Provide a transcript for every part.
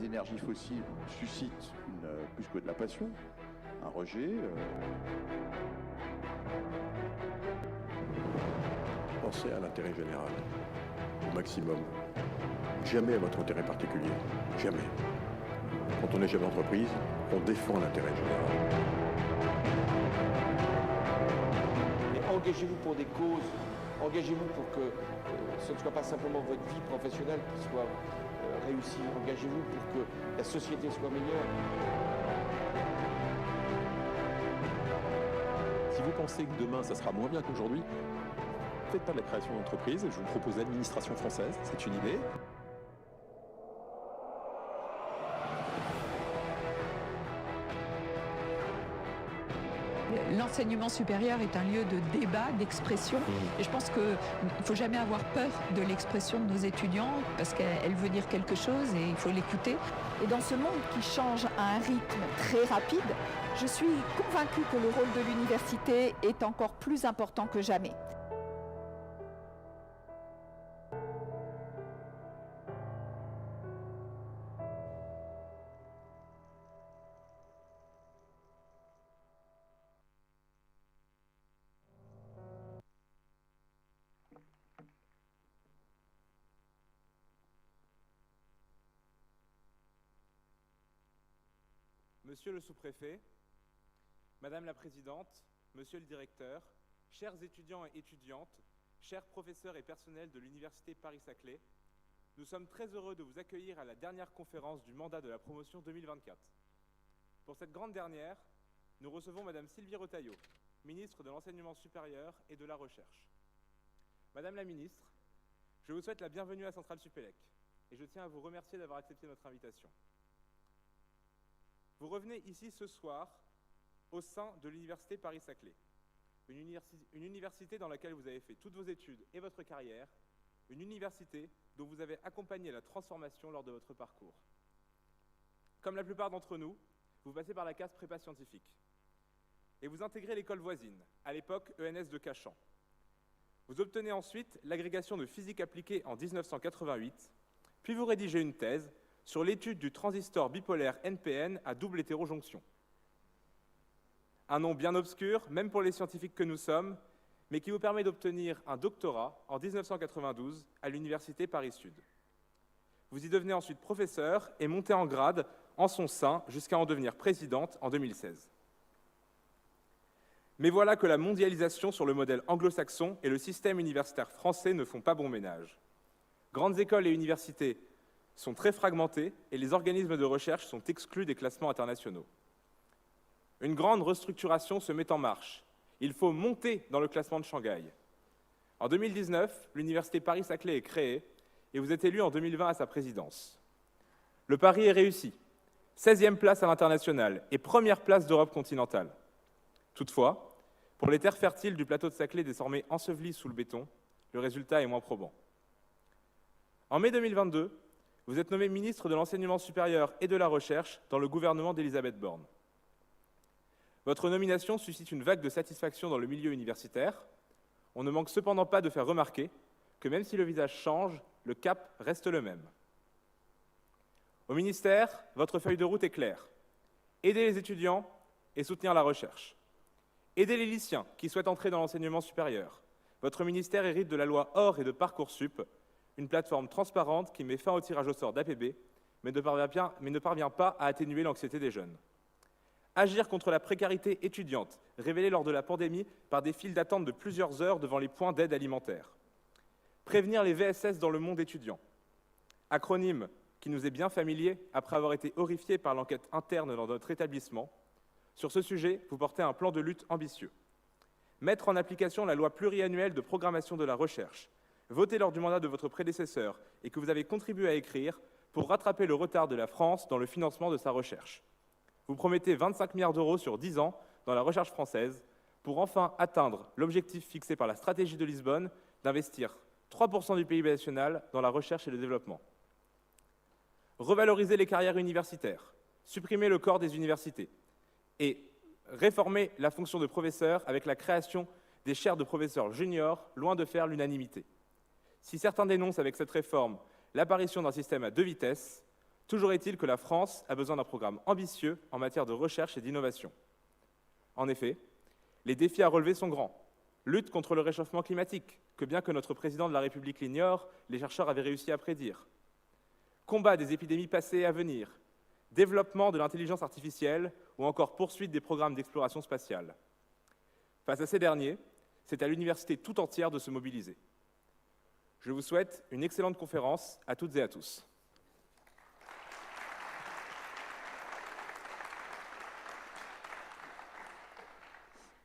l'énergie fossile suscite plus que de la passion, un rejet. Pensez à l'intérêt général, au maximum. Jamais à votre intérêt particulier, jamais. Quand on est chef d'entreprise, on défend l'intérêt général. Et engagez-vous pour des causes, engagez-vous pour que ce ne soit pas simplement votre vie professionnelle qui soit réussie, engagez-vous pour que la société soit meilleure. Si vous pensez que demain ça sera moins bien qu'aujourd'hui, faites pas de la création d'entreprise, je vous propose l'administration française, c'est une idée. L'enseignement supérieur est un lieu de débat, d'expression. Et je pense qu'il ne faut jamais avoir peur de l'expression de nos étudiants parce qu'elle veut dire quelque chose et il faut l'écouter. Et dans ce monde qui change à un rythme très rapide, je suis convaincue que le rôle de l'université est encore plus important que jamais. Monsieur le sous-préfet, Madame la Présidente, Monsieur le Directeur, chers étudiants et étudiantes, chers professeurs et personnels de l'Université Paris-Saclay, nous sommes très heureux de vous accueillir à la dernière conférence du mandat de la promotion 2024. Pour cette grande dernière, nous recevons Madame Sylvie Retailleau, ministre de l'Enseignement supérieur et de la Recherche. Madame la ministre, je vous souhaite la bienvenue à Centrale Supélec et je tiens à vous remercier d'avoir accepté notre invitation. Vous revenez ici ce soir au sein de l'Université Paris-Saclay, une université dans laquelle vous avez fait toutes vos études et votre carrière, une université dont vous avez accompagné la transformation lors de votre parcours. Comme la plupart d'entre nous, vous passez par la case prépa scientifique et vous intégrez l'école voisine, à l'époque ENS de Cachan. Vous obtenez ensuite l'agrégation de physique appliquée en 1988, puis vous rédigez une thèse sur l'étude du transistor bipolaire NPN à double hétérojonction. Un nom bien obscur, même pour les scientifiques que nous sommes, mais qui vous permet d'obtenir un doctorat en 1992 à l'Université Paris-Sud. Vous y devenez ensuite professeur et montez en grade en son sein jusqu'à en devenir présidente en 2016. Mais voilà que la mondialisation sur le modèle anglo-saxon et le système universitaire français ne font pas bon ménage. Grandes écoles et universités sont très fragmentés et les organismes de recherche sont exclus des classements internationaux. Une grande restructuration se met en marche. Il faut monter dans le classement de Shanghai. En 2019, l'Université Paris-Saclay est créée et vous êtes élu en 2020 à sa présidence. Le pari est réussi. 16e place à l'international et première place d'Europe continentale. Toutefois, pour les terres fertiles du plateau de Saclay désormais ensevelies sous le béton, le résultat est moins probant. En mai 2022, vous êtes nommé ministre de l'Enseignement supérieur et de la Recherche dans le gouvernement d'Elisabeth Borne. Votre nomination suscite une vague de satisfaction dans le milieu universitaire. On ne manque cependant pas de faire remarquer que même si le visage change, le cap reste le même. Au ministère, votre feuille de route est claire. Aider les étudiants et soutenir la recherche. Aider les lycéens qui souhaitent entrer dans l'enseignement supérieur. Votre ministère hérite de la loi OR et de Parcoursup, une plateforme transparente qui met fin au tirage au sort d'APB, mais ne parvient pas à atténuer l'anxiété des jeunes. Agir contre la précarité étudiante, révélée lors de la pandémie par des files d'attente de plusieurs heures devant les points d'aide alimentaire. Prévenir les VSS dans le monde étudiant. Acronyme qui nous est bien familier après avoir été horrifiés par l'enquête interne dans notre établissement. Sur ce sujet, vous portez un plan de lutte ambitieux. Mettre en application la loi pluriannuelle de programmation de la recherche, voté lors du mandat de votre prédécesseur et que vous avez contribué à écrire pour rattraper le retard de la France dans le financement de sa recherche. Vous promettez 25 milliards d'euros sur 10 ans dans la recherche française pour enfin atteindre l'objectif fixé par la stratégie de Lisbonne d'investir 3% du PIB national dans la recherche et le développement. Revaloriser les carrières universitaires, supprimer le corps des universités et réformer la fonction de professeur avec la création des chaires de professeurs juniors, loin de faire l'unanimité. Si certains dénoncent avec cette réforme l'apparition d'un système à deux vitesses, Toujours est-il que la France a besoin d'un programme ambitieux en matière de recherche et d'innovation. En effet, les défis à relever sont grands. Lutte contre le réchauffement climatique, que bien que notre président de la République l'ignore, les chercheurs avaient réussi à prédire. Combat des épidémies passées et à venir. Développement de l'intelligence artificielle ou encore poursuite des programmes d'exploration spatiale. Face à ces derniers, c'est à l'université tout entière de se mobiliser. Je vous souhaite une excellente conférence à toutes et à tous.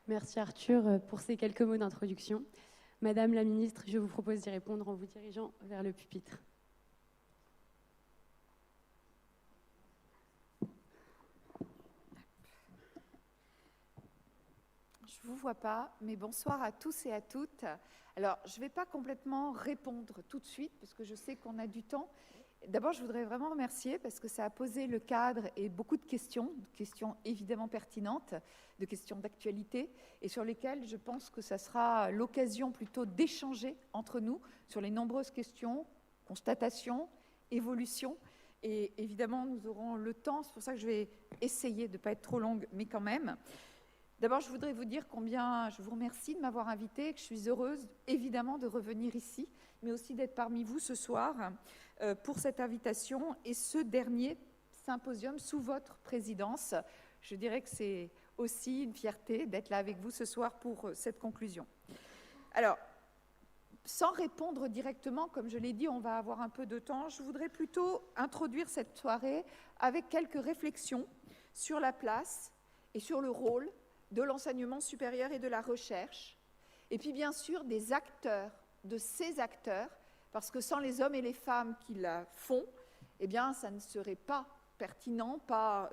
Merci Arthur pour ces quelques mots d'introduction. Madame la ministre, je vous propose d'y répondre en vous dirigeant vers le pupitre. Je ne vous vois pas, mais bonsoir à tous et à toutes. Alors, je ne vais pas complètement répondre tout de suite, parce que je sais qu'on a du temps. D'abord, je voudrais vraiment remercier, parce que ça a posé le cadre et beaucoup de questions évidemment pertinentes, de questions d'actualité, et sur lesquelles je pense que ça sera l'occasion plutôt d'échanger entre nous sur les nombreuses questions, constatations, évolutions. Et évidemment, nous aurons le temps, c'est pour ça que je vais essayer de ne pas être trop longue, mais quand même. D'abord, je voudrais vous dire combien je vous remercie de m'avoir invitée, que je suis heureuse, évidemment, de revenir ici, mais aussi d'être parmi vous ce soir pour cette invitation et ce dernier symposium sous votre présidence. Je dirais que c'est aussi une fierté d'être là avec vous ce soir pour cette conclusion. Alors, sans répondre directement, comme je l'ai dit, on va avoir un peu de temps, je voudrais plutôt introduire cette soirée avec quelques réflexions sur la place et sur le rôle de l'enseignement supérieur et de la recherche, et puis bien sûr des acteurs, de ces acteurs, parce que sans les hommes et les femmes qui la font, eh bien ça ne serait pas pertinent,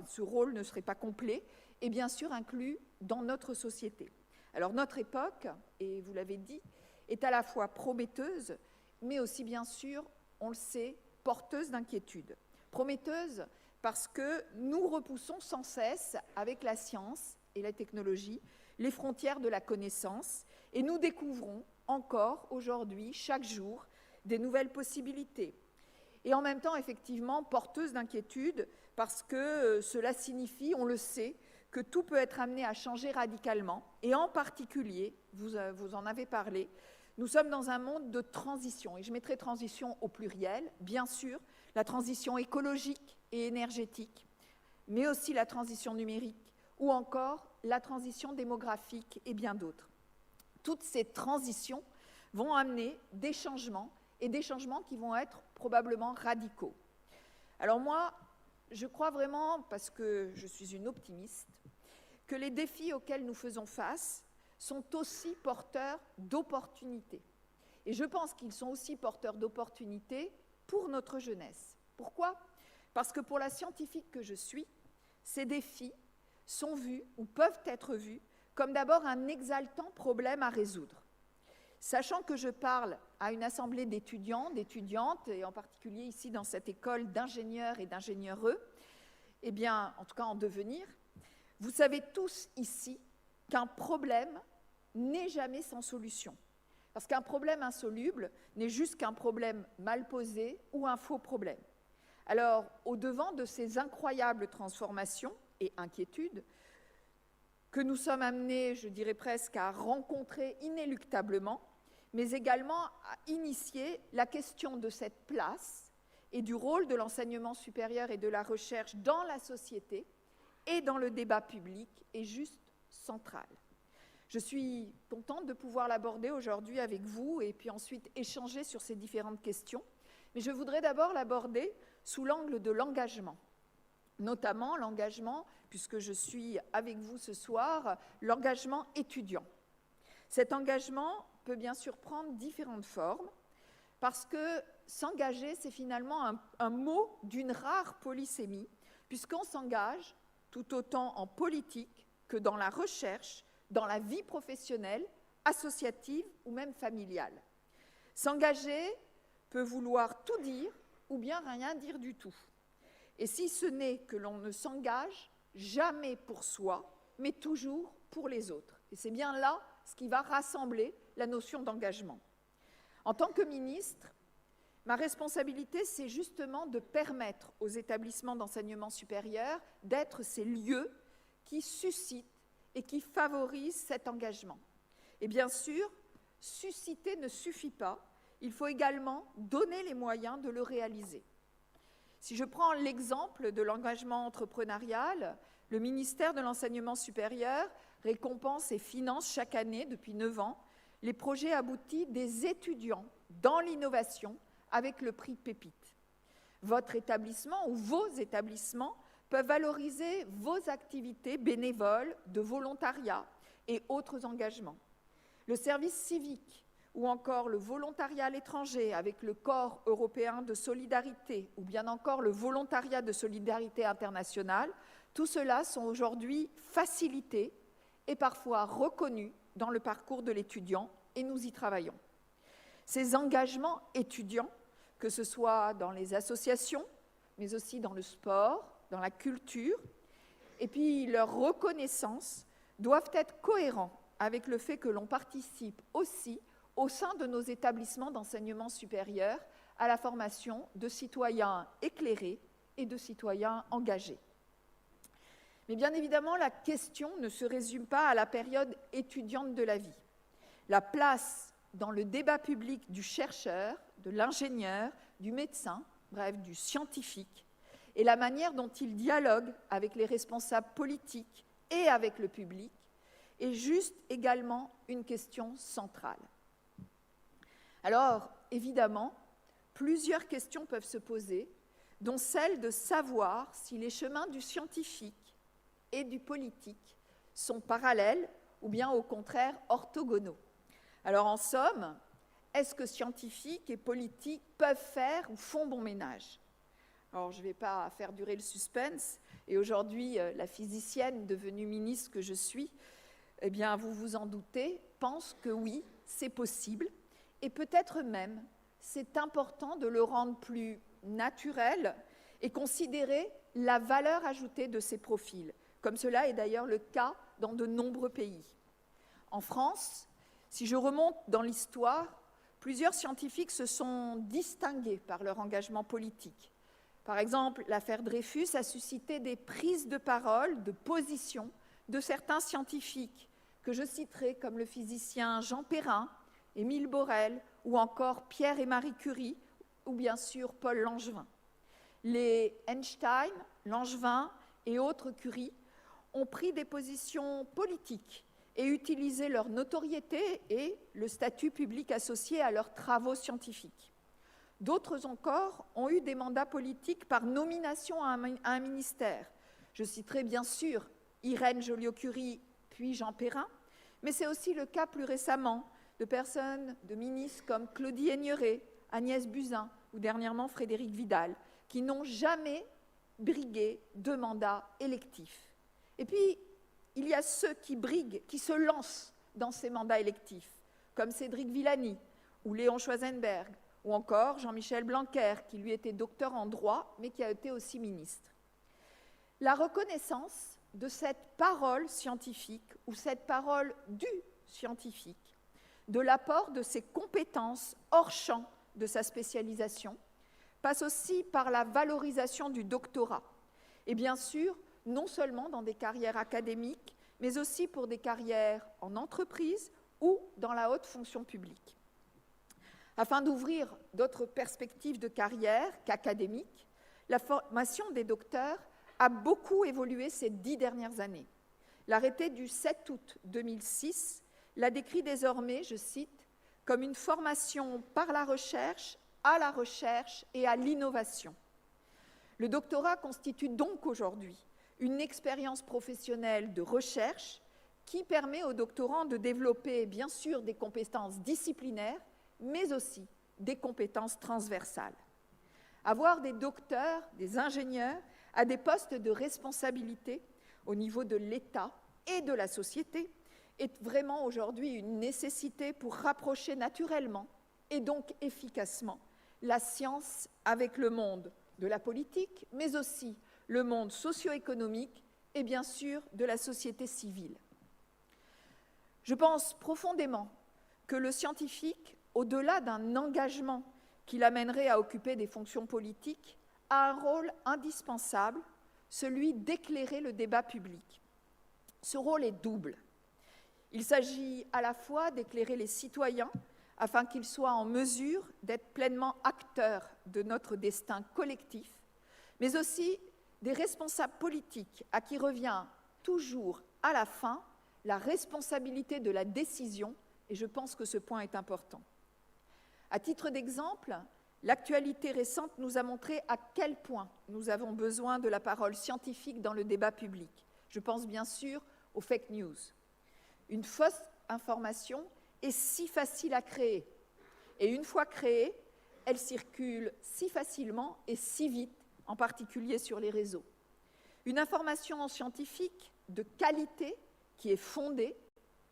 ce rôle ne serait pas complet, et bien sûr inclus dans notre société. Alors notre époque, et vous l'avez dit, est à la fois prometteuse, mais aussi bien sûr, on le sait, porteuse d'inquiétudes. Prometteuse parce que nous repoussons sans cesse avec la science et la technologie, les frontières de la connaissance, et nous découvrons encore aujourd'hui, chaque jour, des nouvelles possibilités. Et en même temps, effectivement, porteuse d'inquiétude, parce que cela signifie, on le sait, que tout peut être amené à changer radicalement, et en particulier, vous en avez parlé, nous sommes dans un monde de transition, et je mettrai transition au pluriel, bien sûr, la transition écologique et énergétique, mais aussi la transition numérique, ou encore la transition démographique et bien d'autres. Toutes ces transitions vont amener des changements, et des changements qui vont être probablement radicaux. Alors moi, je crois vraiment, parce que je suis une optimiste, que les défis auxquels nous faisons face sont aussi porteurs d'opportunités. Et je pense qu'ils sont aussi porteurs d'opportunités pour notre jeunesse. Pourquoi ? Parce que pour la scientifique que je suis, ces défis sont vus ou peuvent être vus comme d'abord un exaltant problème à résoudre. Sachant que je parle à une assemblée d'étudiants, d'étudiantes, et en particulier ici dans cette école d'ingénieurs et d'ingénieureux, eh bien, en tout cas en devenir, vous savez tous ici qu'un problème n'est jamais sans solution. Parce qu'un problème insoluble n'est juste qu'un problème mal posé ou un faux problème. Alors, au-devant de ces incroyables transformations et inquiétudes que nous sommes amenés, je dirais presque, à rencontrer inéluctablement, mais également à initier la question de cette place et du rôle de l'enseignement supérieur et de la recherche dans la société et dans le débat public est juste centrale. Je suis contente de pouvoir l'aborder aujourd'hui avec vous et puis ensuite échanger sur ces différentes questions. Mais je voudrais d'abord l'aborder sous l'angle de l'engagement, notamment l'engagement, puisque je suis avec vous ce soir, l'engagement étudiant. Cet engagement peut bien sûr prendre différentes formes, parce que s'engager, c'est finalement un mot d'une rare polysémie, puisqu'on s'engage tout autant en politique que dans la recherche, dans la vie professionnelle, associative ou même familiale. S'engager peut vouloir tout dire ou bien rien dire du tout. Et si ce n'est que l'on ne s'engage jamais pour soi, mais toujours pour les autres. Et c'est bien là ce qui va rassembler la notion d'engagement. En tant que ministre, Ma responsabilité, c'est justement de permettre aux établissements d'enseignement supérieur d'être ces lieux qui suscitent et qui favorisent cet engagement. Et bien sûr, susciter ne suffit pas, il faut également donner les moyens de le réaliser. Si je prends l'exemple de l'engagement entrepreneurial, le ministère de l'Enseignement supérieur récompense et finance chaque année, depuis 9 ans, les projets aboutis des étudiants dans l'innovation avec le prix Pépite. Votre établissement ou vos établissements peuvent valoriser vos activités bénévoles, de volontariat et autres engagements. Le service civique ou encore le volontariat à l'étranger avec le Corps européen de solidarité ou bien encore le volontariat de solidarité internationale, tout cela sont aujourd'hui facilités et parfois reconnus dans le parcours de l'étudiant et nous y travaillons. Ces engagements étudiants, que ce soit dans les associations, mais aussi dans le sport, dans la culture, et puis leur reconnaissance doivent être cohérents avec le fait que l'on participe aussi au sein de nos établissements d'enseignement supérieur à la formation de citoyens éclairés et de citoyens engagés. Mais bien évidemment, la question ne se résume pas à la période étudiante de la vie. La place dans le débat public du chercheur, de l'ingénieur, du médecin, bref, du scientifique, et la manière dont il dialogue avec les responsables politiques et avec le public est juste également une question centrale. Alors, évidemment, plusieurs questions peuvent se poser, dont celle de savoir si les chemins du scientifique et du politique sont parallèles ou bien au contraire orthogonaux. Alors en somme, est-ce que scientifiques et politiques peuvent faire ou font bon ménage? Alors je ne vais pas faire durer le suspense, et aujourd'hui la physicienne devenue ministre que je suis, eh bien vous vous en doutez, pense que oui, c'est possible, et peut-être même c'est important de le rendre plus naturel et considérer la valeur ajoutée de ces profils, comme cela est d'ailleurs le cas dans de nombreux pays. En France, si je remonte dans l'histoire, plusieurs scientifiques se sont distingués par leur engagement politique. Par exemple, l'affaire Dreyfus a suscité des prises de parole, de position de certains scientifiques, que je citerai comme le physicien Jean Perrin, Émile Borel, ou encore Pierre et Marie Curie, ou bien sûr Paul Langevin. Les Einstein, Langevin et autres Curie ont pris des positions politiques et utilisé leur notoriété et le statut public associé à leurs travaux scientifiques. D'autres encore ont eu des mandats politiques par nomination à un ministère. Je citerai bien sûr Irène Joliot-Curie puis Jean Perrin, mais c'est aussi le cas plus récemment de personnes, de ministres comme Claudie Aigneret, Agnès Buzyn ou dernièrement Frédérique Vidal, qui n'ont jamais brigué de mandat électif. Et puis, il y a ceux qui briguent, qui se lancent dans ces mandats électifs, comme Cédric Villani ou Léon Schwarzenberg, ou encore Jean-Michel Blanquer, qui lui était docteur en droit, mais qui a été aussi ministre. La reconnaissance de cette parole scientifique, ou cette parole du scientifique, de l'apport de ses compétences hors champ de sa spécialisation, passe aussi par la valorisation du doctorat. Et bien sûr, non seulement dans des carrières académiques, mais aussi pour des carrières en entreprise ou dans la haute fonction publique. Afin d'ouvrir d'autres perspectives de carrière qu'académiques, la formation des docteurs a beaucoup évolué ces 10 dernières années. L'arrêté du 7 août 2006 la décrit désormais, je cite, comme une formation par la recherche, à la recherche et à l'innovation. Le doctorat constitue donc aujourd'hui une expérience professionnelle de recherche qui permet aux doctorants de développer bien sûr des compétences disciplinaires, mais aussi des compétences transversales. Avoir des docteurs, des ingénieurs à des postes de responsabilité au niveau de l'État et de la société est vraiment aujourd'hui une nécessité pour rapprocher naturellement et donc efficacement la science avec le monde de la politique, mais aussi le monde socio-économique et bien sûr de la société civile. Je pense profondément que le scientifique, au-delà d'un engagement qui l'amènerait à occuper des fonctions politiques, a un rôle indispensable, celui d'éclairer le débat public. Ce rôle est double. Il s'agit à la fois d'éclairer les citoyens afin qu'ils soient en mesure d'être pleinement acteurs de notre destin collectif, mais aussi des responsables politiques à qui revient toujours à la fin la responsabilité de la décision, et je pense que ce point est important. À titre d'exemple, l'actualité récente nous a montré à quel point nous avons besoin de la parole scientifique dans le débat public. Je pense bien sûr aux fake news. Une fausse information est si facile à créer, et une fois créée, elle circule si facilement et si vite, en particulier sur les réseaux. Une information scientifique de qualité qui est fondée,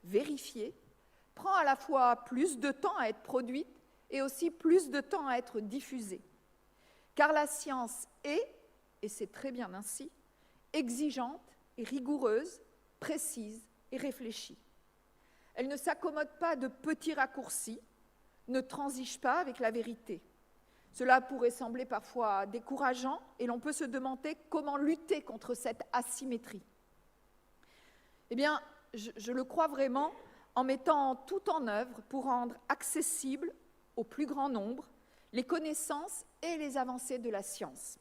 vérifiée, prend à la fois plus de temps à être produite et aussi plus de temps à être diffusée. Car la science est, et c'est très bien ainsi, exigeante et rigoureuse, précise et réfléchie. Elle ne s'accommode pas de petits raccourcis, ne transige pas avec la vérité. Cela pourrait sembler parfois décourageant et l'on peut se demander comment lutter contre cette asymétrie. Eh bien, je le crois vraiment en mettant tout en œuvre pour rendre accessibles au plus grand nombre les connaissances et les avancées de la science.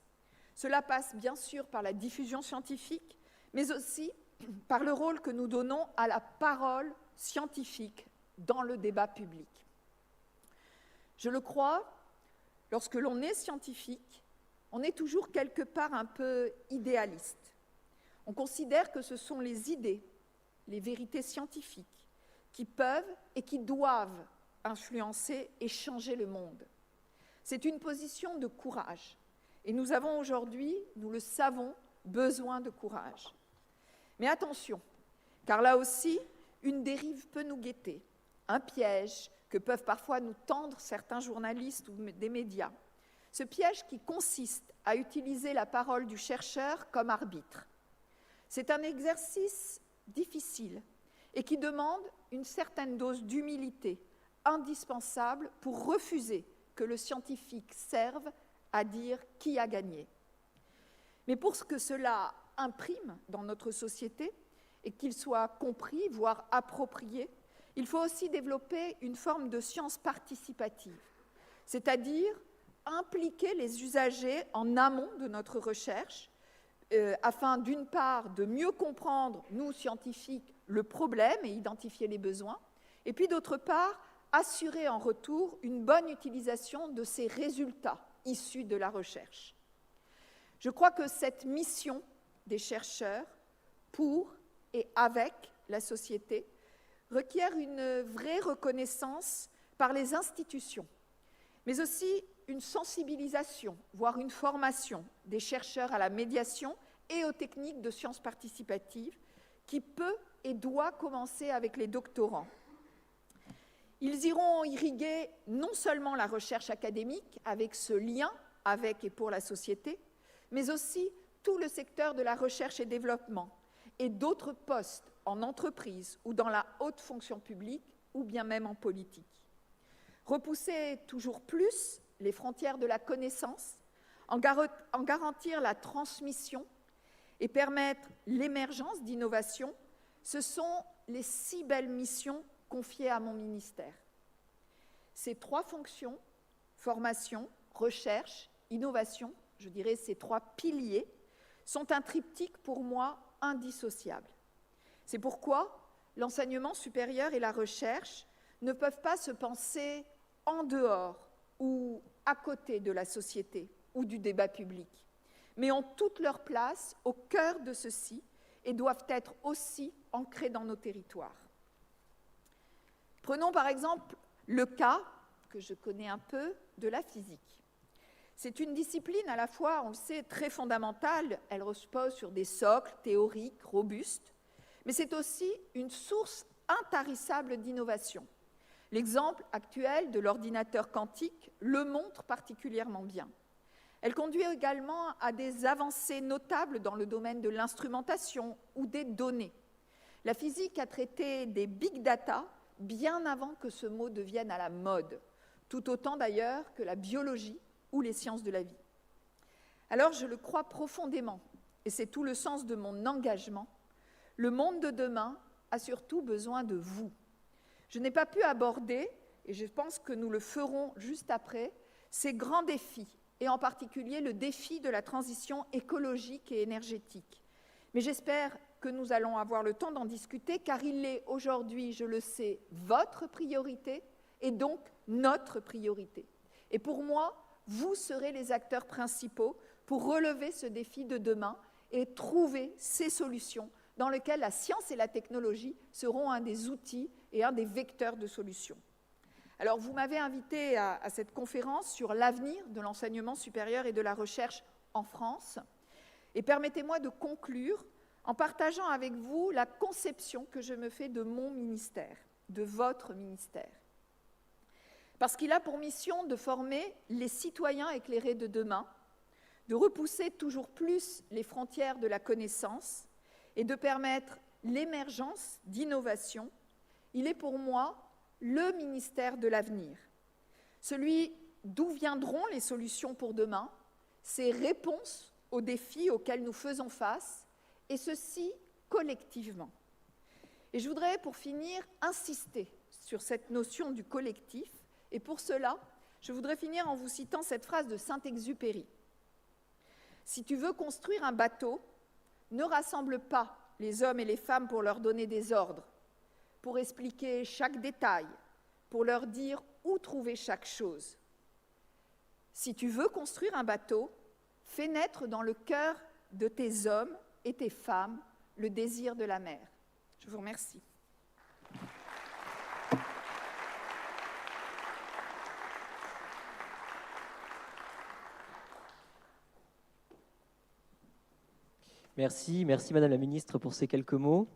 Cela passe bien sûr par la diffusion scientifique, mais aussi par le rôle que nous donnons à la parole scientifique dans le débat public. Je le crois, lorsque l'on est scientifique, on est toujours quelque part un peu idéaliste. On considère que ce sont les idées, les vérités scientifiques, qui peuvent et qui doivent influencer et changer le monde. C'est une position de courage. Et nous avons aujourd'hui, nous le savons, besoin de courage. Mais attention, car là aussi, une dérive peut nous guetter, un piège que peuvent parfois nous tendre certains journalistes ou des médias. Ce piège qui consiste à utiliser la parole du chercheur comme arbitre. C'est un exercice difficile et qui demande une certaine dose d'humilité, indispensable pour refuser que le scientifique serve à dire qui a gagné. Mais pour que cela imprime dans notre société et qu'il soit compris, voire approprié, il faut aussi développer une forme de science participative, c'est-à-dire impliquer les usagers en amont de notre recherche, afin d'une part de mieux comprendre, nous scientifiques, le problème et identifier les besoins, et puis d'autre part, assurer en retour une bonne utilisation de ces résultats issus de la recherche. Je crois que cette mission des chercheurs, pour et avec la société, requiert une vraie reconnaissance par les institutions, mais aussi une sensibilisation, voire une formation des chercheurs à la médiation et aux techniques de sciences participatives, qui peut et doit commencer avec les doctorants. Ils iront irriguer non seulement la recherche académique, avec ce lien avec et pour la société, mais aussi tout le secteur de la recherche et développement, et d'autres postes en entreprise ou dans la haute fonction publique, ou bien même en politique. Repousser toujours plus les frontières de la connaissance, en garantir la transmission et permettre l'émergence d'innovations, ce sont les 6 belles missions confiées à mon ministère. Ces 3 fonctions, formation, recherche, innovation, je dirais ces 3 piliers, sont un triptyque pour moi indissociable. C'est pourquoi l'enseignement supérieur et la recherche ne peuvent pas se penser en dehors ou à côté de la société ou du débat public, mais ont toute leur place au cœur de ceci et doivent être aussi ancrés dans nos territoires. Prenons par exemple le cas, que je connais un peu, de la physique. C'est une discipline à la fois, on le sait, très fondamentale, elle repose sur des socles théoriques robustes, mais c'est aussi une source intarissable d'innovation. L'exemple actuel de l'ordinateur quantique le montre particulièrement bien. Elle conduit également à des avancées notables dans le domaine de l'instrumentation ou des données. La physique a traité des big data bien avant que ce mot devienne à la mode. tout autant d'ailleurs que la biologie ou les sciences de la vie. Alors je le crois profondément, et c'est tout le sens de mon engagement, le monde de demain a surtout besoin de vous. Je n'ai pas pu aborder, et je pense que nous le ferons juste après, ces grands défis, et en particulier le défi de la transition écologique et énergétique. Mais j'espère que nous allons avoir le temps d'en discuter, car il est aujourd'hui, je le sais, votre priorité, et donc notre priorité. Et pour moi, vous serez les acteurs principaux pour relever ce défi de demain et trouver ces solutions dans lesquelles la science et la technologie seront un des outils et un des vecteurs de solutions. Alors, vous m'avez invité à cette conférence sur l'avenir de l'enseignement supérieur et de la recherche en France. Et permettez-moi de conclure en partageant avec vous la conception que je me fais de mon ministère, de votre ministère. Parce qu'il a pour mission de former les citoyens éclairés de demain, de repousser toujours plus les frontières de la connaissance et de permettre l'émergence d'innovations. Il est pour moi le ministère de l'avenir, celui d'où viendront les solutions pour demain, ces réponses aux défis auxquels nous faisons face, et ceci collectivement. Et je voudrais, pour finir, insister sur cette notion du collectif, et pour cela, je voudrais finir en vous citant cette phrase de Saint-Exupéry. « Si tu veux construire un bateau, ne rassemble pas les hommes et les femmes pour leur donner des ordres, pour expliquer chaque détail, pour leur dire où trouver chaque chose. Si tu veux construire un bateau, fais naître dans le cœur de tes hommes et tes femmes le désir de la mer. » Je vous remercie. Merci Madame la Ministre pour ces quelques mots.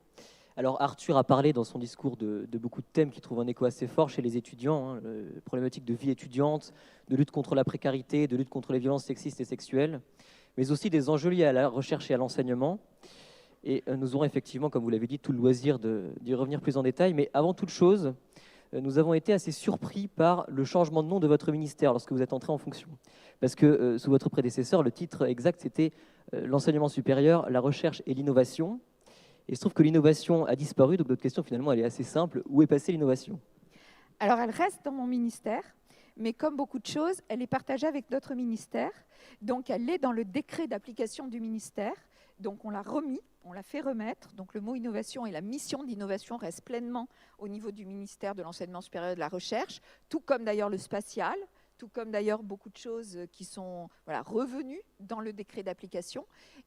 Alors Arthur a parlé dans son discours de beaucoup de thèmes qui trouvent un écho assez fort chez les étudiants, problématiques de vie étudiante, de lutte contre la précarité, de lutte contre les violences sexistes et sexuelles, mais aussi des enjeux liés à la recherche et à l'enseignement. Et nous aurons effectivement, comme vous l'avez dit, tout le loisir d'y revenir plus en détail. Mais avant toute chose, nous avons été assez surpris par le changement de nom de votre ministère lorsque vous êtes entré en fonction. Parce que sous votre prédécesseur, le titre exact, c'était l'enseignement supérieur, la recherche et l'innovation. Et il se trouve que l'innovation a disparu, donc notre question finalement elle est assez simple. Où est passée l'innovation? Alors elle reste dans mon ministère, mais comme beaucoup de choses, elle est partagée avec d'autres ministères. Donc elle est dans le décret d'application du ministère. Donc on l'a remis, on l'a fait remettre. Donc le mot innovation et la mission d'innovation restent pleinement au niveau du ministère de l'enseignement supérieur et de la recherche, tout comme d'ailleurs le spatial, tout comme d'ailleurs beaucoup de choses qui sont revenues dans le décret d'application.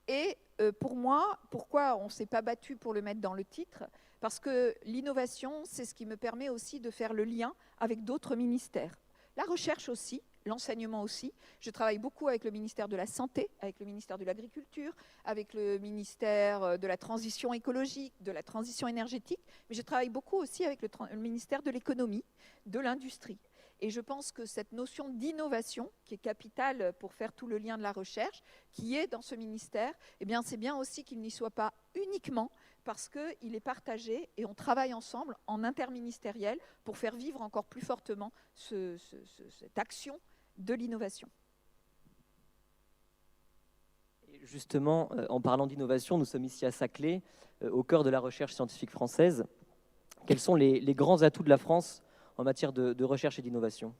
Et pour moi, pourquoi on ne s'est pas battu pour le mettre dans le titre? Parce que l'innovation, c'est ce qui me permet aussi de faire le lien avec d'autres ministères. La recherche aussi, l'enseignement aussi. Je travaille beaucoup avec le ministère de la Santé, avec le ministère de l'Agriculture, avec le ministère de la Transition écologique, de la transition énergétique, mais je travaille beaucoup aussi avec le ministère de l'Économie, de l'Industrie. Et je pense que cette notion d'innovation, qui est capitale pour faire tout le lien de la recherche, qui est dans ce ministère, eh bien, c'est bien aussi qu'il n'y soit pas uniquement parce qu'il est partagé et on travaille ensemble en interministériel pour faire vivre encore plus fortement cette action de l'innovation. Justement, en parlant d'innovation, nous sommes ici à Saclay, au cœur de la recherche scientifique française. Quels sont les grands atouts de la France en matière de recherche et d'innovation?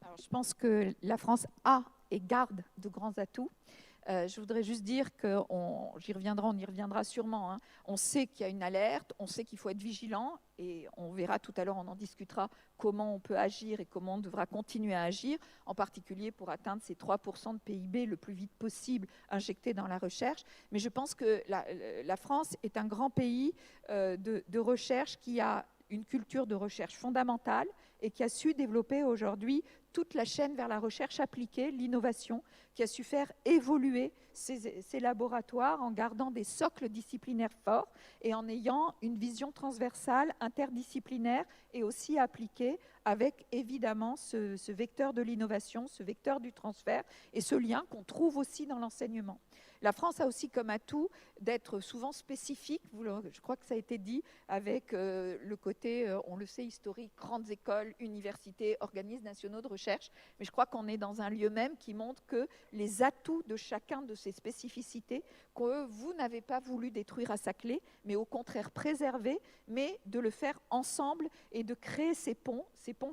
Alors, je pense que la France a et garde de grands atouts. Je voudrais juste dire on y reviendra sûrement. Hein. On sait qu'il y a une alerte, on sait qu'il faut être vigilant et on verra tout à l'heure, on en discutera comment on peut agir et comment on devra continuer à agir, en particulier pour atteindre ces 3% de PIB le plus vite possible injectés dans la recherche. Mais je pense que la France est un grand pays de recherche qui a une culture de recherche fondamentale et qui a su développer aujourd'hui toute la chaîne vers la recherche appliquée, l'innovation, qui a su faire évoluer ces laboratoires en gardant des socles disciplinaires forts et en ayant une vision transversale, interdisciplinaire et aussi appliquée, avec évidemment ce vecteur de l'innovation, ce vecteur du transfert et ce lien qu'on trouve aussi dans l'enseignement. La France a aussi comme atout d'être souvent spécifique, je crois que ça a été dit, avec le côté, on le sait, historique, grandes écoles, universités, organismes nationaux de recherche, mais je crois qu'on est dans un lieu même qui montre que les atouts de chacun de ces spécificités, que vous n'avez pas voulu détruire à Saclay, mais au contraire préserver, mais de le faire ensemble et de créer ces ponts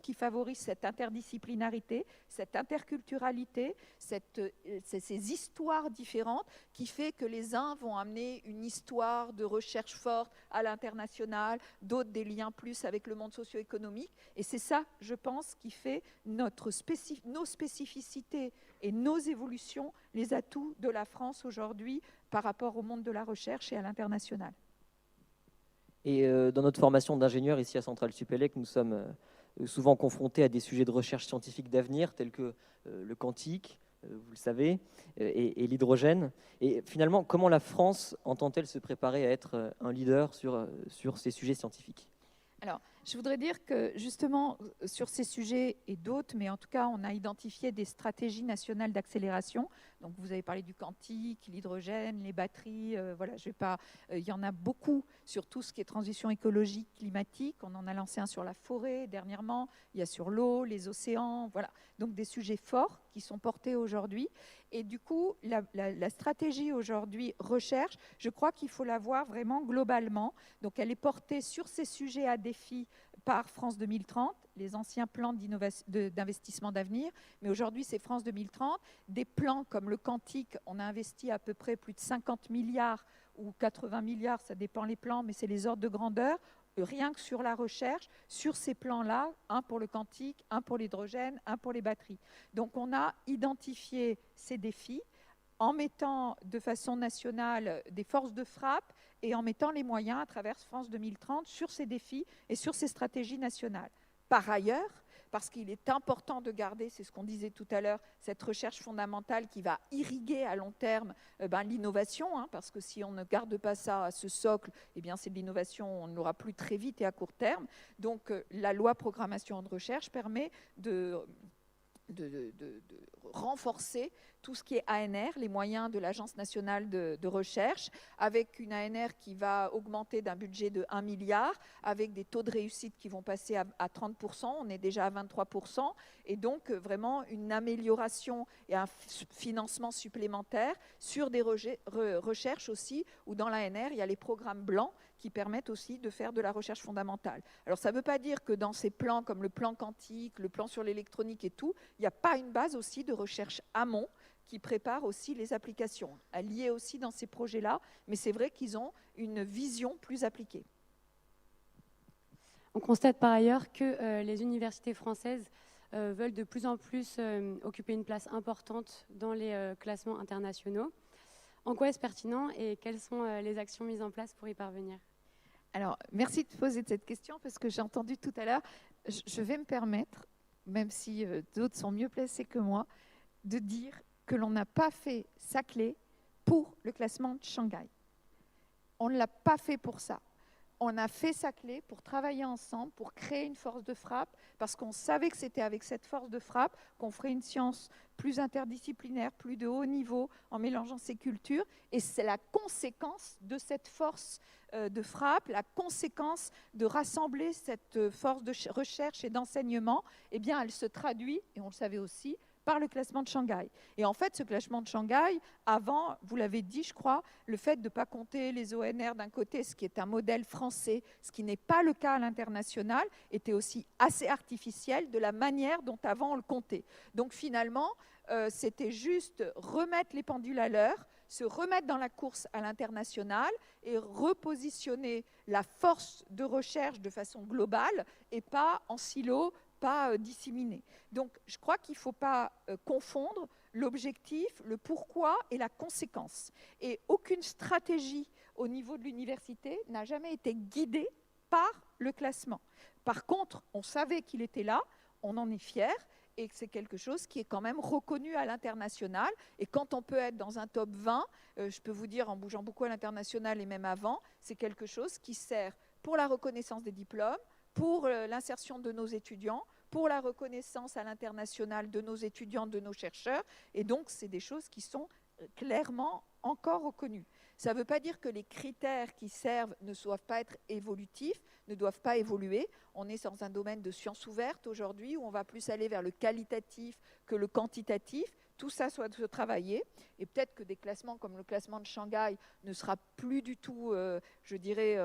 qui favorisent cette interdisciplinarité, cette interculturalité, ces histoires différentes qui fait que les uns vont amener une histoire de recherche forte à l'international, d'autres des liens plus avec le monde socio-économique. Et c'est ça, je pense, qui fait nos spécificités et nos évolutions, les atouts de la France aujourd'hui par rapport au monde de la recherche et à l'international. Et dans notre formation d'ingénieur ici à Centrale Supélec, nous sommes souvent confrontés à des sujets de recherche scientifique d'avenir tels que le quantique, vous le savez, et l'hydrogène. Et finalement, comment la France entend-elle se préparer à être un leader sur ces sujets scientifiques ? Alors, je voudrais dire que justement, sur ces sujets et d'autres, mais en tout cas, on a identifié des stratégies nationales d'accélération. Donc, vous avez parlé du quantique, l'hydrogène, les batteries. Voilà, je vais pas. Il y en a beaucoup sur tout ce qui est transition écologique, climatique. On en a lancé un sur la forêt dernièrement. Il y a sur l'eau, les océans. Voilà. Donc, des sujets forts qui sont portés aujourd'hui. Et du coup, la stratégie aujourd'hui recherche, je crois qu'il faut la voir vraiment globalement. Donc, elle est portée sur ces sujets à défi par France 2030, les anciens plans d'investissement d'avenir, mais aujourd'hui c'est France 2030. Des plans comme le quantique, on a investi à peu près plus de 50 milliards ou 80 milliards, ça dépend les plans, mais c'est les ordres de grandeur. Rien que sur la recherche, sur ces plans-là, un pour le quantique, un pour l'hydrogène, un pour les batteries. Donc on a identifié ces défis en mettant de façon nationale des forces de frappe et en mettant les moyens à travers France 2030 sur ces défis et sur ces stratégies nationales. Par ailleurs, parce qu'il est important de garder, c'est ce qu'on disait tout à l'heure, cette recherche fondamentale qui va irriguer à long terme l'innovation, parce que si on ne garde pas ça à ce socle, eh bien c'est de l'innovation, on ne l'aura plus très vite et à court terme. Donc la loi programmation de recherche permet de renforcer tout ce qui est ANR, les moyens de l'Agence nationale de recherche, avec une ANR qui va augmenter d'un budget de 1 milliard, avec des taux de réussite qui vont passer à 30%, on est déjà à 23%, et donc vraiment une amélioration et un financement supplémentaire sur des recherches aussi, où dans l'ANR, il y a les programmes blancs qui permettent aussi de faire de la recherche fondamentale. Alors ça ne veut pas dire que dans ces plans, comme le plan quantique, le plan sur l'électronique et tout, il n'y a pas une base aussi de recherche amont qui prépare aussi les applications. Elle y est aussi dans ces projets-là, mais c'est vrai qu'ils ont une vision plus appliquée. On constate par ailleurs que les universités françaises veulent de plus en plus occuper une place importante dans les classements internationaux. En quoi est-ce pertinent et quelles sont les actions mises en place pour y parvenir ? Alors, merci de poser cette question parce que j'ai entendu tout à l'heure, je vais me permettre, même si d'autres sont mieux placés que moi, de dire que l'on n'a pas fait Saclay pour le classement de Shanghai. On ne l'a pas fait pour ça. On a fait Saclay pour travailler ensemble, pour créer une force de frappe, parce qu'on savait que c'était avec cette force de frappe qu'on ferait une science plus interdisciplinaire, plus de haut niveau, en mélangeant ces cultures. Et c'est la conséquence de cette force de frappe, la conséquence de rassembler cette force de recherche et d'enseignement, eh bien, elle se traduit, et on le savait aussi, par le classement de Shanghai. Et en fait, ce classement de Shanghai, avant, vous l'avez dit, je crois, le fait de ne pas compter les ONR d'un côté, ce qui est un modèle français, ce qui n'est pas le cas à l'international, était aussi assez artificiel de la manière dont avant on le comptait. Donc finalement, c'était juste remettre les pendules à l'heure, se remettre dans la course à l'international et repositionner la force de recherche de façon globale et pas en silo, pas disséminé. Donc, je crois qu'il ne faut pas confondre l'objectif, le pourquoi et la conséquence. Et aucune stratégie au niveau de l'université n'a jamais été guidée par le classement. Par contre, on savait qu'il était là, on en est fiers, et que c'est quelque chose qui est quand même reconnu à l'international. Et quand on peut être dans un top 20, je peux vous dire, en bougeant beaucoup à l'international et même avant, c'est quelque chose qui sert pour la reconnaissance des diplômes, pour l'insertion de nos étudiants, pour la reconnaissance à l'international de nos étudiants, de nos chercheurs. Et donc, c'est des choses qui sont clairement encore reconnues. Ça ne veut pas dire que les critères qui servent ne doivent pas être évolutifs, ne doivent pas évoluer. On est dans un domaine de sciences ouvertes aujourd'hui où on va plus aller vers le qualitatif que le quantitatif. Tout ça doit se travailler. Et peut-être que des classements comme le classement de Shanghai ne sera plus du tout, je dirais,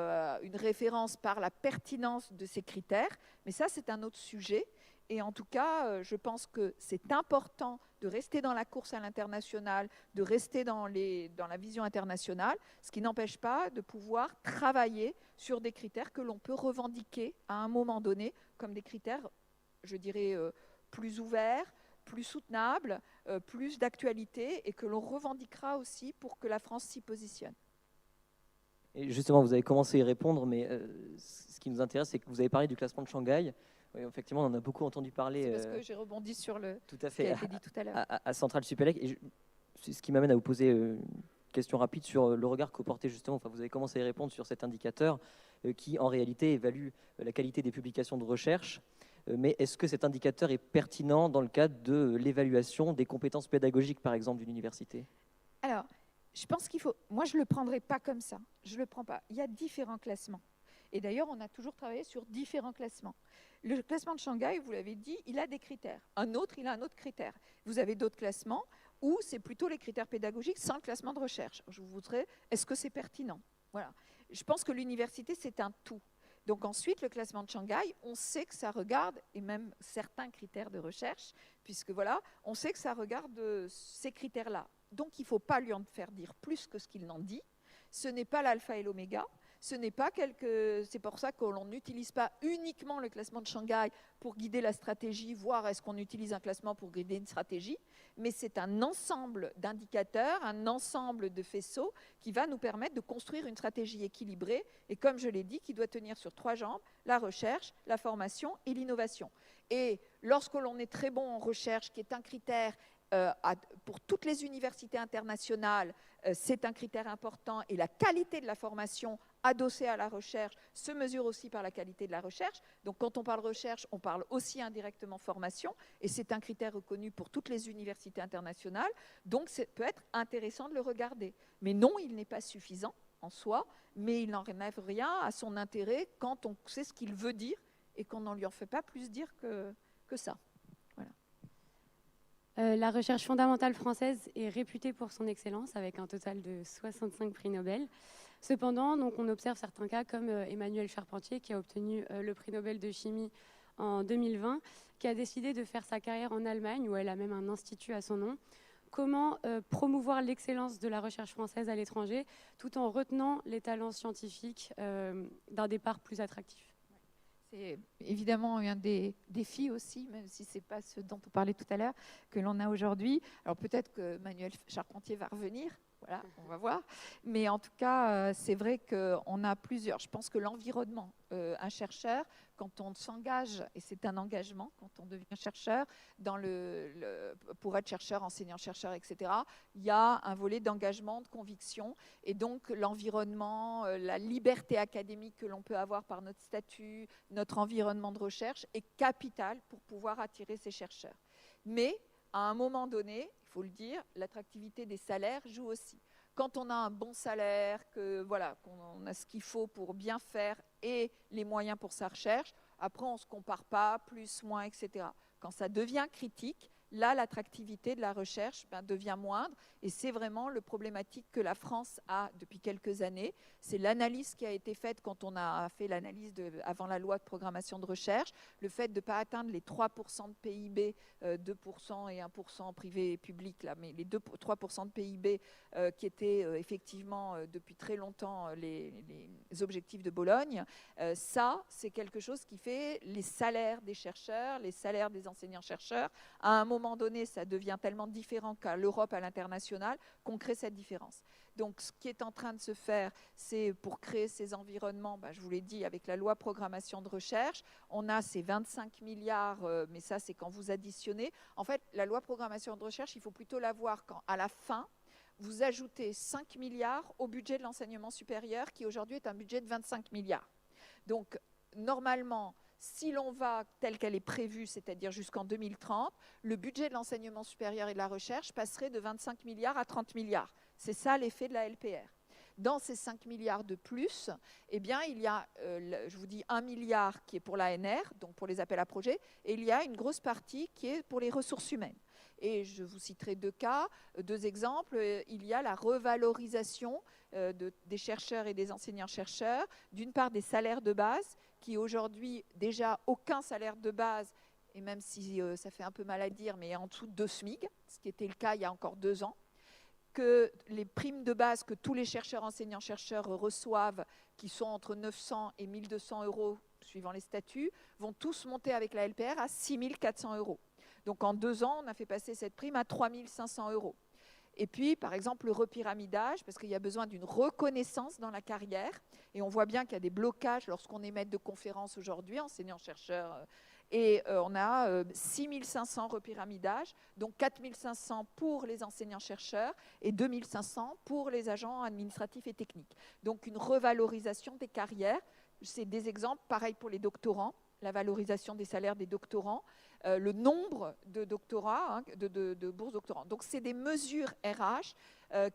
une référence par la pertinence de ces critères. Mais ça, c'est un autre sujet. Et en tout cas, je pense que c'est important de rester dans la course à l'international, de rester dans la vision internationale, ce qui n'empêche pas de pouvoir travailler sur des critères que l'on peut revendiquer à un moment donné comme des critères, je dirais, plus ouverts, plus soutenables, plus d'actualité et que l'on revendiquera aussi pour que la France s'y positionne. Et justement, vous avez commencé à y répondre, mais ce qui nous intéresse, c'est que vous avez parlé du classement de Shanghai. Oui, effectivement, on en a beaucoup entendu parler. C'est parce que j'ai rebondi sur tout à ce qui fait, a été dit tout à l'heure. à Centrale Supélec. Et c'est ce qui m'amène à vous poser une question rapide sur le regard que vous portez justement. Enfin, vous avez commencé à y répondre sur cet indicateur qui, en réalité, évalue la qualité des publications de recherche. Mais est-ce que cet indicateur est pertinent dans le cadre de l'évaluation des compétences pédagogiques, par exemple, d'une université ? Alors, je pense qu'il faut... Moi, je ne le prendrai pas comme ça. Je ne le prends pas. Il y a différents classements. Et d'ailleurs, on a toujours travaillé sur différents classements. Le classement de Shanghai, vous l'avez dit, il a des critères. Un autre, il a un autre critère. Vous avez d'autres classements où c'est plutôt les critères pédagogiques sans le classement de recherche. Je vous voudrais, est-ce que c'est pertinent ? Voilà. Je pense que l'université, c'est un tout. Donc ensuite, le classement de Shanghai, on sait que ça regarde, et même certains critères de recherche, puisque voilà, on sait que ça regarde ces critères-là. Donc il ne faut pas lui en faire dire plus que ce qu'il en dit. Ce n'est pas l'alpha et l'oméga. Ce n'est pas c'est pour ça que l'on n'utilise pas uniquement le classement de Shanghai pour guider la stratégie, voire est-ce qu'on utilise un classement pour guider une stratégie, mais c'est un ensemble d'indicateurs, un ensemble de faisceaux qui va nous permettre de construire une stratégie équilibrée et, comme je l'ai dit, qui doit tenir sur 3 jambes, la recherche, la formation et l'innovation. Et lorsque l'on est très bon en recherche, qui est un critère pour toutes les universités internationales, c'est un critère important, et la qualité de la formation adossée à la recherche se mesure aussi par la qualité de la recherche. Donc quand on parle recherche, on parle aussi indirectement formation, et c'est un critère reconnu pour toutes les universités internationales, donc ça peut être intéressant de le regarder. Mais non, il n'est pas suffisant en soi, mais il n'enlève rien à son intérêt quand on sait ce qu'il veut dire et qu'on n'en lui en fait pas plus dire que ça. La recherche fondamentale française est réputée pour son excellence, avec un total de 65 prix Nobel. Cependant, donc, on observe certains cas comme Emmanuelle Charpentier, qui a obtenu le prix Nobel de chimie en 2020, qui a décidé de faire sa carrière en Allemagne, où elle a même un institut à son nom. Comment promouvoir l'excellence de la recherche française à l'étranger, tout en retenant les talents scientifiques d'un départ plus attractif ? C'est évidemment un des défis aussi, même si ce n'est pas ce dont on parlait tout à l'heure, que l'on a aujourd'hui. Alors peut-être que Manuel Charpentier va revenir, voilà, on va voir. Mais en tout cas, c'est vrai qu'on a plusieurs. Je pense que l'environnement, un chercheur, quand on s'engage, et c'est un engagement, quand on devient chercheur, pour être chercheur, enseignant-chercheur, etc., il y a un volet d'engagement, de conviction, et donc l'environnement, la liberté académique que l'on peut avoir par notre statut, notre environnement de recherche est capital pour pouvoir attirer ces chercheurs. Mais à un moment donné, il faut le dire, l'attractivité des salaires joue aussi. Quand on a un bon salaire, qu'on a ce qu'il faut pour bien faire et les moyens pour sa recherche, après on ne se compare pas, plus, moins, etc. Quand ça devient critique, là, l'attractivité de la recherche devient moindre. Et c'est vraiment le problématique que la France a depuis quelques années. C'est l'analyse qui a été faite quand on a fait l'analyse avant la loi de programmation de recherche. Le fait de ne pas atteindre les 3% de PIB, 2% et 1% privé et public, là, mais les 3% de PIB qui étaient effectivement depuis très longtemps les objectifs de Bologne, ça, c'est quelque chose qui fait les salaires des chercheurs, les salaires des enseignants-chercheurs, à un moment moment donné, ça devient tellement différent qu'à l'Europe, à l'international, qu'on crée cette différence. Donc, ce qui est en train de se faire, c'est pour créer ces environnements, je vous l'ai dit, avec la loi programmation de recherche, on a ces 25 milliards, mais ça, c'est quand vous additionnez. En fait, la loi programmation de recherche, il faut plutôt la voir quand, à la fin, vous ajoutez 5 milliards au budget de l'enseignement supérieur, qui aujourd'hui est un budget de 25 milliards. Donc, normalement, si l'on va tel qu'elle est prévue, c'est-à-dire jusqu'en 2030, le budget de l'enseignement supérieur et de la recherche passerait de 25 milliards à 30 milliards. C'est ça l'effet de la LPR. Dans ces 5 milliards de plus, eh bien, il y a, je vous dis, 1 milliard qui est pour l'ANR, donc pour les appels à projets, et il y a une grosse partie qui est pour les ressources humaines. Et je vous citerai deux exemples. Il y a la revalorisation des chercheurs et des enseignants-chercheurs, d'une part des salaires de base, qui aujourd'hui, déjà, aucun salaire de base, et même si ça fait un peu mal à dire, mais en dessous de 2 SMIC, ce qui était le cas il y a encore 2 ans, que les primes de base que tous les chercheurs, enseignants-chercheurs reçoivent, qui sont entre 900 et 1 200 euros, suivant les statuts, vont tous monter avec la LPR à 6 400 euros. Donc en 2 ans, on a fait passer cette prime à 3 500 euros. Et puis, par exemple, le repyramidage, parce qu'il y a besoin d'une reconnaissance dans la carrière. Et on voit bien qu'il y a des blocages lorsqu'on est maître de conférence aujourd'hui, enseignant-chercheur. Et on a 6 500 repyramidages, donc 4 500 pour les enseignants-chercheurs et 2 500 pour les agents administratifs et techniques. Donc une revalorisation des carrières. C'est des exemples, pareil pour les doctorants, la valorisation des salaires des doctorants, le nombre de doctorats, de bourses doctorants. Donc c'est des mesures RH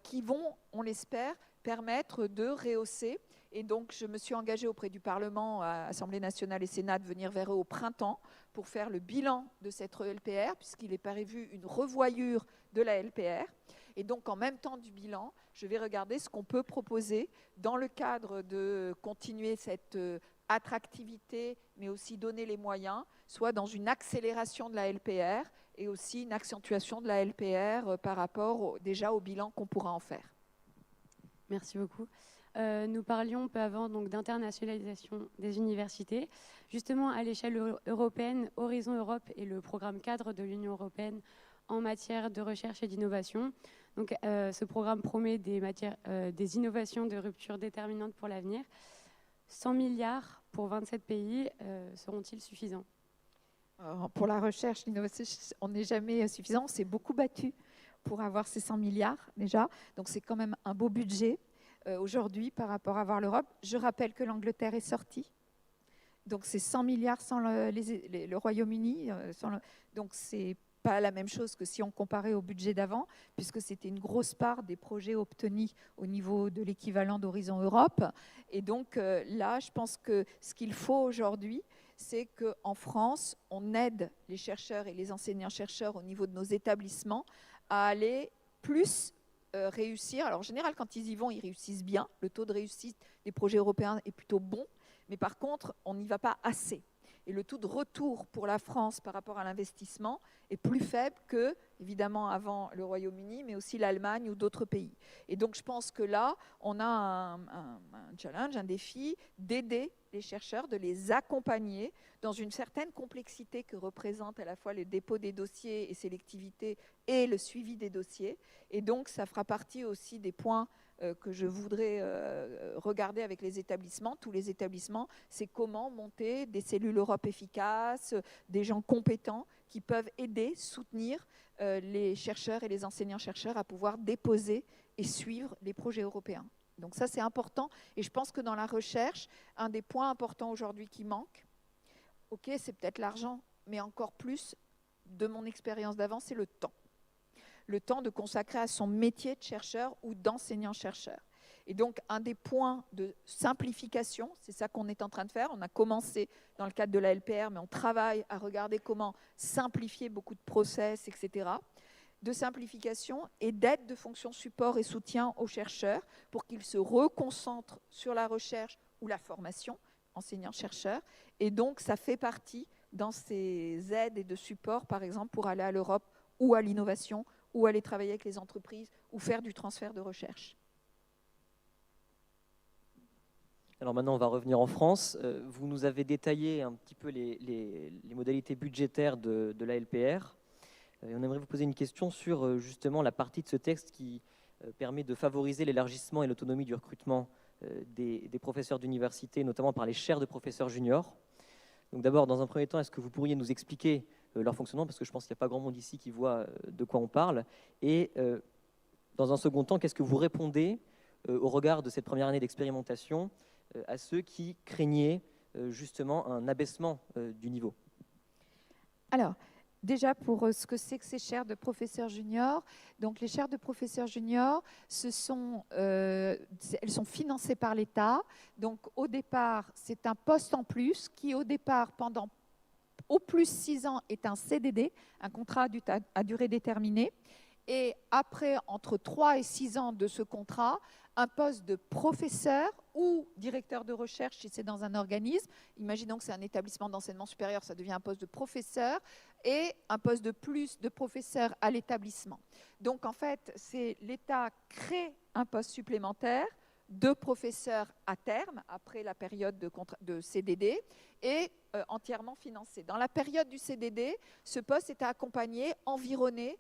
qui vont, on l'espère, permettre de rehausser. Et donc je me suis engagée auprès du Parlement, Assemblée nationale et Sénat, de venir vers eux au printemps pour faire le bilan de cette LPR, puisqu'il est prévu une revoyure de la LPR. Et donc en même temps du bilan, je vais regarder ce qu'on peut proposer dans le cadre de continuer cette attractivité, mais aussi donner les moyens, soit dans une accélération de la LPR et aussi une accentuation de la LPR par rapport déjà au bilan qu'on pourra en faire. Merci beaucoup. Nous parlions peu avant d'internationalisation des universités. Justement, à l'échelle européenne, Horizon Europe est le programme cadre de l'Union européenne en matière de recherche et d'innovation. Donc, ce programme promet des innovations de rupture déterminantes pour l'avenir. 100 milliards pour 27 pays seront-ils suffisants? Pour la recherche, l'innovation, on n'est jamais suffisant. On s'est beaucoup battu pour avoir ces 100 milliards déjà. Donc, c'est quand même un beau budget aujourd'hui par rapport à voir l'Europe. Je rappelle que l'Angleterre est sortie. Donc, c'est 100 milliards sans le Royaume-Uni. Donc, c'est pas la même chose que si on comparait au budget d'avant, puisque c'était une grosse part des projets obtenus au niveau de l'équivalent d'Horizon Europe. Et donc là, je pense que ce qu'il faut aujourd'hui, c'est qu'en France, on aide les chercheurs et les enseignants-chercheurs au niveau de nos établissements à aller plus réussir. Alors en général, quand ils y vont, ils réussissent bien. Le taux de réussite des projets européens est plutôt bon. Mais par contre, on n'y va pas assez. Et le taux de retour pour la France par rapport à l'investissement est plus faible que, évidemment, avant le Royaume-Uni, mais aussi l'Allemagne ou d'autres pays. Et donc, je pense que là, on a un challenge, un défi d'aider les chercheurs, de les accompagner dans une certaine complexité que représente à la fois le dépôt des dossiers et sélectivité et le suivi des dossiers. Et donc, ça fera partie aussi des points que je voudrais regarder avec les établissements, tous les établissements, c'est comment monter des cellules Europe efficaces, des gens compétents qui peuvent aider, soutenir les chercheurs et les enseignants-chercheurs à pouvoir déposer et suivre les projets européens. Donc ça, c'est important. Et je pense que dans la recherche, un des points importants aujourd'hui qui manque, ok, c'est peut-être l'argent, mais encore plus, de mon expérience d'avant, c'est le temps. Le temps de consacrer à son métier de chercheur ou d'enseignant-chercheur. Et donc, un des points de simplification, c'est ça qu'on est en train de faire. On a commencé dans le cadre de la LPR, mais on travaille à regarder comment simplifier beaucoup de process, etc. De simplification et d'aide de fonction support et soutien aux chercheurs pour qu'ils se reconcentrent sur la recherche ou la formation, enseignants-chercheurs. Et donc, ça fait partie dans ces aides et de support, par exemple, pour aller à l'Europe ou à l'innovation, ou aller travailler avec les entreprises, ou faire du transfert de recherche. Alors maintenant, on va revenir en France. Vous nous avez détaillé un petit peu les modalités budgétaires de la LPR. Et on aimerait vous poser une question sur justement la partie de ce texte qui permet de favoriser l'élargissement et l'autonomie du recrutement des professeurs d'université, notamment par les chaires de professeurs juniors. Donc d'abord, dans un premier temps, est-ce que vous pourriez nous expliquer leur fonctionnement, parce que je pense qu'il n'y a pas grand monde ici qui voit de quoi on parle. Et dans un second temps, qu'est-ce que vous répondez au regard de cette première année d'expérimentation à ceux qui craignaient justement un abaissement du niveau? Alors, déjà pour ce que c'est que ces chaires de professeurs juniors, donc les chaires de professeurs juniors, elles sont financées par l'État. Donc au départ, c'est un poste en plus qui au départ, pendant au plus 6 ans, est un CDD, un contrat à durée déterminée. Et après, entre 3 et 6 ans de ce contrat, un poste de professeur ou directeur de recherche si c'est dans un organisme. Imaginons que c'est un établissement d'enseignement supérieur, ça devient un poste de professeur et un poste de plus de professeur à l'établissement. Donc en fait, c'est l'État crée un poste supplémentaire de professeur à terme, après la période de CDD, et entièrement financé. Dans la période du CDD, ce poste était accompagné, environné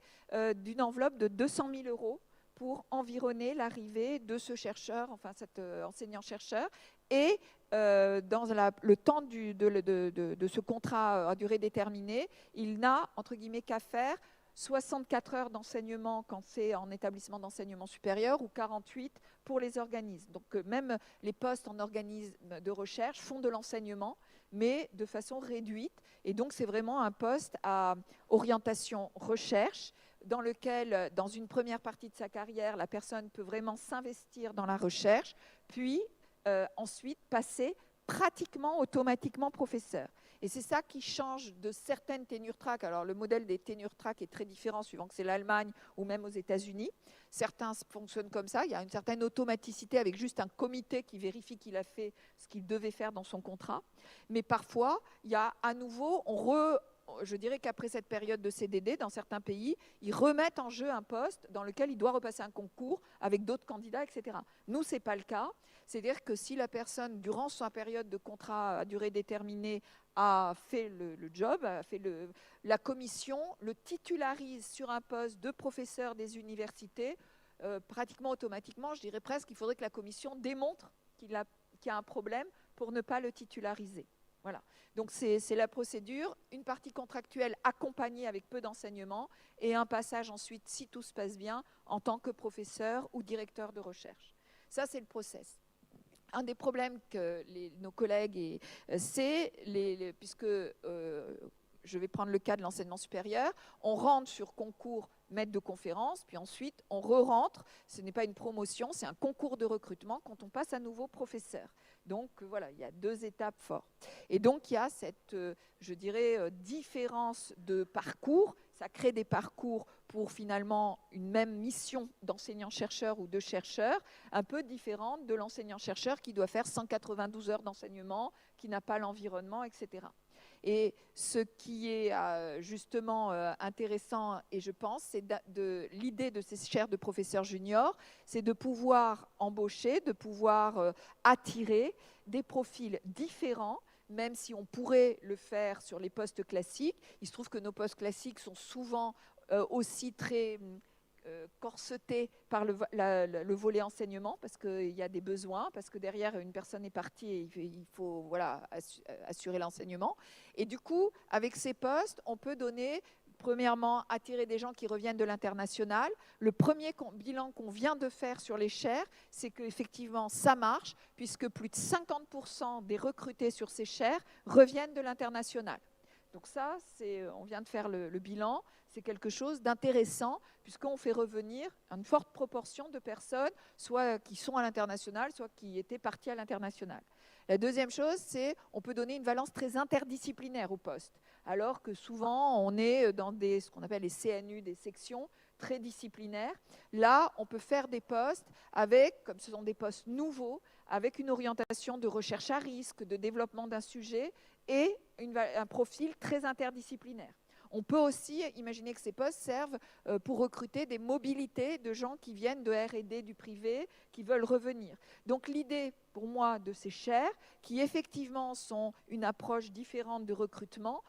d'une enveloppe de 200 000 € pour environner l'arrivée de ce chercheur, enfin cet enseignant-chercheur. Et dans le temps de ce contrat à durée déterminée, il n'a, entre guillemets, qu'à faire 64 heures d'enseignement quand c'est en établissement d'enseignement supérieur ou 48 pour les organismes. Donc même les postes en organisme de recherche font de l'enseignement, mais de façon réduite. Et donc c'est vraiment un poste à orientation recherche dans lequel, dans une première partie de sa carrière, la personne peut vraiment s'investir dans la recherche, puis ensuite passer pratiquement automatiquement professeur. Et c'est ça qui change de certaines tenure track. Alors le modèle des tenure track est très différent suivant que c'est l'Allemagne ou même aux États-Unis. Certains fonctionnent comme ça. Il y a une certaine automaticité avec juste un comité qui vérifie qu'il a fait ce qu'il devait faire dans son contrat. Mais parfois, il y a à nouveau, je dirais qu'après cette période de CDD, dans certains pays, ils remettent en jeu un poste dans lequel il doit repasser un concours avec d'autres candidats, etc. Nous, ce n'est pas le cas. C'est-à-dire que si la personne, durant sa période de contrat à durée déterminée, a fait le job, a fait la commission, le titularise sur un poste de professeur des universités, pratiquement automatiquement, je dirais presque, il faudrait que la commission démontre qu'il y a un problème pour ne pas le titulariser. Voilà. Donc c'est la procédure, une partie contractuelle accompagnée avec peu d'enseignement et un passage ensuite, si tout se passe bien, en tant que professeur ou directeur de recherche. Ça, c'est le process. Un des problèmes que nos collègues, puisque je vais prendre le cas de l'enseignement supérieur, on rentre sur concours maître de conférence, puis ensuite on re-rentre, ce n'est pas une promotion, c'est un concours de recrutement quand on passe à nouveau professeur. Donc voilà, il y a 2 étapes fortes. Et donc il y a cette, je dirais, différence de parcours. Ça crée des parcours pour finalement une même mission d'enseignant-chercheur ou de chercheur, un peu différente de l'enseignant-chercheur qui doit faire 192 heures d'enseignement, qui n'a pas l'environnement, etc. Et ce qui est justement intéressant, et je pense, c'est l'idée de ces chaires de professeurs juniors, c'est de pouvoir embaucher, de pouvoir attirer des profils différents, même si on pourrait le faire sur les postes classiques. Il se trouve que nos postes classiques sont souvent aussi très corsetés par le volet enseignement, parce qu'il y a des besoins, parce que derrière, une personne est partie et il faut assurer l'enseignement. Et du coup, avec ces postes, on peut donner... Premièrement, attirer des gens qui reviennent de l'international. Le premier bilan qu'on vient de faire sur les chaires, c'est qu'effectivement, ça marche, puisque plus de 50% des recrutés sur ces chaires reviennent de l'international. Donc ça, on vient de faire le bilan. C'est quelque chose d'intéressant, puisqu'on fait revenir une forte proportion de personnes, soit qui sont à l'international, soit qui étaient parties à l'international. La deuxième chose, c'est qu'on peut donner une valence très interdisciplinaire au poste, alors que souvent, on est dans ce qu'on appelle les CNU, des sections très disciplinaires. Là, on peut faire des postes comme ce sont des postes nouveaux, avec une orientation de recherche à risque, de développement d'un sujet et un profil très interdisciplinaire. On peut aussi imaginer que ces postes servent pour recruter des mobilités de gens qui viennent de R&D du privé, qui veulent revenir. Donc l'idée pour moi de ces chaires, qui effectivement sont une approche différente de recrutement,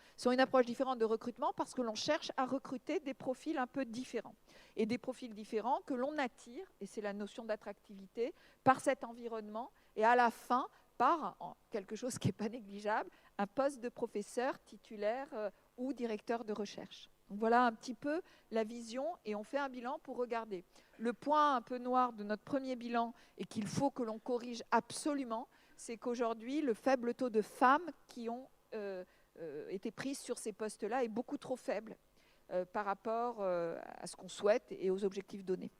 parce que l'on cherche à recruter des profils un peu différents. Et des profils différents que l'on attire, et c'est la notion d'attractivité, par cet environnement, et à la fin, par quelque chose qui n'est pas négligeable, un poste de professeur titulaire ou directeur de recherche. Donc voilà un petit peu la vision, et on fait un bilan pour regarder. Le point un peu noir de notre premier bilan, et qu'il faut que l'on corrige absolument, c'est qu'aujourd'hui, le faible taux de femmes qui ont été prises sur ces postes-là est beaucoup trop faible par rapport à ce qu'on souhaite et aux objectifs donnés.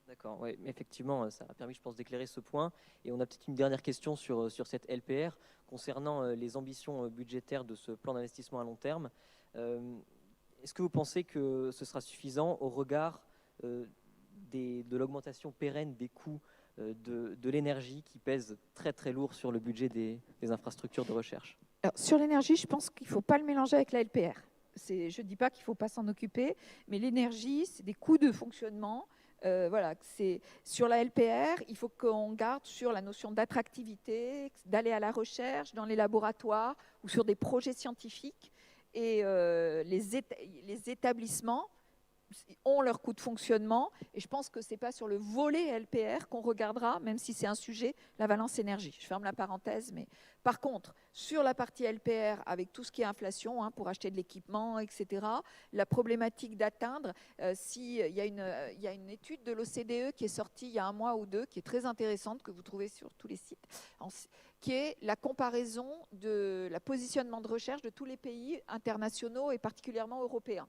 D'accord, oui, effectivement, ça a permis, je pense, d'éclairer ce point. Et on a peut-être une dernière question sur cette LPR concernant les ambitions budgétaires de ce plan d'investissement à long terme. Est-ce que vous pensez que ce sera suffisant au regard de l'augmentation pérenne des coûts de l'énergie qui pèse très très lourd sur le budget des infrastructures de recherche? Alors, sur l'énergie, je pense qu'il ne faut pas le mélanger avec la LPR. Je ne dis pas qu'il ne faut pas s'en occuper, mais l'énergie, c'est des coûts de fonctionnement. Voilà, sur la LPR, il faut qu'on garde sur la notion d'attractivité, d'aller à la recherche dans les laboratoires ou sur des projets scientifiques. Et les établissements ont leur coût de fonctionnement. Et je pense que ce n'est pas sur le volet LPR qu'on regardera, même si c'est un sujet, la valence énergie. Je ferme la parenthèse. Mais par contre, sur la partie LPR, avec tout ce qui est inflation, pour acheter de l'équipement, etc., la problématique d'atteindre, il y a une étude de l'OCDE qui est sortie il y a 1 mois ou 2, qui est très intéressante, que vous trouvez sur tous les sites, qui est la comparaison de la positionnement de recherche de tous les pays internationaux et particulièrement européens.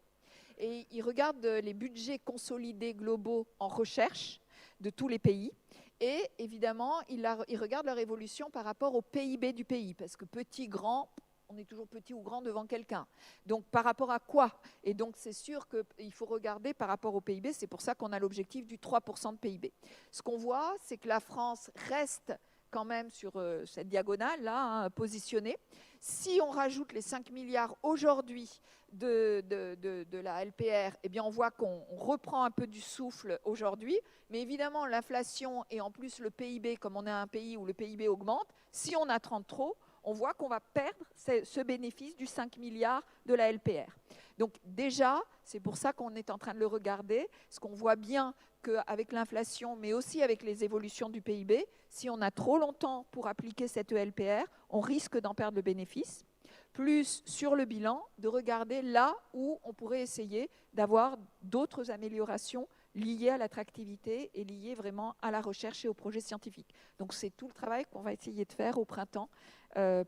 Et il regarde les budgets consolidés globaux en recherche de tous les pays. Et évidemment, il regarde leur évolution par rapport au PIB du pays. Parce que petit, grand, on est toujours petit ou grand devant quelqu'un. Donc par rapport à quoi? Et donc c'est sûr qu'il faut regarder par rapport au PIB. C'est pour ça qu'on a l'objectif du 3% de PIB. Ce qu'on voit, c'est que la France reste quand même sur cette diagonale-là, positionnée. Si on rajoute les 5 milliards aujourd'hui de la LPR, eh bien on voit qu'on reprend un peu du souffle aujourd'hui. Mais évidemment, l'inflation et en plus le PIB, comme on est un pays où le PIB augmente, si on attend trop, on voit qu'on va perdre ce bénéfice du 5 milliards de la LPR. Donc déjà, c'est pour ça qu'on est en train de le regarder, parce qu'on voit bien qu'avec l'inflation, mais aussi avec les évolutions du PIB, si on a trop longtemps pour appliquer cette LPR, on risque d'en perdre le bénéfice. Plus sur le bilan, de regarder là où on pourrait essayer d'avoir d'autres améliorations liées à l'attractivité et liées vraiment à la recherche et aux projets scientifiques. Donc c'est tout le travail qu'on va essayer de faire au printemps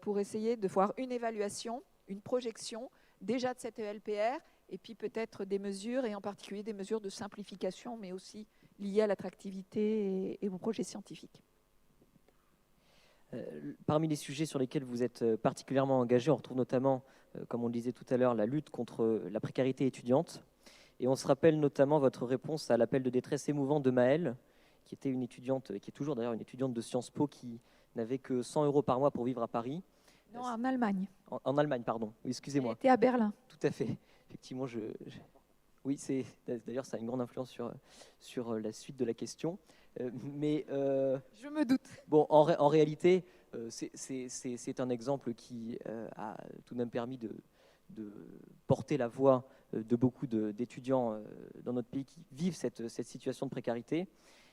pour essayer de voir une évaluation, une projection déjà de cette LPR et puis peut-être des mesures, et en particulier des mesures de simplification, mais aussi liées à l'attractivité et aux projets scientifiques. Parmi les sujets sur lesquels vous êtes particulièrement engagé, on retrouve notamment, comme on le disait tout à l'heure, la lutte contre la précarité étudiante. Et on se rappelle notamment votre réponse à l'appel de détresse émouvant de Maëlle, qui était une étudiante, qui est toujours d'ailleurs une étudiante de Sciences Po, qui n'avait que 100 € par mois pour vivre à Paris. Non, en Allemagne. En Allemagne, pardon. Oui, excusez-moi. Elle était à Berlin. Tout à fait. Effectivement, oui, d'ailleurs, ça a une grande influence sur la suite de la question. Mais je me doute. Bon, en réalité, c'est un exemple qui a tout de même permis de porter la voix de beaucoup d'étudiants dans notre pays qui vivent cette situation de précarité.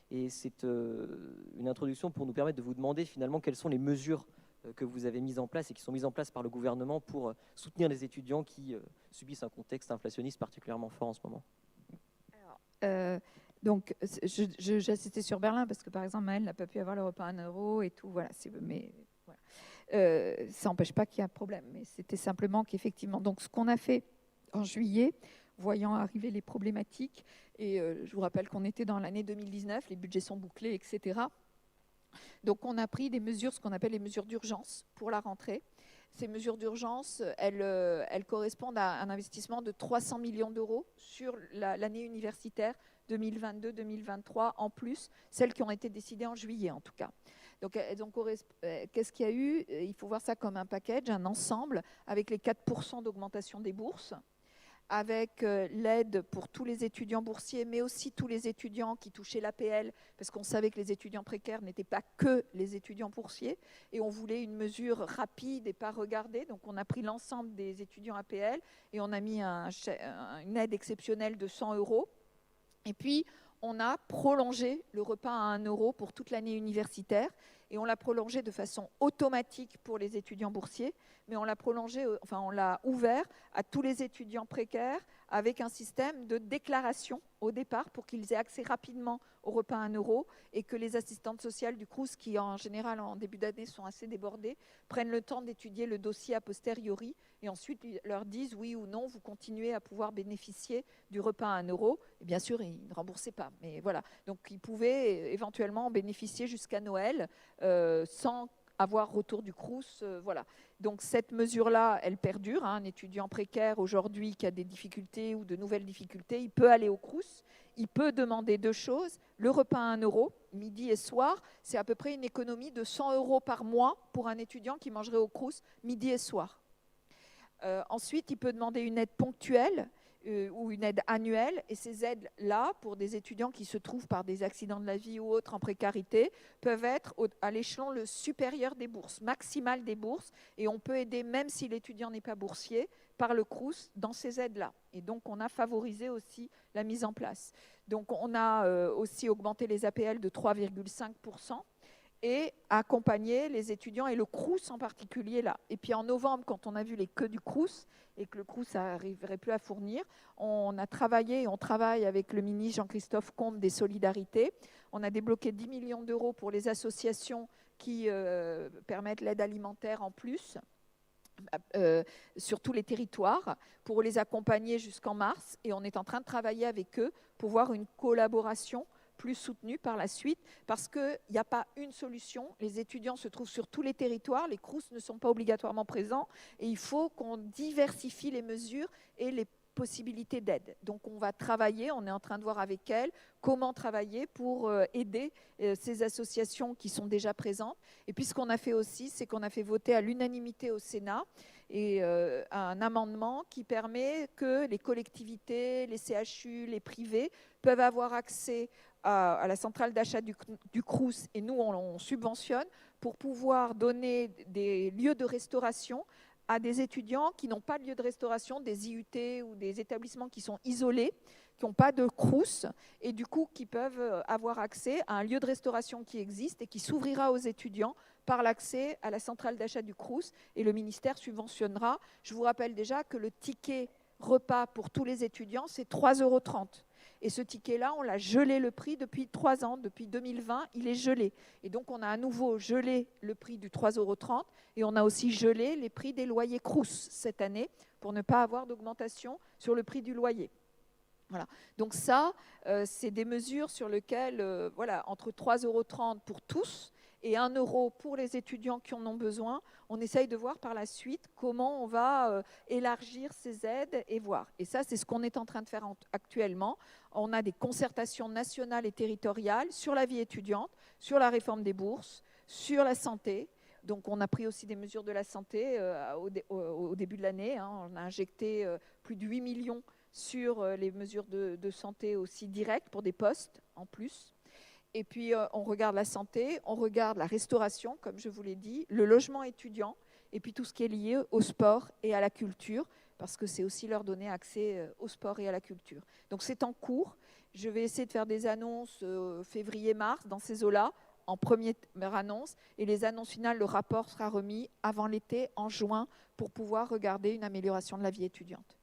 Et c'est une introduction pour nous permettre de vous demander finalement quelles sont les mesures que vous avez mises en place et qui sont mises en place par le gouvernement pour soutenir les étudiants qui subissent un contexte inflationniste particulièrement fort en ce moment. Alors, donc, j'assistais sur Berlin parce que, par exemple, Maëlle n'a pas pu avoir le repas à 1 € et tout. Voilà, mais voilà. Ça n'empêche pas qu'il y a un problème. Mais c'était simplement qu'effectivement... Donc, ce qu'on a fait en juillet, voyant arriver les problématiques, et je vous rappelle qu'on était dans l'année 2019, les budgets sont bouclés, etc. Donc, on a pris des mesures, ce qu'on appelle les mesures d'urgence pour la rentrée. Ces mesures d'urgence, elles correspondent à un investissement de 300 millions d'euros sur l'année universitaire 2022-2023, en plus, celles qui ont été décidées en juillet en tout cas. Donc qu'est-ce qu'il y a eu? Il faut voir ça comme un package, un ensemble, avec les 4% d'augmentation des bourses, avec l'aide pour tous les étudiants boursiers, mais aussi tous les étudiants qui touchaient l'APL, parce qu'on savait que les étudiants précaires n'étaient pas que les étudiants boursiers, et on voulait une mesure rapide et pas regardée. Donc on a pris l'ensemble des étudiants APL et on a mis une aide exceptionnelle de 100 €. Et puis, on a prolongé le repas à 1 € pour toute l'année universitaire, et on l'a prolongé de façon automatique pour les étudiants boursiers, mais on l'a ouvert à tous les étudiants précaires avec un système de déclaration au départ pour qu'ils aient accès rapidement au repas à 1 € et que les assistantes sociales du Crous, qui en général en début d'année sont assez débordées, prennent le temps d'étudier le dossier a posteriori et ensuite leur disent oui ou non, vous continuez à pouvoir bénéficier du repas à 1 €. Et bien sûr, ils ne remboursaient pas, mais voilà. Donc ils pouvaient éventuellement en bénéficier jusqu'à Noël sans avoir retour du Crous, voilà. Donc cette mesure-là, elle perdure. Un étudiant précaire aujourd'hui qui a des difficultés ou de nouvelles difficultés, il peut aller au Crous, il peut demander 2 choses. Le repas à 1 €, midi et soir, c'est à peu près une économie de 100 € par mois pour un étudiant qui mangerait au Crous midi et soir. Ensuite, il peut demander une aide ponctuelle ou une aide annuelle, et ces aides-là, pour des étudiants qui se trouvent par des accidents de la vie ou autres en précarité, peuvent être à l'échelon le supérieur des bourses, maximal des bourses, et on peut aider, même si l'étudiant n'est pas boursier, par le Crous dans ces aides-là. Et donc, on a favorisé aussi la mise en place. Donc, on a aussi augmenté les APL de 3,5%. Et accompagner les étudiants et le Crous en particulier là. Et puis en novembre, quand on a vu les queues du Crous et que le Crous n'arriverait plus à fournir, on a travaillé et on travaille avec le ministre Jean-Christophe Combe des Solidarités. On a débloqué 10 millions d'euros pour les associations qui permettent l'aide alimentaire en plus sur tous les territoires pour les accompagner jusqu'en mars. Et on est en train de travailler avec eux pour voir une collaboration plus soutenue par la suite, parce qu'il n'y a pas une solution. Les étudiants se trouvent sur tous les territoires, les Crous ne sont pas obligatoirement présents, et il faut qu'on diversifie les mesures et les possibilités d'aide. Donc on va travailler, on est en train de voir avec elles comment travailler pour aider ces associations qui sont déjà présentes. Et puis ce qu'on a fait aussi, c'est qu'on a fait voter à l'unanimité au Sénat et un amendement qui permet que les collectivités, les CHU, les privés peuvent avoir accès à la centrale d'achat du Crous, et nous on subventionne pour pouvoir donner des lieux de restauration à des étudiants qui n'ont pas de lieu de restauration, des IUT ou des établissements qui sont isolés, qui n'ont pas de Crous, et du coup qui peuvent avoir accès à un lieu de restauration qui existe et qui s'ouvrira aux étudiants par l'accès à la centrale d'achat du Crous, et le ministère subventionnera. Je vous rappelle déjà que le ticket repas pour tous les étudiants, c'est 3,30 €. Et ce ticket-là, on l'a gelé le prix depuis 3 ans. Depuis 2020, il est gelé. Et donc, on a à nouveau gelé le prix du 3,30 € et on a aussi gelé les prix des loyers Crous cette année pour ne pas avoir d'augmentation sur le prix du loyer. Voilà. Donc ça, c'est des mesures sur lesquelles, entre 3,30 € pour tous et 1 € pour les étudiants qui en ont besoin, on essaye de voir par la suite comment on va élargir ces aides et voir. Et ça, c'est ce qu'on est en train de faire actuellement. On a des concertations nationales et territoriales sur la vie étudiante, sur la réforme des bourses, sur la santé. Donc, on a pris aussi des mesures de la santé au début de l'année. On a injecté plus de 8 millions sur les mesures de santé aussi directes pour des postes en plus. Et puis, on regarde la santé, on regarde la restauration, comme je vous l'ai dit, le logement étudiant, et puis tout ce qui est lié au sport et à la culture, parce que c'est aussi leur donner accès au sport et à la culture. Donc, c'est en cours. Je vais essayer de faire des annonces février-mars dans ces eaux-là, en première annonce, et les annonces finales, le rapport sera remis avant l'été, en juin, pour pouvoir regarder une amélioration de la vie étudiante.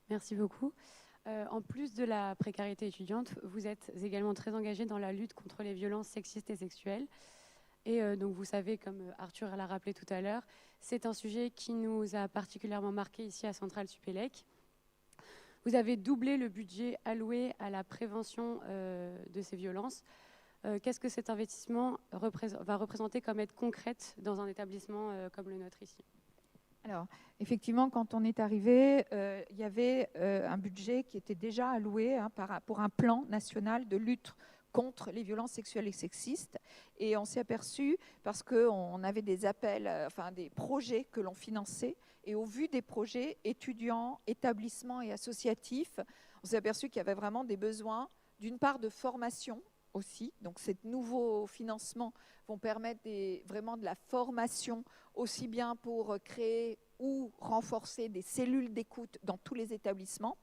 Merci beaucoup. En plus de la précarité étudiante, vous êtes également très engagé dans la lutte contre les violences sexistes et sexuelles. Et donc vous savez, comme Arthur l'a rappelé tout à l'heure, c'est un sujet qui nous a particulièrement marqué ici à Centrale Supélec. Vous avez doublé le budget alloué à la prévention de ces violences. Qu'est-ce que cet investissement va représenter comme aide concrète dans un établissement comme le nôtre ici ? Alors, effectivement, quand on est arrivé, il y avait un budget qui était déjà alloué pour un plan national de lutte contre les violences sexuelles et sexistes. Et on s'est aperçu, parce qu'on avait des appels, enfin des projets que l'on finançait, et au vu des projets étudiants, établissements et associatifs, on s'est aperçu qu'il y avait vraiment des besoins, d'une part de formation aussi. Donc ces nouveaux financements vont permettre vraiment de la formation, aussi bien pour créer ou renforcer des cellules d'écoute dans tous les établissements.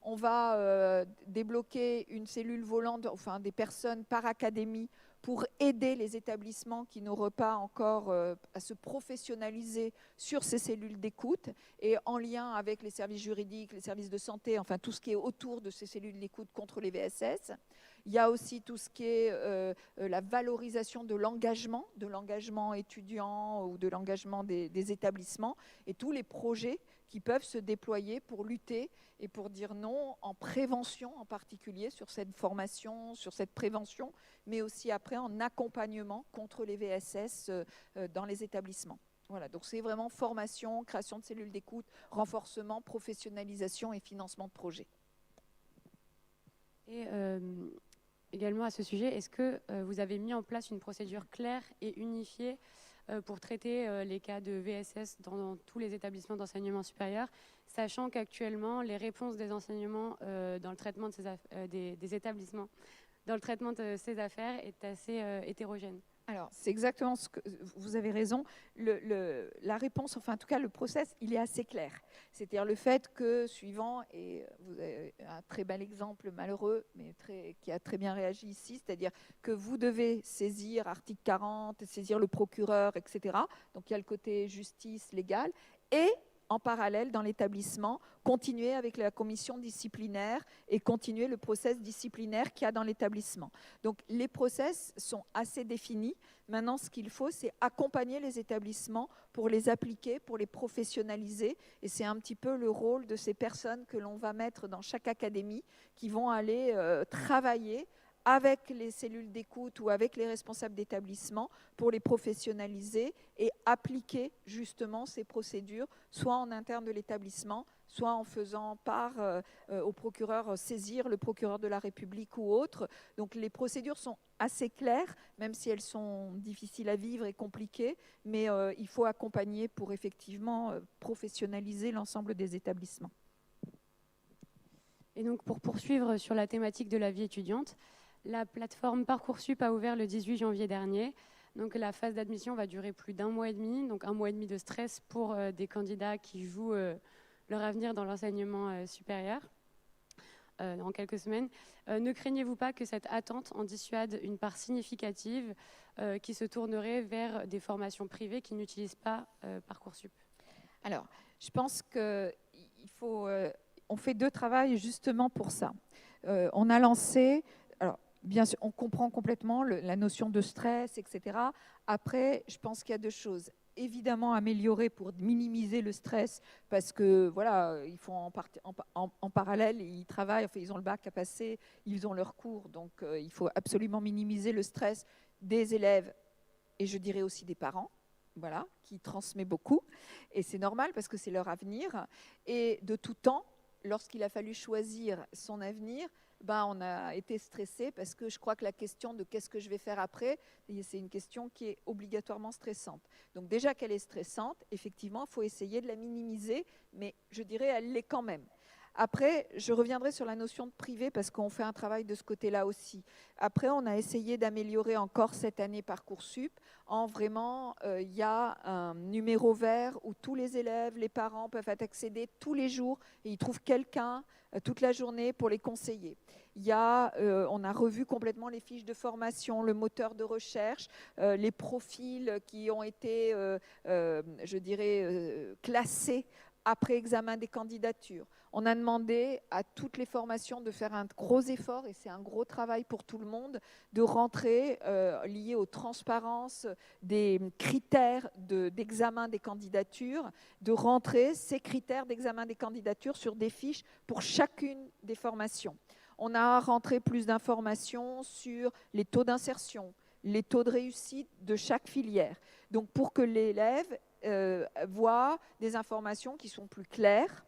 On va débloquer une cellule volante, enfin des personnes par académie, pour aider les établissements qui n'auraient pas encore à se professionnaliser sur ces cellules d'écoute, et en lien avec les services juridiques, les services de santé, enfin tout ce qui est autour de ces cellules d'écoute contre les VSS. Il y a aussi tout ce qui est la valorisation de l'engagement étudiant ou de l'engagement des établissements, et tous les projets qui peuvent se déployer pour lutter et pour dire non en prévention en particulier, sur cette formation, sur cette prévention, mais aussi après en accompagnement contre les VSS dans les établissements. Voilà, donc c'est vraiment formation, création de cellules d'écoute, renforcement, professionnalisation et financement de projets. Et également à ce sujet, est-ce que vous avez mis en place une procédure claire et unifiée pour traiter les cas de VSS dans tous les établissements d'enseignement supérieur, sachant qu'actuellement, les réponses des enseignements dans le traitement de des établissements, dans le traitement de ces affaires est assez hétérogène? Alors, c'est exactement ce que vous avez raison. La réponse, enfin en tout cas le process, il est assez clair. C'est-à-dire le fait que, suivant, et vous avez un très bel exemple malheureux, mais qui a très bien réagi ici, c'est-à-dire que vous devez saisir article 40, saisir le procureur, etc. Donc il y a le côté justice légale, et en parallèle, dans l'établissement, continuer avec la commission disciplinaire et continuer le process disciplinaire qu'il y a dans l'établissement. Donc, les process sont assez définis. Maintenant, ce qu'il faut, c'est accompagner les établissements pour les appliquer, pour les professionnaliser. Et c'est un petit peu le rôle de ces personnes que l'on va mettre dans chaque académie, qui vont aller travailler avec les cellules d'écoute ou avec les responsables d'établissement pour les professionnaliser et appliquer justement ces procédures, soit en interne de l'établissement, soit en faisant part au procureur, saisir le procureur de la République ou autre. Donc les procédures sont assez claires, même si elles sont difficiles à vivre et compliquées, mais il faut accompagner pour effectivement professionnaliser l'ensemble des établissements. Et donc pour poursuivre sur la thématique de la vie étudiante, la plateforme Parcoursup a ouvert le 18 janvier dernier. Donc la phase d'admission va durer plus d'1 mois et demi, donc 1 mois et demi de stress pour des candidats qui jouent leur avenir dans l'enseignement supérieur en quelques semaines. Ne craignez-vous pas que cette attente en dissuade une part significative qui se tournerait vers des formations privées qui n'utilisent pas Parcoursup? Alors, je pense qu'il faut... on fait 2 travaux justement pour ça. On a lancé... Alors, bien sûr, on comprend complètement la notion de stress, etc. Après, je pense qu'il y a 2 choses. Évidemment, améliorer pour minimiser le stress, parce que voilà, ils font en parallèle, ils travaillent, enfin, ils ont le bac à passer, ils ont leurs cours, donc il faut absolument minimiser le stress des élèves et je dirais aussi des parents. Voilà, qui transmet beaucoup. Et c'est normal parce que c'est leur avenir. Et de tout temps, lorsqu'il a fallu choisir son avenir, on a été stressé parce que je crois que la question de qu'est-ce que je vais faire après, c'est une question qui est obligatoirement stressante. Donc déjà qu'elle est stressante, effectivement, il faut essayer de la minimiser, mais je dirais elle l'est quand même. Après, je reviendrai sur la notion de privé parce qu'on fait un travail de ce côté-là aussi. Après, on a essayé d'améliorer encore cette année Parcoursup en vraiment, il y a un numéro vert où tous les élèves, les parents peuvent accéder tous les jours et ils trouvent quelqu'un toute la journée pour les conseiller. Il y a, on a revu complètement les fiches de formation, le moteur de recherche, les profils qui ont été, je dirais, classés après examen des candidatures. On a demandé à toutes les formations de faire un gros effort, et c'est un gros travail pour tout le monde, de rentrer lié aux transparences des critères d'examen des candidatures, de rentrer ces critères d'examen des candidatures sur des fiches pour chacune des formations. On a rentré plus d'informations sur les taux d'insertion, les taux de réussite de chaque filière. Donc pour que l'élève voit des informations qui sont plus claires,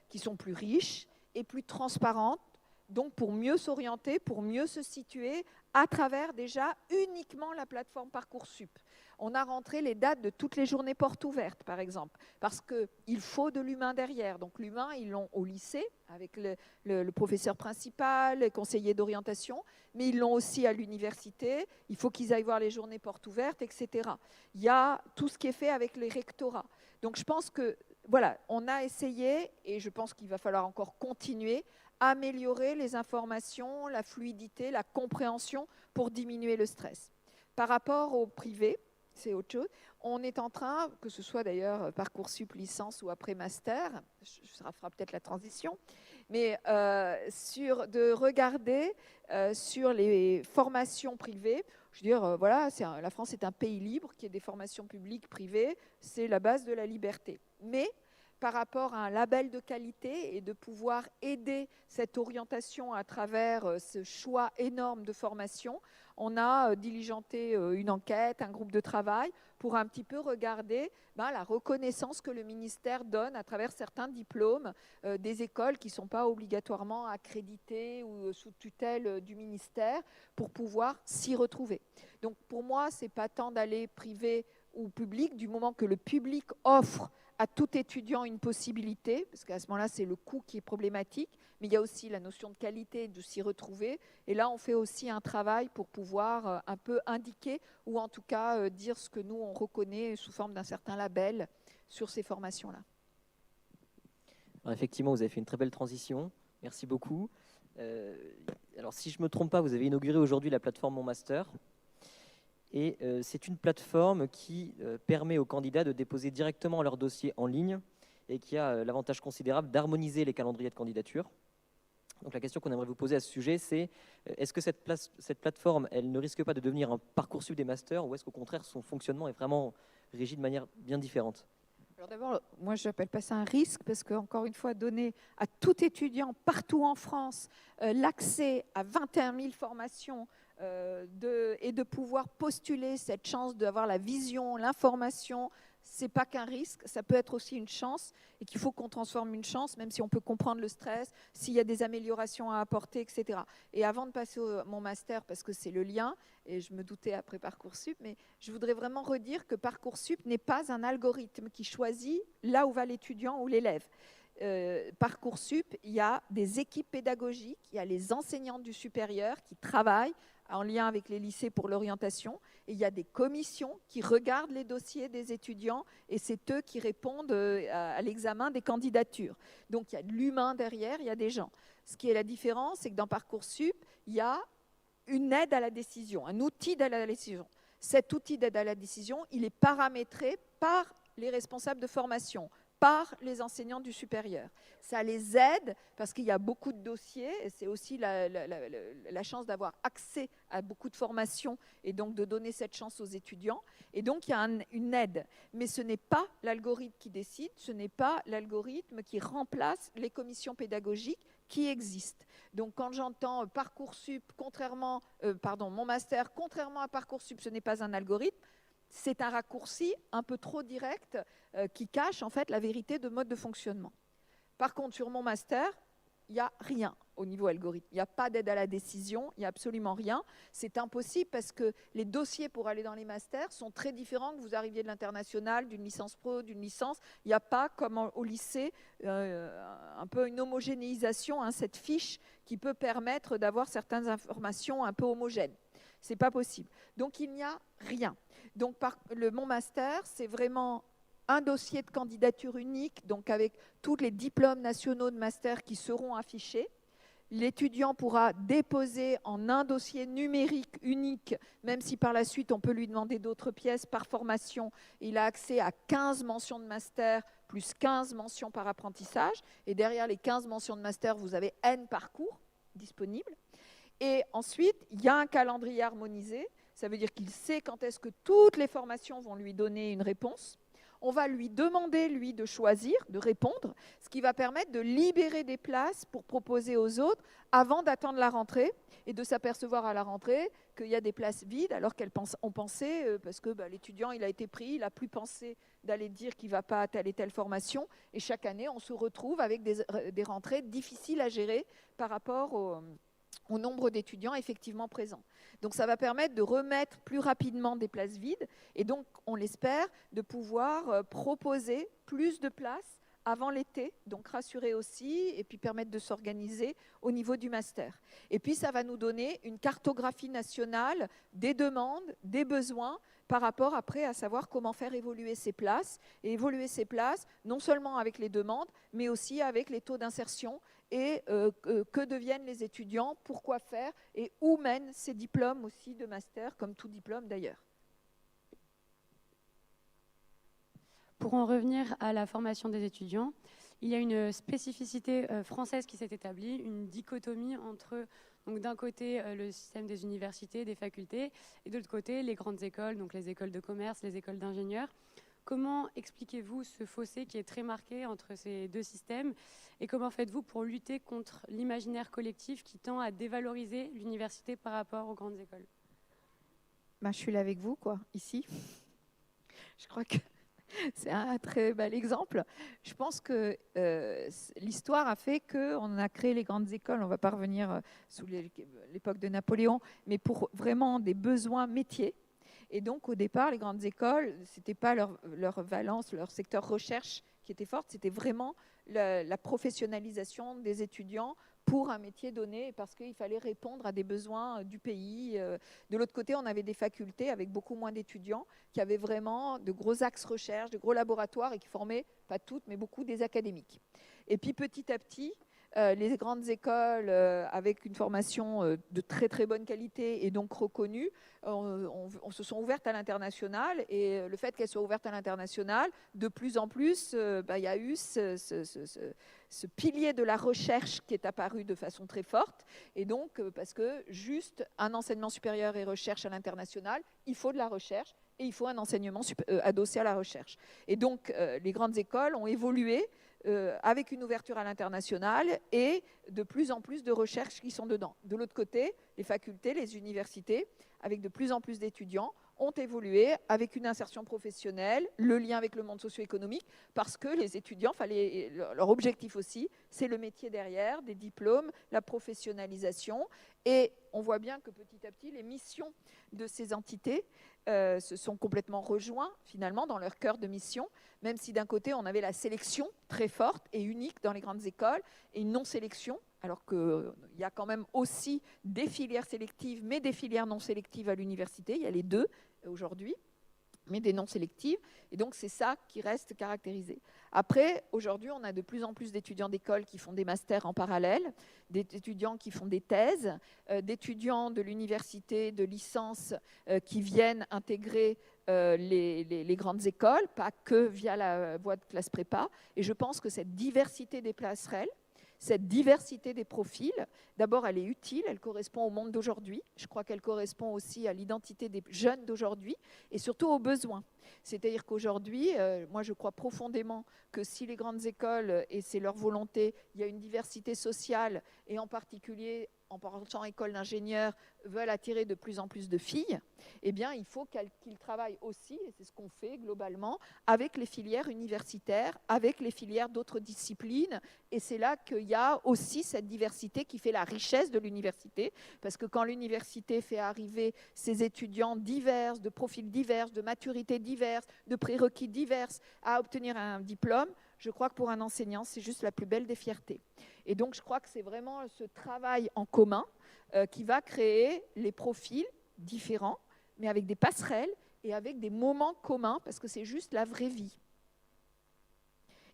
qui sont plus riches et plus transparentes, donc pour mieux s'orienter, pour mieux se situer à travers déjà uniquement la plateforme Parcoursup. On a rentré les dates de toutes les journées portes ouvertes, par exemple, parce qu'il faut de l'humain derrière. Donc l'humain, ils l'ont au lycée, avec le professeur principal, les conseillers d'orientation, mais ils l'ont aussi à l'université. Il faut qu'ils aillent voir les journées portes ouvertes, etc. Il y a tout ce qui est fait avec les rectorats. Donc je pense que, voilà, on a essayé, et je pense qu'il va falloir encore continuer, à améliorer les informations, la fluidité, la compréhension pour diminuer le stress. Par rapport au privé, c'est autre chose. On est en train, que ce soit d'ailleurs Parcoursup, licence ou après master, ça fera peut-être la transition, mais de regarder sur les formations privées. Je veux dire, voilà, la France est un pays libre, qu'il y ait des formations publiques, privées, c'est la base de la liberté. Mais par rapport à un label de qualité et de pouvoir aider cette orientation à travers ce choix énorme de formation, on a diligenté une enquête, un groupe de travail pour un petit peu regarder la reconnaissance que le ministère donne à travers certains diplômes des écoles qui ne sont pas obligatoirement accréditées ou sous tutelle du ministère pour pouvoir s'y retrouver. Donc pour moi, ce n'est pas tant d'aller privé ou public, du moment que le public offre à tout étudiant une possibilité, parce qu'à ce moment-là, c'est le coût qui est problématique, mais il y a aussi la notion de qualité, de s'y retrouver. Et là, on fait aussi un travail pour pouvoir un peu indiquer, ou en tout cas dire ce que nous, on reconnaît sous forme d'un certain label sur ces formations-là. Alors effectivement, vous avez fait une très belle transition. Merci beaucoup. Alors, si je ne me trompe pas, vous avez inauguré aujourd'hui la plateforme Mon Master. Et c'est une plateforme qui permet aux candidats de déposer directement leur dossier en ligne et qui a l'avantage considérable d'harmoniser les calendriers de candidature. Donc la question qu'on aimerait vous poser à ce sujet, c'est est-ce que cette plateforme, elle ne risque pas de devenir un Parcoursup des masters, ou est-ce qu'au contraire, son fonctionnement est vraiment régi de manière bien différente ? Alors d'abord, moi je n'appelle pas ça un risque, parce qu'encore une fois, donner à tout étudiant partout en France l'accès à 21 000 formations et de pouvoir postuler cette chance d'avoir la vision, l'information, ce n'est pas qu'un risque, ça peut être aussi une chance, et qu'il faut qu'on transforme une chance, même si on peut comprendre le stress, s'il y a des améliorations à apporter, etc. Et avant de passer mon master, parce que c'est le lien, et je me doutais après Parcoursup, mais je voudrais vraiment redire que Parcoursup n'est pas un algorithme qui choisit là où va l'étudiant ou l'élève. Parcoursup, il y a des équipes pédagogiques, il y a les enseignants du supérieur qui travaillent en lien avec les lycées pour l'orientation, et il y a des commissions qui regardent les dossiers des étudiants, et c'est eux qui répondent à l'examen des candidatures. Donc il y a de l'humain derrière, il y a des gens. Ce qui est la différence, c'est que dans Parcoursup, il y a une aide à la décision, un outil d'aide à la décision. Cet outil d'aide à la décision, il est paramétré par les responsables de formation, par les enseignants du supérieur. Ça les aide parce qu'il y a beaucoup de dossiers, et c'est aussi la chance d'avoir accès à beaucoup de formations et donc de donner cette chance aux étudiants. Et donc il y a une aide. Mais ce n'est pas l'algorithme qui décide, ce n'est pas l'algorithme qui remplace les commissions pédagogiques qui existent. Donc quand j'entends Parcoursup, mon master, contrairement à Parcoursup, ce n'est pas un algorithme, c'est un raccourci un peu trop direct qui cache en fait la vérité de mode de fonctionnement. Par contre, sur mon master, il n'y a rien au niveau algorithme. Il n'y a pas d'aide à la décision, il n'y a absolument rien. C'est impossible parce que les dossiers pour aller dans les masters sont très différents que vous arriviez de l'international, d'une licence pro, d'une licence. Il n'y a pas, comme au lycée, un peu une homogénéisation, cette fiche qui peut permettre d'avoir certaines informations un peu homogènes. Ce n'est pas possible. Donc, il n'y a rien. Donc, mon master, c'est vraiment un dossier de candidature unique, donc avec tous les diplômes nationaux de master qui seront affichés. L'étudiant pourra déposer en un dossier numérique unique, même si par la suite on peut lui demander d'autres pièces par formation. Il a accès à 15 mentions de master plus 15 mentions par apprentissage. Et derrière les 15 mentions de master, vous avez N parcours disponibles. Et ensuite, il y a un calendrier harmonisé. Ça veut dire qu'il sait quand est-ce que toutes les formations vont lui donner une réponse. On va lui demander, lui, de choisir, de répondre, ce qui va permettre de libérer des places pour proposer aux autres avant d'attendre la rentrée et de s'apercevoir à la rentrée qu'il y a des places vides alors qu'on pensait, parce que l'étudiant il a été pris, il n'a plus pensé d'aller dire qu'il ne va pas à telle et telle formation. Et chaque année, on se retrouve avec des rentrées difficiles à gérer par rapport au nombre d'étudiants effectivement présents. Donc ça va permettre de remettre plus rapidement des places vides et donc, on l'espère, de pouvoir proposer plus de places avant l'été, donc rassurer aussi et puis permettre de s'organiser au niveau du master. Et puis ça va nous donner une cartographie nationale des demandes, des besoins par rapport après à savoir comment faire évoluer ces places et évoluer ces places non seulement avec les demandes mais aussi avec les taux d'insertion et que deviennent les étudiants, pourquoi faire et où mènent ces diplômes aussi de master comme tout diplôme d'ailleurs. Pour en revenir à la formation des étudiants, il y a une spécificité française qui s'est établie, une dichotomie entre donc d'un côté le système des universités, des facultés, et de l'autre côté les grandes écoles, donc les écoles de commerce, les écoles d'ingénieurs. Comment expliquez-vous ce fossé qui est très marqué entre ces deux systèmes et comment faites-vous pour lutter contre l'imaginaire collectif qui tend à dévaloriser l'université par rapport aux grandes écoles? Je suis là avec vous, quoi, ici. Je crois que c'est un très bel exemple. Je pense que l'histoire a fait qu'on a créé les grandes écoles. On ne va pas revenir sous l'époque de Napoléon, mais pour vraiment des besoins métiers. Et donc, au départ, les grandes écoles, ce n'était pas leur valence, leur secteur recherche qui était forte, c'était vraiment la professionnalisation des étudiants pour un métier donné, parce qu'il fallait répondre à des besoins du pays. De l'autre côté, on avait des facultés avec beaucoup moins d'étudiants qui avaient vraiment de gros axes recherche, de gros laboratoires et qui formaient, pas toutes, mais beaucoup des académiques. Et puis petit à petit, les grandes écoles avec une formation de très très bonne qualité et donc reconnue, on se sont ouvertes à l'international et le fait qu'elles soient ouvertes à l'international, de plus en plus, il y a eu ce pilier de la recherche qui est apparu de façon très forte et donc parce que juste un enseignement supérieur et recherche à l'international, il faut de la recherche et il faut un enseignement adossé à la recherche. Et donc les grandes écoles ont évolué avec une ouverture à l'international et de plus en plus de recherches qui sont dedans. De l'autre côté, les facultés, les universités, avec de plus en plus d'étudiants, ont évolué avec une insertion professionnelle, le lien avec le monde socio-économique, parce que les étudiants, leur objectif aussi, c'est le métier derrière, des diplômes, la professionnalisation. Et on voit bien que petit à petit, les missions de ces entités se sont complètement rejoints finalement dans leur cœur de mission, même si d'un côté on avait la sélection très forte et unique dans les grandes écoles et une non-sélection, alors qu'il y a quand même aussi des filières sélectives, mais des filières non sélectives à l'université, il y a les deux aujourd'hui, mais des non sélectives, et donc c'est ça qui reste caractérisé. Après, aujourd'hui, on a de plus en plus d'étudiants d'école qui font des masters en parallèle, d'étudiants qui font des thèses, d'étudiants de l'université, de licence qui viennent intégrer les grandes écoles, pas que via la voie de classe prépa, et je pense que cette diversité des passerelles, cette diversité des profils, d'abord, elle est utile, elle correspond au monde d'aujourd'hui. Je crois qu'elle correspond aussi à l'identité des jeunes d'aujourd'hui et surtout aux besoins. C'est-à-dire qu'aujourd'hui, moi, je crois profondément que si les grandes écoles, et c'est leur volonté, il y a une diversité sociale et en particulier en pensant école d'ingénieurs, veulent attirer de plus en plus de filles, eh bien, il faut qu'ils travaillent aussi, et c'est ce qu'on fait globalement, avec les filières universitaires, avec les filières d'autres disciplines. Et c'est là qu'il y a aussi cette diversité qui fait la richesse de l'université, parce que quand l'université fait arriver ses étudiants divers, de profils divers, de maturité diverses, de prérequis divers à obtenir un diplôme, je crois que pour un enseignant, c'est juste la plus belle des fiertés. Et donc, je crois que c'est vraiment ce travail en commun qui va créer les profils différents, mais avec des passerelles et avec des moments communs, parce que c'est juste la vraie vie.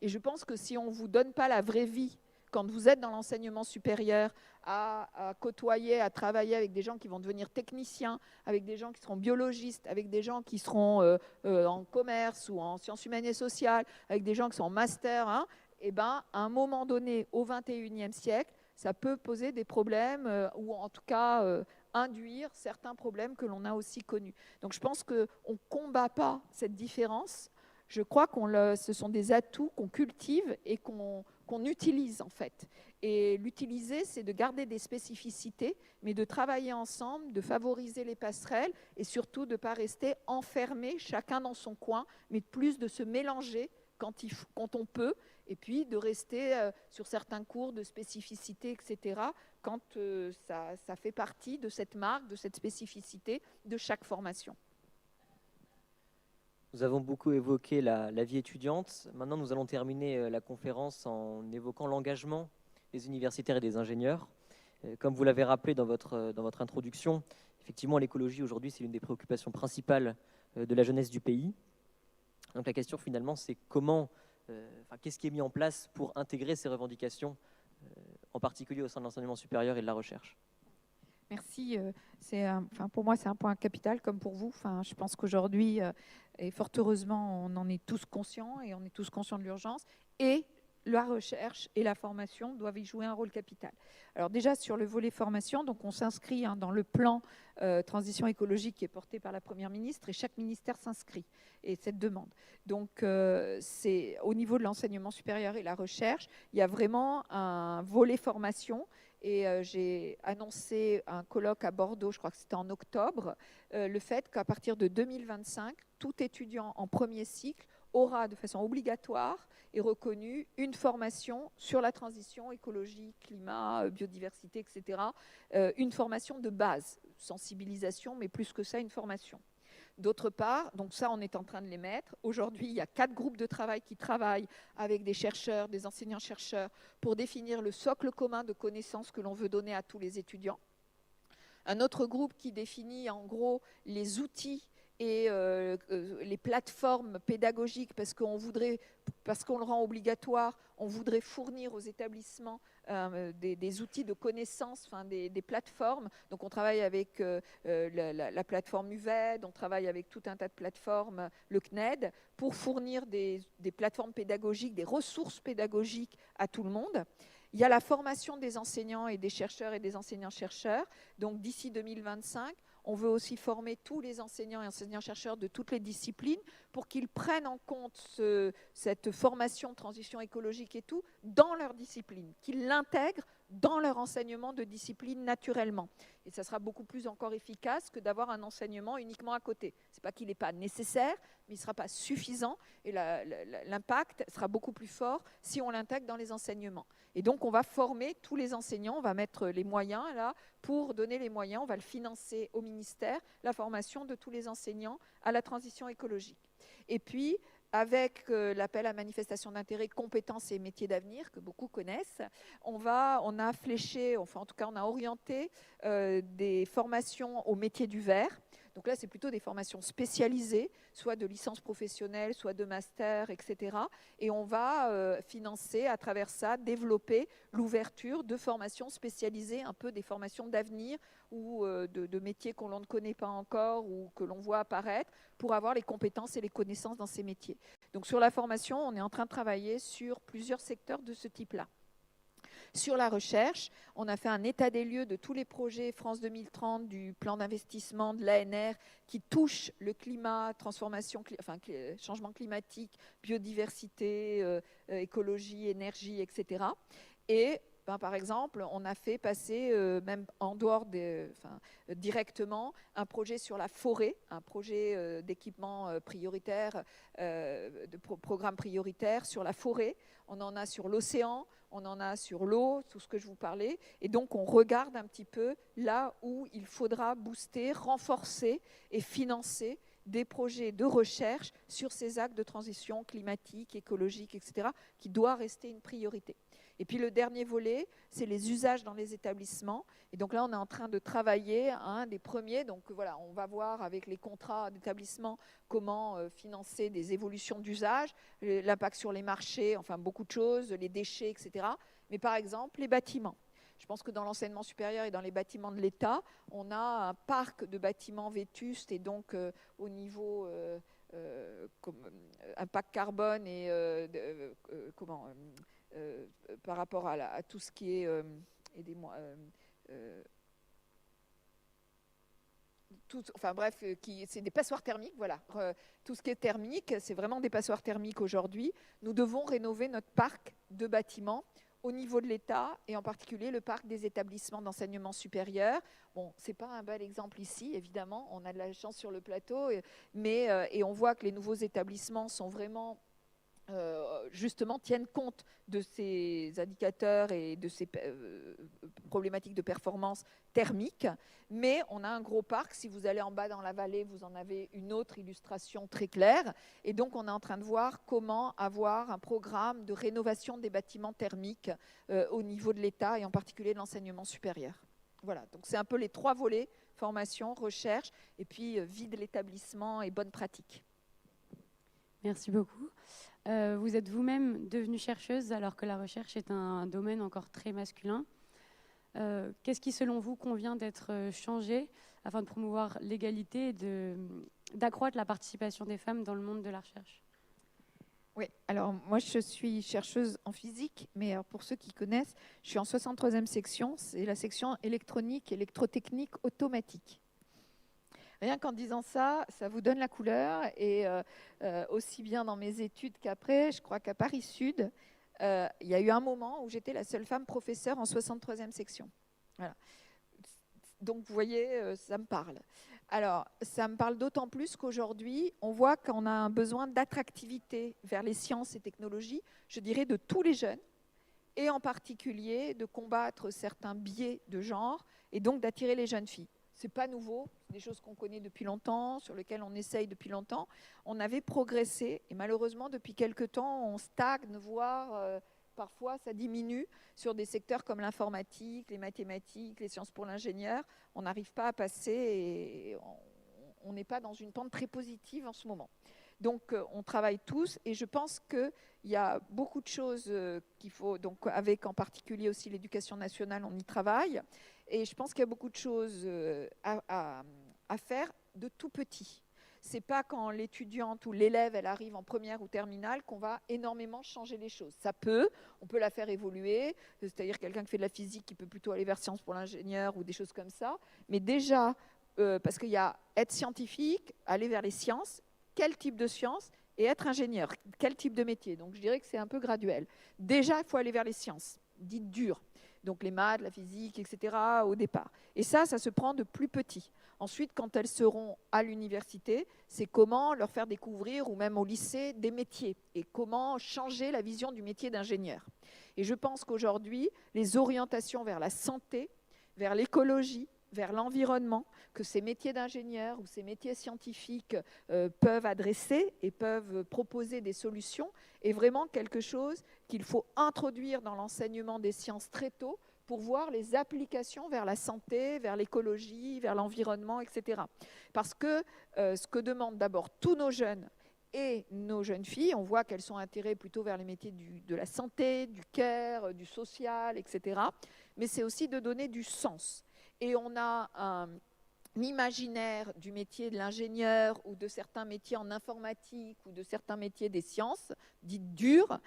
Et je pense que si on ne vous donne pas la vraie vie, quand vous êtes dans l'enseignement supérieur, à côtoyer, à travailler avec des gens qui vont devenir techniciens, avec des gens qui seront biologistes, avec des gens qui seront en commerce ou en sciences humaines et sociales, avec des gens qui sont en master, et ben, à un moment donné, au XXIe siècle, ça peut poser des problèmes ou en tout cas induire certains problèmes que l'on a aussi connus. Donc je pense qu'on ne combat pas cette différence. Je crois que ce sont des atouts qu'on cultive et qu'on utilise en fait. Et l'utiliser, c'est de garder des spécificités, mais de travailler ensemble, de favoriser les passerelles et surtout de ne pas rester enfermés chacun dans son coin, mais plus de se mélanger quand on peut, et puis de rester sur certains cours de spécificité, etc., quand ça fait partie de cette marque, de cette spécificité de chaque formation. Nous avons beaucoup évoqué la vie étudiante. Maintenant, nous allons terminer la conférence en évoquant l'engagement des universitaires et des ingénieurs. Comme vous l'avez rappelé dans votre introduction, effectivement, l'écologie aujourd'hui, c'est l'une des préoccupations principales de la jeunesse du pays. Donc la question finalement, c'est qu'est-ce qui est mis en place pour intégrer ces revendications, en particulier au sein de l'enseignement supérieur et de la recherche? Merci. Pour moi, c'est un point capital, comme pour vous. Je pense qu'aujourd'hui, et fort heureusement, on en est tous conscients et on est tous conscients de l'urgence. Et la recherche et la formation doivent y jouer un rôle capital. Alors déjà, sur le volet formation, donc on s'inscrit dans le plan transition écologique qui est porté par la Première ministre et chaque ministère s'inscrit et cette demande. Donc c'est au niveau de l'enseignement supérieur et la recherche, il y a vraiment un volet formation. Et j'ai annoncé un colloque à Bordeaux, je crois que c'était en octobre, le fait qu'à partir de 2025, tout étudiant en premier cycle aura de façon obligatoire et reconnue une formation sur la transition, écologie, climat, biodiversité, etc. Une formation de base, sensibilisation, mais plus que ça, une formation. D'autre part, donc ça, on est en train de les mettre. Aujourd'hui, il y a 4 groupes de travail qui travaillent avec des chercheurs, des enseignants-chercheurs, pour définir le socle commun de connaissances que l'on veut donner à tous les étudiants. Un autre groupe qui définit en gros les outils et les plateformes pédagogiques, parce qu'on le rend obligatoire, on voudrait fournir aux établissements des outils de connaissance, des plateformes. Donc on travaille avec la plateforme UVED, on travaille avec tout un tas de plateformes, le CNED, pour fournir des plateformes pédagogiques, des ressources pédagogiques à tout le monde. Il y a la formation des enseignants et des chercheurs et des enseignants-chercheurs. Donc d'ici 2025, on veut aussi former tous les enseignants et enseignants-chercheurs de toutes les disciplines pour qu'ils prennent en compte cette formation, transition écologique et tout, dans leur discipline, qu'ils l'intègrent dans leur enseignement de discipline naturellement. Et ça sera beaucoup plus encore efficace que d'avoir un enseignement uniquement à côté. Ce n'est pas qu'il n'est pas nécessaire, mais il ne sera pas suffisant et l'impact sera beaucoup plus fort si on l'intègre dans les enseignements. Et donc, on va former tous les enseignants, on va mettre les moyens là pour donner les moyens, on va le financer au ministère, la formation de tous les enseignants à la transition écologique. Et puis, avec l'appel à manifestation d'intérêt, compétences et métiers d'avenir, que beaucoup connaissent, on a fléché, enfin en tout cas on a orienté des formations au métier du verre. Donc là, c'est plutôt des formations spécialisées, soit de licence professionnelle, soit de master, etc. Et on va financer, à travers ça, développer l'ouverture de formations spécialisées, un peu des formations d'avenir ou de métiers qu'on ne connaît pas encore ou que l'on voit apparaître, pour avoir les compétences et les connaissances dans ces métiers. Donc sur la formation, on est en train de travailler sur plusieurs secteurs de ce type-là. Sur la recherche, on a fait un état des lieux de tous les projets France 2030, du plan d'investissement de l'ANR qui touchent le climat, changement climatique, biodiversité, écologie, énergie, etc. Et par exemple, on a fait passer, même en dehors directement, un projet sur la forêt, un projet d'équipement prioritaire, de programme prioritaire sur la forêt. On en a sur l'océan, on en a sur l'eau, tout ce que je vous parlais. Et donc, on regarde un petit peu là où il faudra booster, renforcer et financer des projets de recherche sur ces actes de transition climatique, écologique, etc., qui doit rester une priorité. Et puis le dernier volet, c'est les usages dans les établissements. Et donc là, on est en train de travailler à un des premiers. Donc voilà, on va voir avec les contrats d'établissement comment financer des évolutions d'usage, l'impact sur les marchés, enfin beaucoup de choses, les déchets, etc. Mais par exemple, les bâtiments. Je pense que dans l'enseignement supérieur et dans les bâtiments de l'État, on a un parc de bâtiments vétustes et donc au niveau impact carbone et par rapport à tout ce qui est aidez-moi c'est des passoires thermiques, voilà. Tout ce qui est thermique, c'est vraiment des passoires thermiques aujourd'hui. Nous devons rénover notre parc de bâtiments au niveau de l'État et en particulier le parc des établissements d'enseignement supérieur. Bon, ce n'est pas un bel exemple ici, évidemment, on a de la chance sur le plateau, mais on voit que les nouveaux établissements sont vraiment justement tiennent compte de ces indicateurs et de ces problématiques de performance thermique. Mais on a un gros parc. Si vous allez en bas dans la vallée, vous en avez une autre illustration très claire. Et donc, on est en train de voir comment avoir un programme de rénovation des bâtiments thermiques au niveau de l'État et en particulier de l'enseignement supérieur. Voilà, donc c'est un peu les 3 volets, formation, recherche, et puis vie de l'établissement et bonnes pratiques. Merci beaucoup. Vous êtes vous-même devenue chercheuse alors que la recherche est un domaine encore très masculin. Qu'est-ce qui, selon vous, convient d'être changé afin de promouvoir l'égalité et d'accroître la participation des femmes dans le monde de la recherche? Oui, alors moi je suis chercheuse en physique, mais alors, pour ceux qui connaissent, je suis en 63e section, c'est la section électronique, électrotechnique, automatique. Rien qu'en disant ça, ça vous donne la couleur, et aussi bien dans mes études qu'après, je crois qu'à Paris Sud, il y a eu un moment où j'étais la seule femme professeure en 63e section. Voilà. Donc vous voyez, ça me parle. Alors, ça me parle d'autant plus qu'aujourd'hui, on voit qu'on a un besoin d'attractivité vers les sciences et technologies, je dirais de tous les jeunes, et en particulier de combattre certains biais de genre, et donc d'attirer les jeunes filles. Ce n'est pas nouveau, c'est des choses qu'on connaît depuis longtemps, sur lesquelles on essaye depuis longtemps. On avait progressé, et malheureusement, depuis quelque temps, on stagne, voire parfois ça diminue sur des secteurs comme l'informatique, les mathématiques, les sciences pour l'ingénieur. On n'arrive pas à passer et on n'est pas dans une pente très positive en ce moment. Donc on travaille tous, et je pense qu'il y a beaucoup de choses qu'il faut, donc avec en particulier aussi l'éducation nationale, on y travaille. Et je pense qu'il y a beaucoup de choses à faire de tout petit. Ce n'est pas quand l'étudiante ou l'élève elle arrive en première ou terminale qu'on va énormément changer les choses. On peut la faire évoluer, c'est-à-dire quelqu'un qui fait de la physique qui peut plutôt aller vers sciences pour l'ingénieur ou des choses comme ça. Mais déjà, parce qu'il y a être scientifique, aller vers les sciences, quel type de sciences, et être ingénieur, quel type de métier. Donc je dirais que c'est un peu graduel. Déjà, il faut aller vers les sciences, dites dures. Donc les maths, la physique, etc. au départ. Et ça se prend de plus petit. Ensuite, quand elles seront à l'université, c'est comment leur faire découvrir, ou même au lycée, des métiers et comment changer la vision du métier d'ingénieur. Et je pense qu'aujourd'hui, les orientations vers la santé, vers l'écologie, vers l'environnement, que ces métiers d'ingénieur ou ces métiers scientifiques peuvent adresser et peuvent proposer des solutions, est vraiment quelque chose qu'il faut introduire dans l'enseignement des sciences très tôt pour voir les applications vers la santé, vers l'écologie, vers l'environnement, etc. Parce que ce que demandent d'abord tous nos jeunes et nos jeunes filles, on voit qu'elles sont attirées plutôt vers les métiers de la santé, du care, du social, etc. Mais c'est aussi de donner du sens. Et on a un imaginaire du métier de l'ingénieur ou de certains métiers en informatique ou de certains métiers des sciences, dites dures,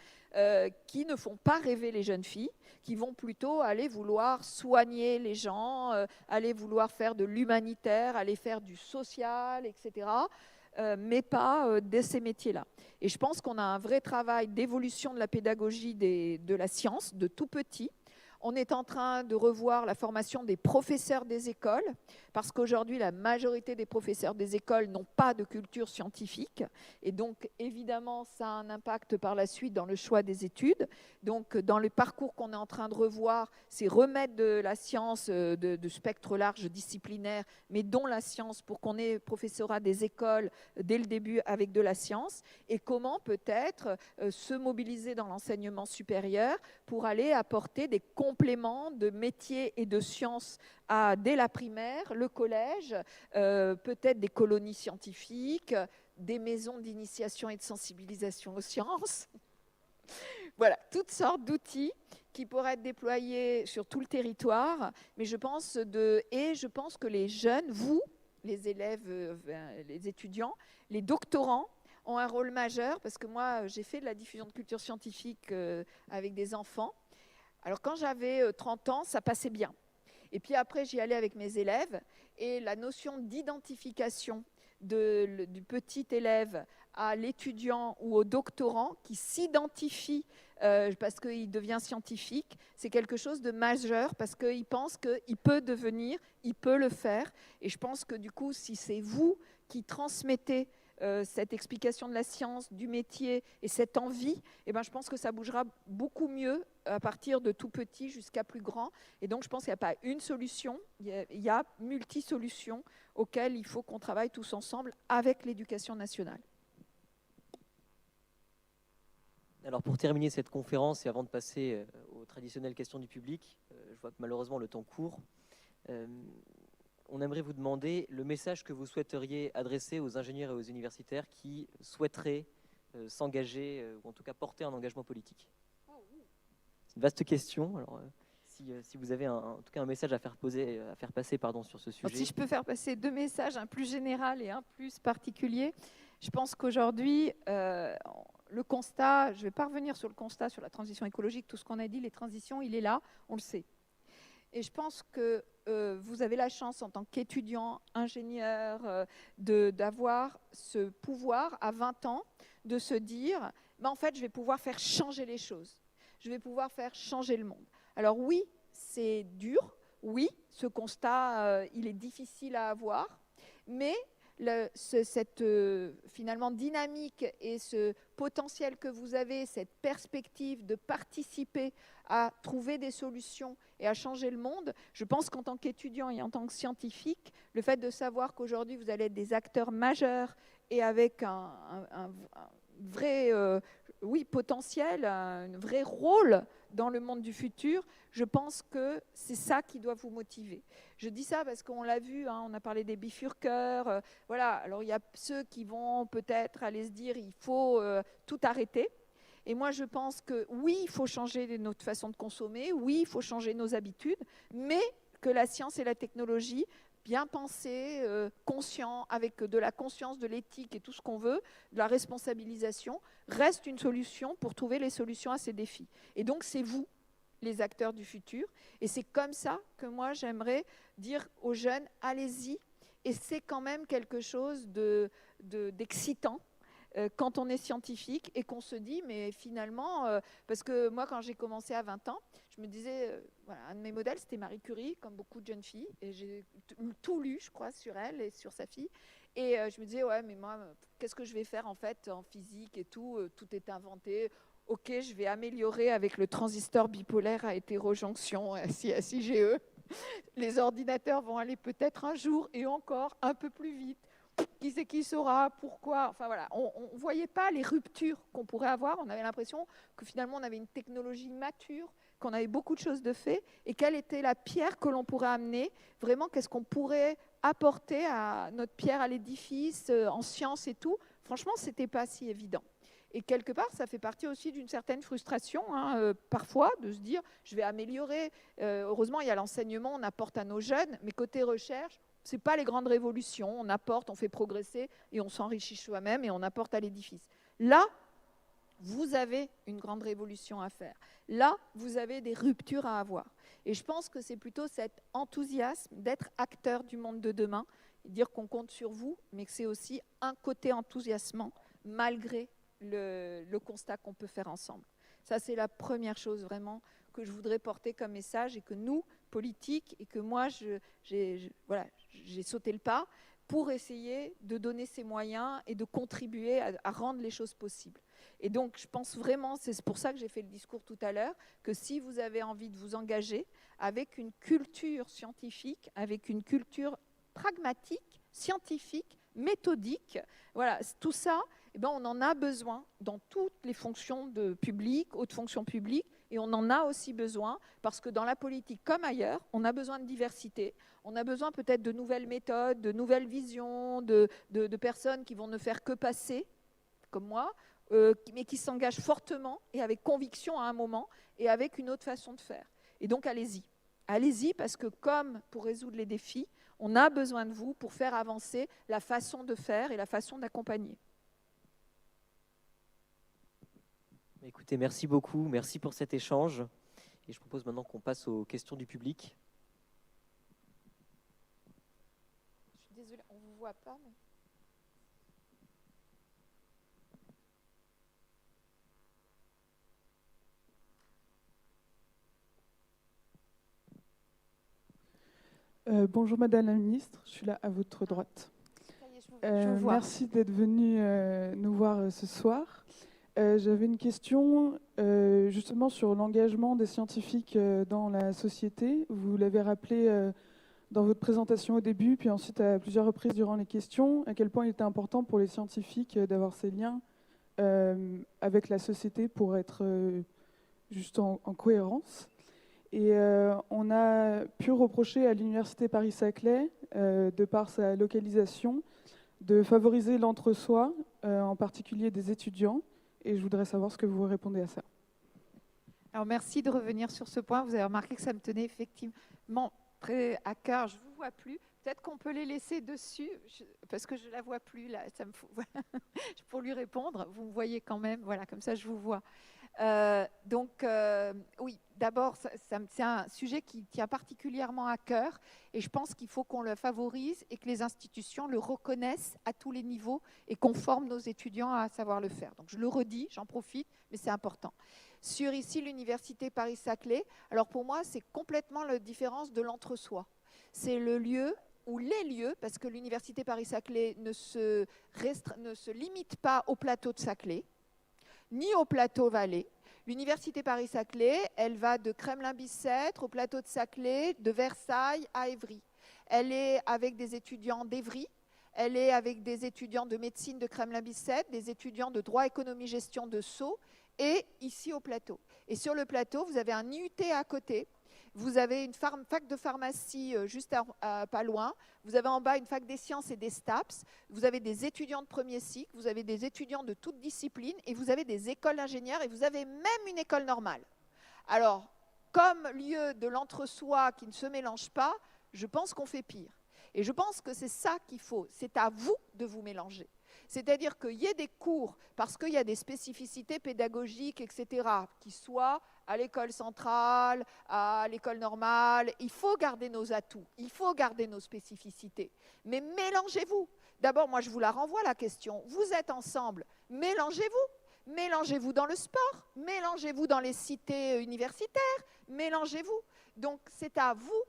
qui ne font pas rêver les jeunes filles, qui vont plutôt aller vouloir soigner les gens, aller vouloir faire de l'humanitaire, aller faire du social, etc., mais pas de ces métiers-là. Et je pense qu'on a un vrai travail d'évolution de la pédagogie de la science, de tout petit. On est en train de revoir la formation des professeurs des écoles, parce qu'aujourd'hui, la majorité des professeurs des écoles n'ont pas de culture scientifique. Et donc, évidemment, ça a un impact par la suite dans le choix des études. Donc, dans le parcours qu'on est en train de revoir, c'est remettre de la science de spectre large disciplinaire, mais dont la science, pour qu'on ait professorat des écoles dès le début avec de la science, et comment peut-être se mobiliser dans l'enseignement supérieur pour aller apporter des compléments de métiers et de sciences dès la primaire, le collège, peut-être des colonies scientifiques, des maisons d'initiation et de sensibilisation aux sciences. Voilà, toutes sortes d'outils qui pourraient être déployés sur tout le territoire. Mais je pense que les jeunes, vous, les élèves, les étudiants, les doctorants, ont un rôle majeur, parce que moi, j'ai fait de la diffusion de culture scientifique avec des enfants. Alors, quand j'avais 30 ans, ça passait bien. Et puis après, j'y allais avec mes élèves, et la notion d'identification du petit élève à l'étudiant ou au doctorant qui s'identifie parce qu'il devient scientifique, c'est quelque chose de majeur, parce qu'il pense qu'il peut devenir, il peut le faire. Et je pense que du coup, si c'est vous qui transmettez cette explication de la science, du métier et cette envie, eh ben, je pense que ça bougera beaucoup mieux à partir de tout petit jusqu'à plus grand. Et donc, je pense qu'il n'y a pas une solution, il y a multi-solutions auxquelles il faut qu'on travaille tous ensemble avec l'éducation nationale. Alors pour terminer cette conférence et avant de passer aux traditionnelles questions du public, je vois que malheureusement le temps court, on aimerait vous demander le message que vous souhaiteriez adresser aux ingénieurs et aux universitaires qui souhaiteraient s'engager, ou en tout cas porter un engagement politique. C'est une vaste question, alors si vous avez en tout cas un message à faire passer sur ce sujet. Alors, si je peux faire passer 2 messages, un plus général et un plus particulier, je pense qu'aujourd'hui, le constat, je ne vais pas revenir sur le constat sur la transition écologique, tout ce qu'on a dit, les transitions, il est là, on le sait. Et je pense que vous avez la chance en tant qu'étudiant, ingénieur, d'avoir ce pouvoir à 20 ans de se dire, en fait, je vais pouvoir faire changer les choses. Je vais pouvoir faire changer le monde. Alors oui, c'est dur. Oui, ce constat, il est difficile à avoir. Mais cette finalement dynamique et ce potentiel que vous avez, cette perspective de participer à trouver des solutions et à changer le monde, je pense qu'en tant qu'étudiant et en tant que scientifique, le fait de savoir qu'aujourd'hui vous allez être des acteurs majeurs et avec un vrai potentiel, un vrai rôle dans le monde du futur, je pense que c'est ça qui doit vous motiver. Je dis ça parce qu'on l'a vu, on a parlé des bifurqueurs, voilà. Alors il y a ceux qui vont peut-être aller se dire il faut tout arrêter. Et moi je pense que oui, il faut changer notre façon de consommer, oui, il faut changer nos habitudes, mais que la science et la technologie, bien pensé, conscient, avec de la conscience, de l'éthique et tout ce qu'on veut, de la responsabilisation, reste une solution pour trouver les solutions à ces défis. Et donc, c'est vous, les acteurs du futur. Et c'est comme ça que moi, j'aimerais dire aux jeunes, allez-y. Et c'est quand même quelque chose d'excitant quand on est scientifique et qu'on se dit, mais finalement, parce que moi, quand j'ai commencé à 20 ans, je me disais, voilà, un de mes modèles, c'était Marie Curie, comme beaucoup de jeunes filles, et j'ai tout lu, je crois, sur elle et sur sa fille. Et je me disais, ouais, mais moi, qu'est-ce que je vais faire en fait en physique et tout est inventé. Ok, je vais améliorer avec le transistor bipolaire à hétérojonction, SI-GE. Les ordinateurs vont aller peut-être un jour et encore un peu plus vite. Qui c'est qui saura, pourquoi, enfin voilà, on ne voyait pas les ruptures qu'on pourrait avoir, on avait l'impression que finalement on avait une technologie mature, qu'on avait beaucoup de choses de fait, et quelle était la pierre que l'on pourrait amener, vraiment qu'est-ce qu'on pourrait apporter à notre pierre à l'édifice, en sciences et tout, franchement ce n'était pas si évident. Et quelque part, ça fait partie aussi d'une certaine frustration, parfois, de se dire, je vais améliorer. Heureusement, il y a l'enseignement, on apporte à nos jeunes, mais côté recherche, ce n'est pas les grandes révolutions, on apporte, on fait progresser et on s'enrichit soi-même et on apporte à l'édifice. Là, vous avez une grande révolution à faire. Là, vous avez des ruptures à avoir. Et je pense que c'est plutôt cet enthousiasme d'être acteur du monde de demain, et dire qu'on compte sur vous, mais que c'est aussi un côté enthousiasmant, malgré le constat qu'on peut faire ensemble. Ça, c'est la première chose vraiment que je voudrais porter comme message et que nous, politiques, et que moi, j'ai sauté le pas pour essayer de donner ces moyens et de contribuer à rendre les choses possibles. Et donc, je pense vraiment, c'est pour ça que j'ai fait le discours tout à l'heure, que si vous avez envie de vous engager avec une culture scientifique, avec une culture pragmatique, scientifique, méthodique, voilà, tout ça, eh ben, on en a besoin dans toutes les fonctions de public, hautes fonctions publiques, et on en a aussi besoin parce que dans la politique comme ailleurs, on a besoin de diversité, on a besoin peut-être de nouvelles méthodes, de nouvelles visions, de personnes qui vont ne faire que passer, comme moi, mais qui s'engagent fortement et avec conviction à un moment et avec une autre façon de faire. Et donc allez-y. Allez-y parce que comme pour résoudre les défis, on a besoin de vous pour faire avancer la façon de faire et la façon d'accompagner. Écoutez, merci beaucoup, merci pour cet échange. Et je propose maintenant qu'on passe aux questions du public. Je suis désolée, on ne vous voit pas. Mais... Bonjour Madame la Ministre, je suis là à votre droite. Ça y est, je vous Je vous vois. Merci d'être venu nous voir ce soir. J'avais une question justement sur l'engagement des scientifiques dans la société. Vous l'avez rappelé dans votre présentation au début, puis ensuite à plusieurs reprises durant les questions, à quel point il était important pour les scientifiques d'avoir ces liens avec la société pour être juste en cohérence. Et on a pu reprocher à l'Université Paris-Saclay, de par sa localisation, de favoriser l'entre-soi, en particulier des étudiants. Et je voudrais savoir ce que vous répondez à ça. Alors merci de revenir sur ce point. Vous avez remarqué que ça me tenait effectivement très à cœur. Je ne vous vois plus. Peut-être qu'on peut les laisser dessus, parce que je ne la vois plus là. Ça me faut, voilà. Pour lui répondre, vous me voyez quand même. Voilà, comme ça je vous vois. Oui, d'abord, c'est un sujet qui tient particulièrement à cœur et je pense qu'il faut qu'on le favorise et que les institutions le reconnaissent à tous les niveaux et qu'on forme nos étudiants à savoir le faire. Donc je le redis, j'en profite, mais c'est important. Sur ici l'Université Paris-Saclay, alors pour moi c'est complètement la différence de l'entre-soi. C'est le lieu ou les lieux, parce que l'Université Paris-Saclay ne se limite pas au plateau de Saclay, ni au plateau Vallée. L'Université Paris-Saclay, elle va de Kremlin-Bicêtre au plateau de Saclay, de Versailles à Évry. Elle est avec des étudiants d'Évry, elle est avec des étudiants de médecine de Kremlin-Bicêtre, des étudiants de droit, économie, gestion de Sceaux, et ici au plateau. Et sur le plateau, vous avez un IUT à côté, vous avez une fac de pharmacie juste pas loin, vous avez en bas une fac des sciences et des STAPS, vous avez des étudiants de premier cycle, vous avez des étudiants de toutes disciplines et vous avez des écoles d'ingénieurs et vous avez même une école normale. Alors, comme lieu de l'entre-soi qui ne se mélange pas, je pense qu'on fait pire. Et je pense que c'est ça qu'il faut, c'est à vous de vous mélanger. C'est-à-dire qu'il y ait des cours, parce qu'il y a des spécificités pédagogiques, etc., qui soient à l'école centrale, à l'école normale. Il faut garder nos atouts, il faut garder nos spécificités. Mais mélangez-vous. D'abord, moi, je vous la renvoie, la question. Vous êtes ensemble, mélangez-vous. Mélangez-vous dans le sport, mélangez-vous dans les cités universitaires, mélangez-vous. Donc, c'est à vous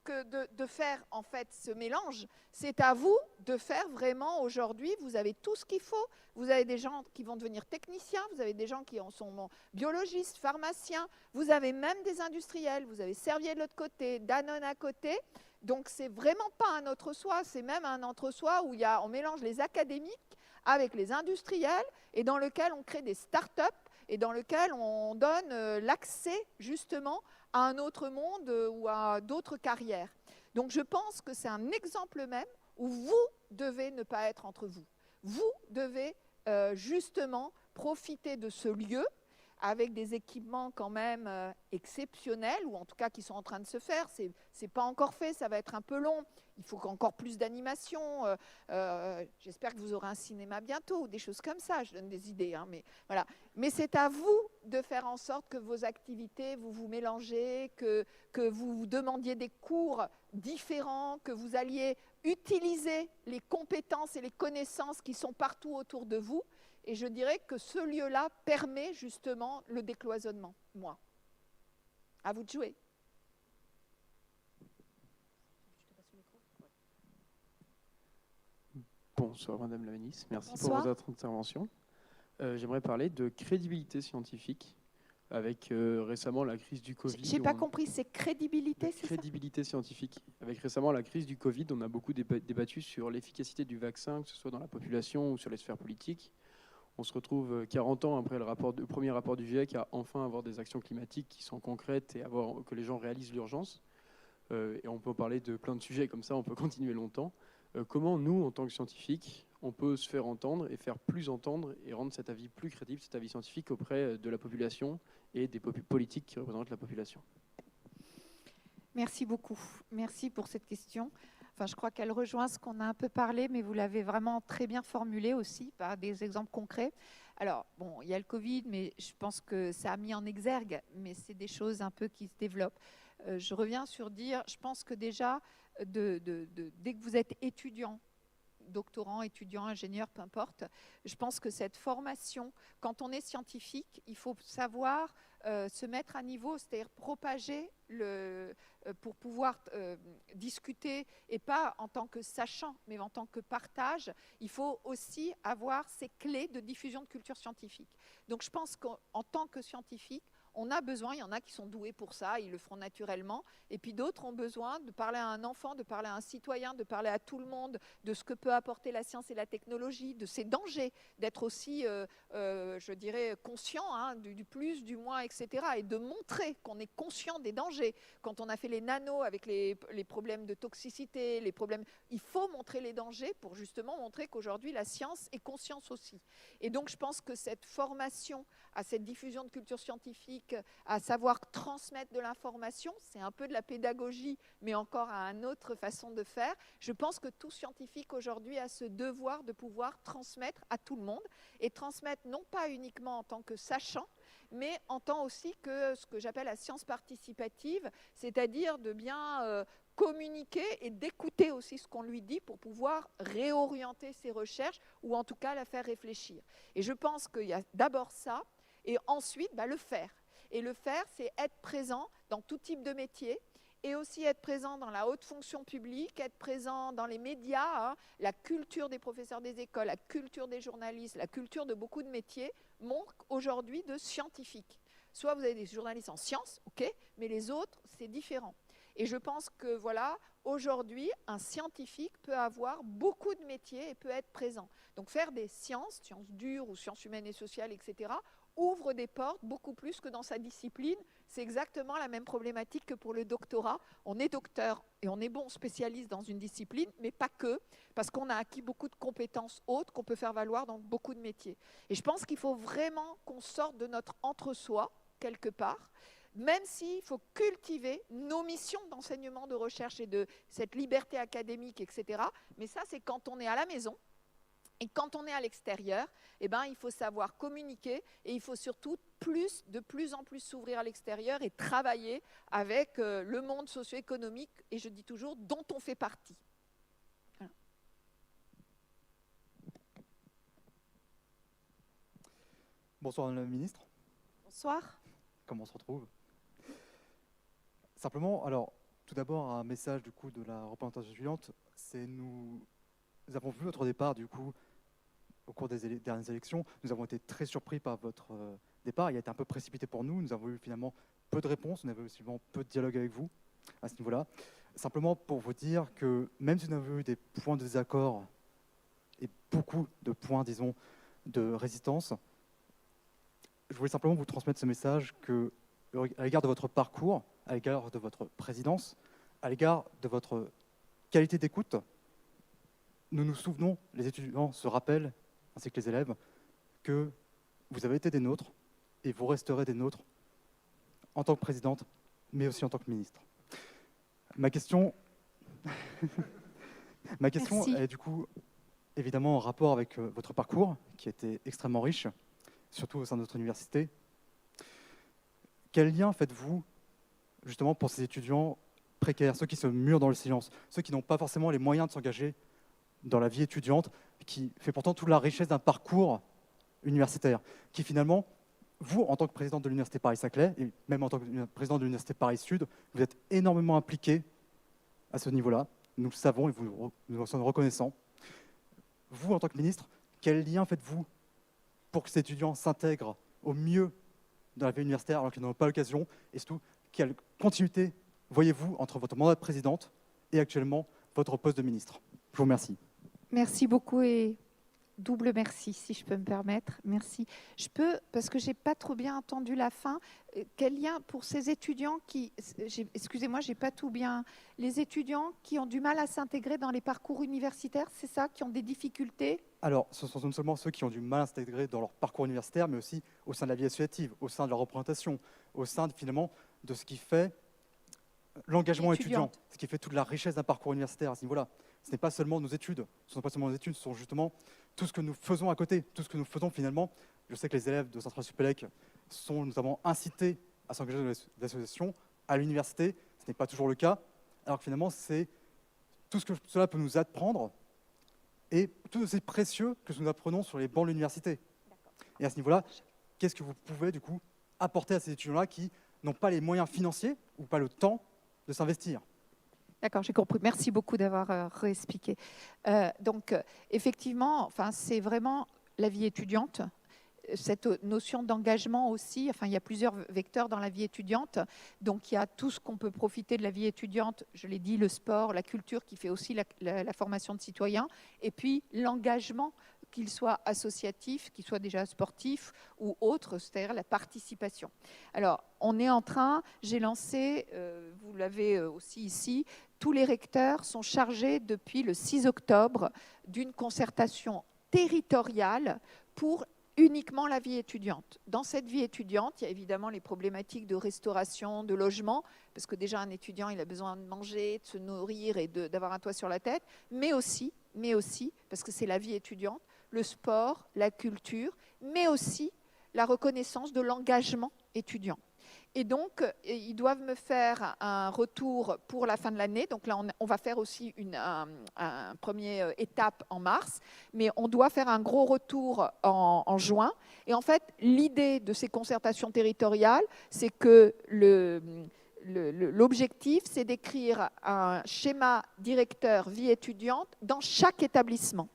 de faire en fait ce mélange, c'est à vous de faire vraiment aujourd'hui, vous avez tout ce qu'il faut, vous avez des gens qui vont devenir techniciens, vous avez des gens qui en sont biologistes, pharmaciens, vous avez même des industriels, vous avez Servier de l'autre côté, Danone à côté, donc c'est vraiment pas un entre-soi, c'est même un entre-soi où on mélange les académiques avec les industriels et dans lequel on crée des start-up et dans lequel on donne l'accès justement à un autre monde ou à d'autres carrières. Donc je pense que c'est un exemple même où vous devez ne pas être entre vous. Vous devez justement profiter de ce lieu avec des équipements quand même exceptionnels, ou en tout cas qui sont en train de se faire. C'est pas encore fait, ça va être un peu long. Il faut encore plus d'animation. J'espère que vous aurez un cinéma bientôt ou des choses comme ça. Je donne des idées, hein, mais voilà. Mais c'est à vous de faire en sorte que vos activités, vous vous mélangez, que vous demandiez des cours différents, que vous alliez utiliser les compétences et les connaissances qui sont partout autour de vous. Et je dirais que ce lieu-là permet justement le décloisonnement, moi. À vous de jouer. Bonsoir Madame la Ministre, merci Bonsoir. pour votre intervention. J'aimerais parler de crédibilité scientifique avec récemment la crise du Covid. J'ai pas compris, c'est crédibilité, c'est ça ? Crédibilité scientifique. Avec récemment la crise du Covid, on a beaucoup débattu sur l'efficacité du vaccin, que ce soit dans la population ou sur les sphères politiques. On se retrouve 40 ans après le premier rapport du GIEC à enfin avoir des actions climatiques qui sont concrètes et que les gens réalisent l'urgence. Et on peut parler de plein de sujets comme ça, on peut continuer longtemps. Comment nous, en tant que scientifiques, on peut se faire entendre et faire plus entendre et rendre cet avis plus crédible, cet avis scientifique auprès de la population et des politiques qui représentent la population ? Merci beaucoup. Merci pour cette question. Enfin, je crois qu'elle rejoint ce qu'on a un peu parlé, mais vous l'avez vraiment très bien formulé aussi par des exemples concrets. Alors, bon, il y a le Covid, mais je pense que ça a mis en exergue, mais c'est des choses un peu qui se développent. Je reviens sur dire, je pense que déjà, dès que vous êtes étudiant, doctorants, étudiants, ingénieurs, peu importe. Je pense que cette formation, quand on est scientifique, il faut savoir se mettre à niveau, c'est-à-dire propager pour pouvoir discuter, et pas en tant que sachant, mais en tant que partage. Il faut aussi avoir ces clés de diffusion de culture scientifique. Donc je pense qu'en tant que scientifique, on a besoin, il y en a qui sont doués pour ça, ils le feront naturellement, et puis d'autres ont besoin de parler à un enfant, de parler à un citoyen, de parler à tout le monde, de ce que peut apporter la science et la technologie, de ses dangers, d'être aussi, je dirais, conscient du plus, du moins, etc. Et de montrer qu'on est conscient des dangers. Quand on a fait les nanos avec les problèmes de toxicité, les problèmes, il faut montrer les dangers pour justement montrer qu'aujourd'hui la science est conscience aussi. Et donc je pense que cette formation à cette diffusion de culture scientifique, à savoir transmettre de l'information, c'est un peu de la pédagogie, mais encore à une autre façon de faire. Je pense que tout scientifique aujourd'hui a ce devoir de pouvoir transmettre à tout le monde, et transmettre non pas uniquement en tant que sachant, mais en tant aussi que ce que j'appelle la science participative, c'est-à-dire de bien communiquer et d'écouter aussi ce qu'on lui dit pour pouvoir réorienter ses recherches ou en tout cas la faire réfléchir. Et je pense qu'il y a d'abord ça, et ensuite le faire. Et le faire, c'est être présent dans tout type de métier, et aussi être présent dans la haute fonction publique, être présent dans les médias, la culture des professeurs des écoles, la culture des journalistes, la culture de beaucoup de métiers manque aujourd'hui de scientifiques. Soit vous avez des journalistes en sciences, ok, mais les autres, c'est différent. Et je pense que voilà, aujourd'hui, un scientifique peut avoir beaucoup de métiers et peut être présent. Donc faire des sciences dures ou sciences humaines et sociales, etc., ouvre des portes beaucoup plus que dans sa discipline. C'est exactement la même problématique que pour le doctorat. On est docteur et on est bon spécialiste dans une discipline, mais pas que, parce qu'on a acquis beaucoup de compétences hautes qu'on peut faire valoir dans beaucoup de métiers. Et je pense qu'il faut vraiment qu'on sorte de notre entre-soi, quelque part, même s'il faut cultiver nos missions d'enseignement, de recherche et de cette liberté académique, etc. Mais ça, c'est quand on est à la maison. Et quand on est à l'extérieur, il faut savoir communiquer, et il faut surtout de plus en plus s'ouvrir à l'extérieur et travailler avec le monde socio-économique, et je dis toujours, dont on fait partie. Voilà. Bonsoir Madame la Ministre. Bonsoir. Comment on se retrouve? Simplement, alors, tout d'abord, un message du coup de la représentation étudiante, c'est nous avons vu votre départ du coup au cours des dernières élections. Nous avons été très surpris par votre départ. Il a été un peu précipité pour nous. Nous avons eu finalement peu de réponses. On avait aussi peu de dialogue avec vous à ce niveau-là. Simplement pour vous dire que même si nous avons eu des points de désaccord et beaucoup de points, disons, de résistance, je voulais simplement vous transmettre ce message que, à l'égard de votre parcours, à l'égard de votre présidence, à l'égard de votre qualité d'écoute, nous nous souvenons, les étudiants se rappellent, ainsi que les élèves, que vous avez été des nôtres et vous resterez des nôtres en tant que présidente, mais aussi en tant que ministre. Ma question est du coup évidemment en rapport avec votre parcours, qui était extrêmement riche, surtout au sein de notre université. Quel lien faites-vous justement pour ces étudiants précaires, ceux qui se murent dans le silence, ceux qui n'ont pas forcément les moyens de s'engager dans la vie étudiante, qui fait pourtant toute la richesse d'un parcours universitaire, qui finalement, vous, en tant que président de l'Université Paris-Saclay, et même en tant que président de l'Université Paris-Sud, vous êtes énormément impliqué à ce niveau-là. Nous le savons et nous en sommes reconnaissants. Vous, en tant que ministre, quel lien faites-vous pour que ces étudiants s'intègrent au mieux dans la vie universitaire alors qu'ils n'en ont pas l'occasion? Et surtout, quelle continuité voyez-vous entre votre mandat de présidente et actuellement votre poste de ministre? Je vous remercie. Merci beaucoup, et double merci, si je peux me permettre. Merci. Je peux, parce que je n'ai pas trop bien entendu la fin, quel lien pour ces étudiants qui, excusez-moi, je n'ai pas tout bien, les étudiants qui ont du mal à s'intégrer dans les parcours universitaires, c'est ça, qui ont des difficultés? Alors, ce sont non seulement ceux qui ont du mal à s'intégrer dans leur parcours universitaire, mais aussi au sein de la vie associative, au sein de la représentation, au sein finalement de ce qui fait l'engagement étudiant, ce qui fait toute la richesse d'un parcours universitaire à ce niveau-là. Ce n'est pas seulement nos études, ce ne sont pas seulement nos études, ce sont justement tout ce que nous faisons à côté, tout ce que nous faisons finalement. Je sais que les élèves de Centrale Supélec nous avons incités à s'engager dans des associations. À l'université, ce n'est pas toujours le cas, alors que finalement, c'est tout ce que cela peut nous apprendre est tout aussi précieux que ce que nous apprenons sur les bancs de l'université. Et à ce niveau-là, qu'est-ce que vous pouvez du coup apporter à ces étudiants-là qui n'ont pas les moyens financiers ou pas le temps de s'investir? D'accord, j'ai compris. Merci beaucoup d'avoir réexpliqué. Donc, effectivement, enfin, c'est vraiment la vie étudiante. Cette notion d'engagement aussi, enfin, il y a plusieurs vecteurs dans la vie étudiante. Donc, il y a tout ce qu'on peut profiter de la vie étudiante, je l'ai dit, le sport, la culture qui fait aussi la formation de citoyens, et puis l'engagement, qu'il soit associatif, qu'il soit déjà sportif ou autre, c'est-à-dire la participation. Alors, on est en train, j'ai lancé, vous l'avez aussi ici, tous les recteurs sont chargés depuis le 6 octobre d'une concertation territoriale pour uniquement la vie étudiante. Dans cette vie étudiante, il y a évidemment les problématiques de restauration, de logement, parce que déjà un étudiant, il a besoin de manger, de se nourrir et d'avoir un toit sur la tête, mais aussi, parce que c'est la vie étudiante, le sport, la culture, mais aussi la reconnaissance de l'engagement étudiant. Et donc, ils doivent me faire un retour pour la fin de l'année. Donc là, on va faire aussi une première étape en mars, mais on doit faire un gros retour en juin. Et en fait, l'idée de ces concertations territoriales, c'est que l'objectif, c'est d'écrire un schéma directeur vie étudiante dans chaque établissement.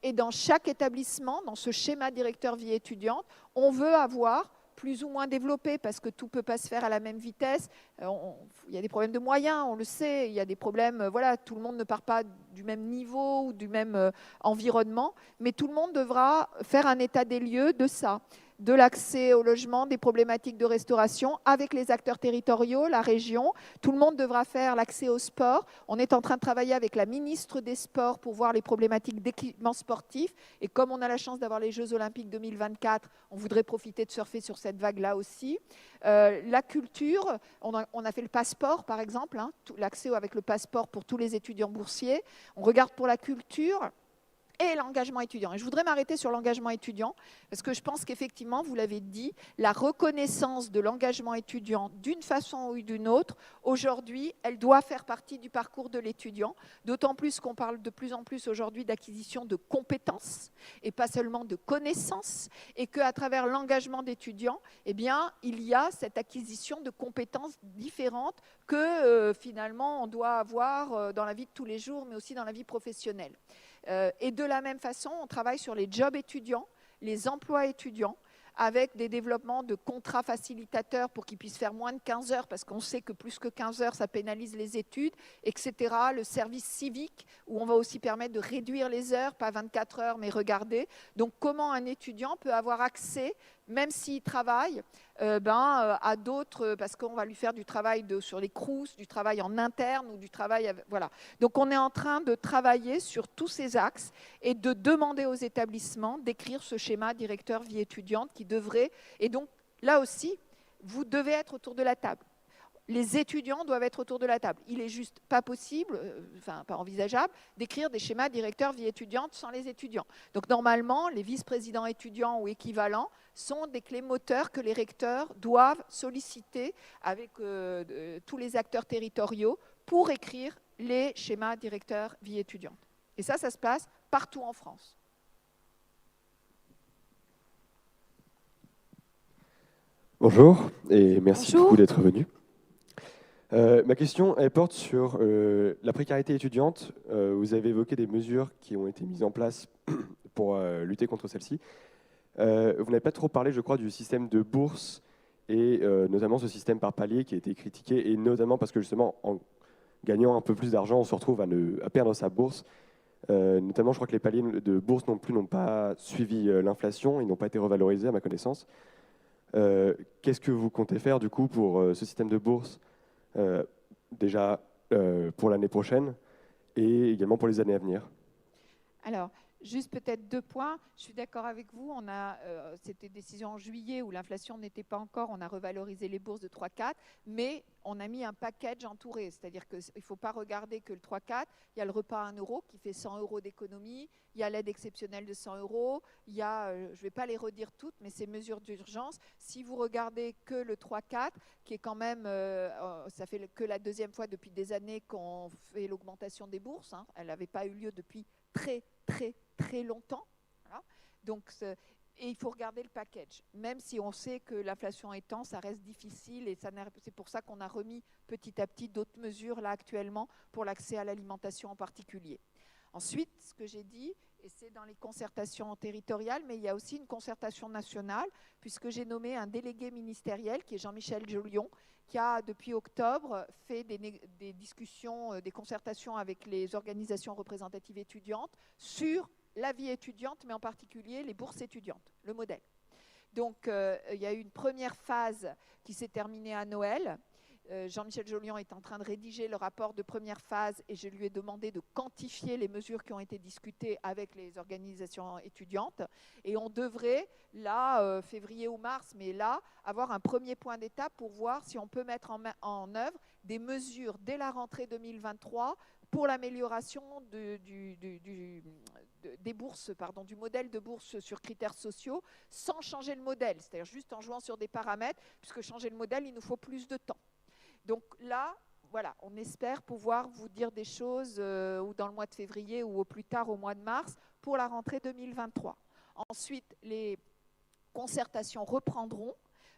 Et dans chaque établissement, dans ce schéma directeur vie étudiante, on veut avoir plus ou moins développé, parce que tout ne peut pas se faire à la même vitesse. Il y a des problèmes de moyens, on le sait, il y a des problèmes, voilà, tout le monde ne part pas du même niveau ou du même environnement, mais tout le monde devra faire un état des lieux de ça, de l'accès au logement, des problématiques de restauration avec les acteurs territoriaux, la région. Tout le monde devra faire l'accès au sport. On est en train de travailler avec la ministre des Sports pour voir les problématiques d'équipement sportif. Et comme on a la chance d'avoir les Jeux Olympiques 2024, on voudrait profiter de surfer sur cette vague-là aussi. La culture, on a fait le passeport, par exemple, hein, l'accès avec le passeport pour tous les étudiants boursiers. On regarde pour la culture et l'engagement étudiant. Et je voudrais m'arrêter sur l'engagement étudiant, parce que je pense qu'effectivement, vous l'avez dit, la reconnaissance de l'engagement étudiant d'une façon ou d'une autre, aujourd'hui, elle doit faire partie du parcours de l'étudiant, d'autant plus qu'on parle de plus en plus aujourd'hui d'acquisition de compétences, et pas seulement de connaissances, et qu'à travers l'engagement d'étudiants, eh bien, il y a cette acquisition de compétences différentes que finalement, on doit avoir dans la vie de tous les jours, mais aussi dans la vie professionnelle. Et de la même façon, on travaille sur les jobs étudiants, les emplois étudiants, avec des développements de contrats facilitateurs pour qu'ils puissent faire moins de 15 heures, parce qu'on sait que plus que 15 heures, ça pénalise les études, etc. Le service civique, où on va aussi permettre de réduire les heures, pas 24 heures, mais regarder. Donc, comment un étudiant peut avoir accès, même s'il travaille, à d'autres, parce qu'on va lui faire du travail sur les CROUS, du travail en interne ou du travail... Voilà. Donc, on est en train de travailler sur tous ces axes et de demander aux établissements d'écrire ce schéma directeur vie étudiante qui devrait... Et donc, là aussi, vous devez être autour de la table. Les étudiants doivent être autour de la table. Il est juste pas possible, pas envisageable, d'écrire des schémas directeurs vie étudiante sans les étudiants. Donc normalement, les vice-présidents étudiants ou équivalents sont des clés moteurs que les recteurs doivent solliciter avec tous les acteurs territoriaux pour écrire les schémas directeurs vie étudiante. Et ça se passe partout en France. Bonjour et merci Bonjour. beaucoup d'être venu. Ma question, elle porte sur la précarité étudiante. Vous avez évoqué des mesures qui ont été mises en place pour lutter contre celle-ci. Vous n'avez pas trop parlé, je crois, du système de bourse et notamment ce système par palier qui a été critiqué, et notamment parce que justement, en gagnant un peu plus d'argent, on se retrouve à perdre sa bourse. Notamment, je crois que les paliers de bourse non plus n'ont pas suivi l'inflation, ils n'ont pas été revalorisés à ma connaissance. Qu'est-ce que vous comptez faire du coup pour ce système de bourse déjà pour l'année prochaine et également pour les années à venir? Alors, juste peut-être 2 points. Je suis d'accord avec vous. C'était une décision en juillet où l'inflation n'était pas encore. On a revalorisé les bourses de 3-4, mais on a mis un package entouré, c'est-à-dire qu'il ne faut pas regarder que le 3-4, il y a le repas à 1 euro qui fait 100 € d'économie, il y a l'aide exceptionnelle de 100 €, il y a, je ne vais pas les redire toutes, mais ces mesures d'urgence, si vous regardez que le 3-4, qui est quand même, ça fait que la deuxième fois depuis des années qu'on fait l'augmentation des bourses, hein, elle n'avait pas eu lieu depuis très longtemps. Voilà. Donc, et il faut regarder le package, même si on sait que l'inflation étant, ça reste difficile et c'est pour ça qu'on a remis petit à petit d'autres mesures là actuellement pour l'accès à l'alimentation en particulier. Ensuite, ce que j'ai dit, et c'est dans les concertations territoriales, mais il y a aussi une concertation nationale, puisque j'ai nommé un délégué ministériel qui est Jean-Michel Jolion, qui a depuis octobre fait des discussions, des concertations avec les organisations représentatives étudiantes sur la vie étudiante, mais en particulier les bourses étudiantes, le modèle. Donc, il y a eu une première phase qui s'est terminée à Noël. Jean-Michel Jolion est en train de rédiger le rapport de première phase et je lui ai demandé de quantifier les mesures qui ont été discutées avec les organisations étudiantes. Et on devrait, là, février ou mars, mais là, avoir un premier point d'étape pour voir si on peut mettre en œuvre des mesures dès la rentrée 2023 pour l'amélioration des bourses, du modèle de bourse sur critères sociaux, sans changer le modèle, c'est-à-dire juste en jouant sur des paramètres, puisque changer le modèle, il nous faut plus de temps. Donc là, voilà, on espère pouvoir vous dire des choses ou dans le mois de février ou au plus tard au mois de mars pour la rentrée 2023. Ensuite, les concertations reprendront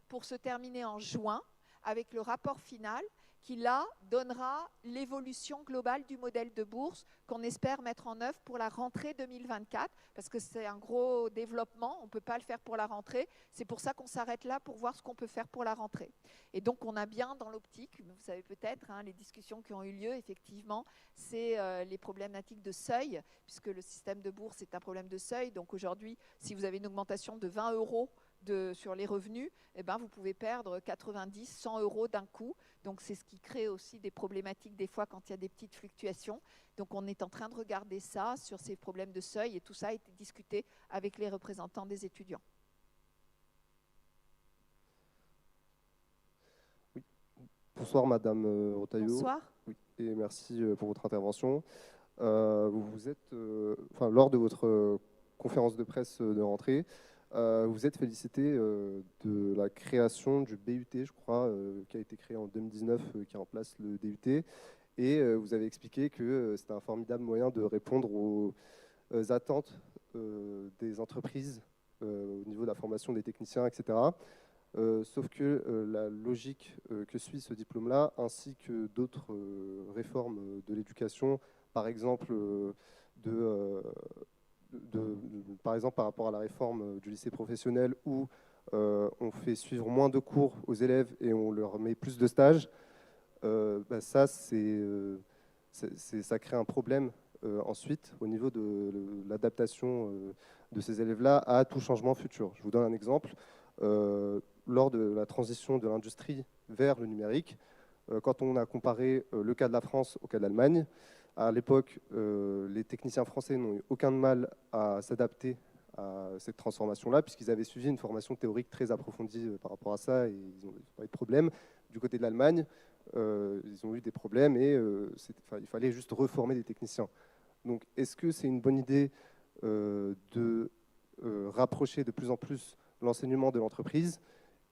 pour se terminer en juin avec le rapport final qui, là, donnera l'évolution globale du modèle de bourse qu'on espère mettre en œuvre pour la rentrée 2024, parce que c'est un gros développement, on ne peut pas le faire pour la rentrée, c'est pour ça qu'on s'arrête là pour voir ce qu'on peut faire pour la rentrée. Et donc, on a bien dans l'optique, vous savez peut-être, hein, les discussions qui ont eu lieu, effectivement, c'est les problématiques de seuil, puisque le système de bourse est un problème de seuil. Donc aujourd'hui, si vous avez une augmentation de 20 € sur les revenus, eh ben, vous pouvez perdre 90, 100 € d'un coup. Donc c'est ce qui crée aussi des problématiques des fois quand il y a des petites fluctuations. Donc on est en train de regarder ça sur ces problèmes de seuil et tout ça a été discuté avec les représentants des étudiants. Oui. Bonsoir Madame Retailleau. Bonsoir. Oui, et merci pour votre intervention. Vous êtes, lors de votre conférence de presse de rentrée, vous êtes félicité de la création du BUT, je crois, qui a été créé en 2019, qui remplace le DUT. Et vous avez expliqué que c'était un formidable moyen de répondre aux attentes des entreprises au niveau de la formation des techniciens, etc. Sauf que la logique que suit ce diplôme-là, ainsi que d'autres réformes de l'éducation, par exemple par exemple par rapport à la réforme du lycée professionnel où on fait suivre moins de cours aux élèves et on leur met plus de stages, ça crée un problème ensuite au niveau de l'adaptation de ces élèves-là à tout changement futur. Je vous donne un exemple. Lors de la transition de l'industrie vers le numérique, quand on a comparé le cas de la France au cas de l'Allemagne, à l'époque, les techniciens français n'ont eu aucun mal à s'adapter à cette transformation-là, puisqu'ils avaient suivi une formation théorique très approfondie par rapport à ça, et ils n'ont pas eu de problème. Du côté de l'Allemagne, ils ont eu des problèmes, et il fallait juste reformer des techniciens. Donc, est-ce que c'est une bonne idée de rapprocher de plus en plus l'enseignement de l'entreprise,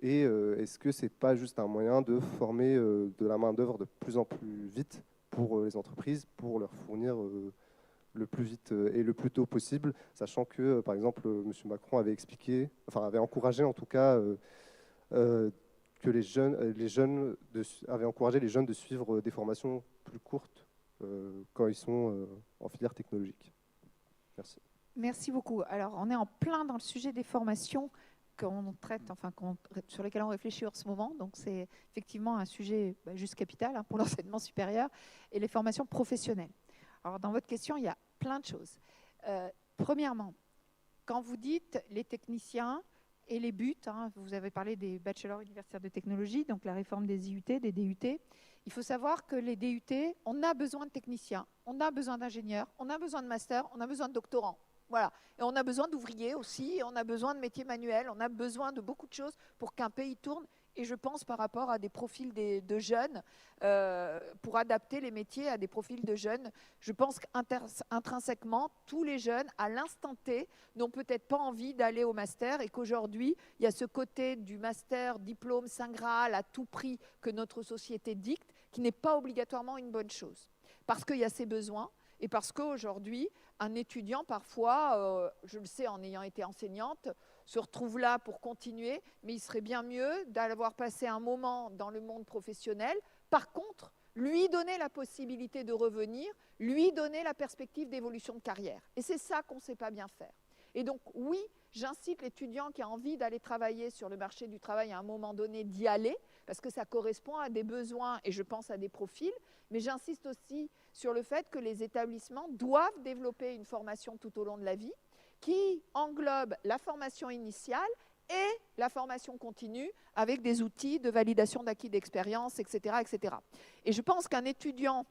et est-ce que ce n'est pas juste un moyen de former de la main-d'œuvre de plus en plus vite pour les entreprises, pour leur fournir le plus vite et le plus tôt possible, sachant que, par exemple, M. Macron avait expliqué, avait encouragé en tout cas que les jeunes avaient encouragé les jeunes de suivre des formations plus courtes quand ils sont en filière technologique. Merci. Merci beaucoup. Alors, on est en plein dans le sujet des formations qu'on traite, sur lesquels on réfléchit en ce moment. Donc, c'est effectivement un sujet juste capital pour l'enseignement supérieur et les formations professionnelles. Alors, dans votre question, il y a plein de choses. Premièrement, quand vous dites les techniciens et les buts, vous avez parlé des bachelors universitaires de technologie, donc la réforme des IUT, des DUT. Il faut savoir que les DUT, on a besoin de techniciens, on a besoin d'ingénieurs, on a besoin de masters, on a besoin de doctorants. Voilà. Et on a besoin d'ouvriers aussi, on a besoin de métiers manuels, on a besoin de beaucoup de choses pour qu'un pays tourne et je pense par rapport à des profils de jeunes, pour adapter les métiers à des profils de jeunes. Je pense qu'intrinsèquement, tous les jeunes, à l'instant T, n'ont peut-être pas envie d'aller au master et qu'aujourd'hui, il y a ce côté du master, diplôme, Saint Graal à tout prix que notre société dicte, qui n'est pas obligatoirement une bonne chose. Parce qu'il y a ces besoins et parce qu'aujourd'hui, un étudiant, parfois, je le sais en ayant été enseignante, se retrouve là pour continuer, mais il serait bien mieux d'avoir passé un moment dans le monde professionnel. Par contre, lui donner la possibilité de revenir, lui donner la perspective d'évolution de carrière. Et c'est ça qu'on ne sait pas bien faire. Et donc, oui, j'incite l'étudiant qui a envie d'aller travailler sur le marché du travail à un moment donné d'y aller, parce que ça correspond à des besoins et je pense à des profils, mais j'insiste aussi sur le fait que les établissements doivent développer une formation tout au long de la vie qui englobe la formation initiale et la formation continue avec des outils de validation d'acquis d'expérience, etc., etc. Et je pense qu'un étudiant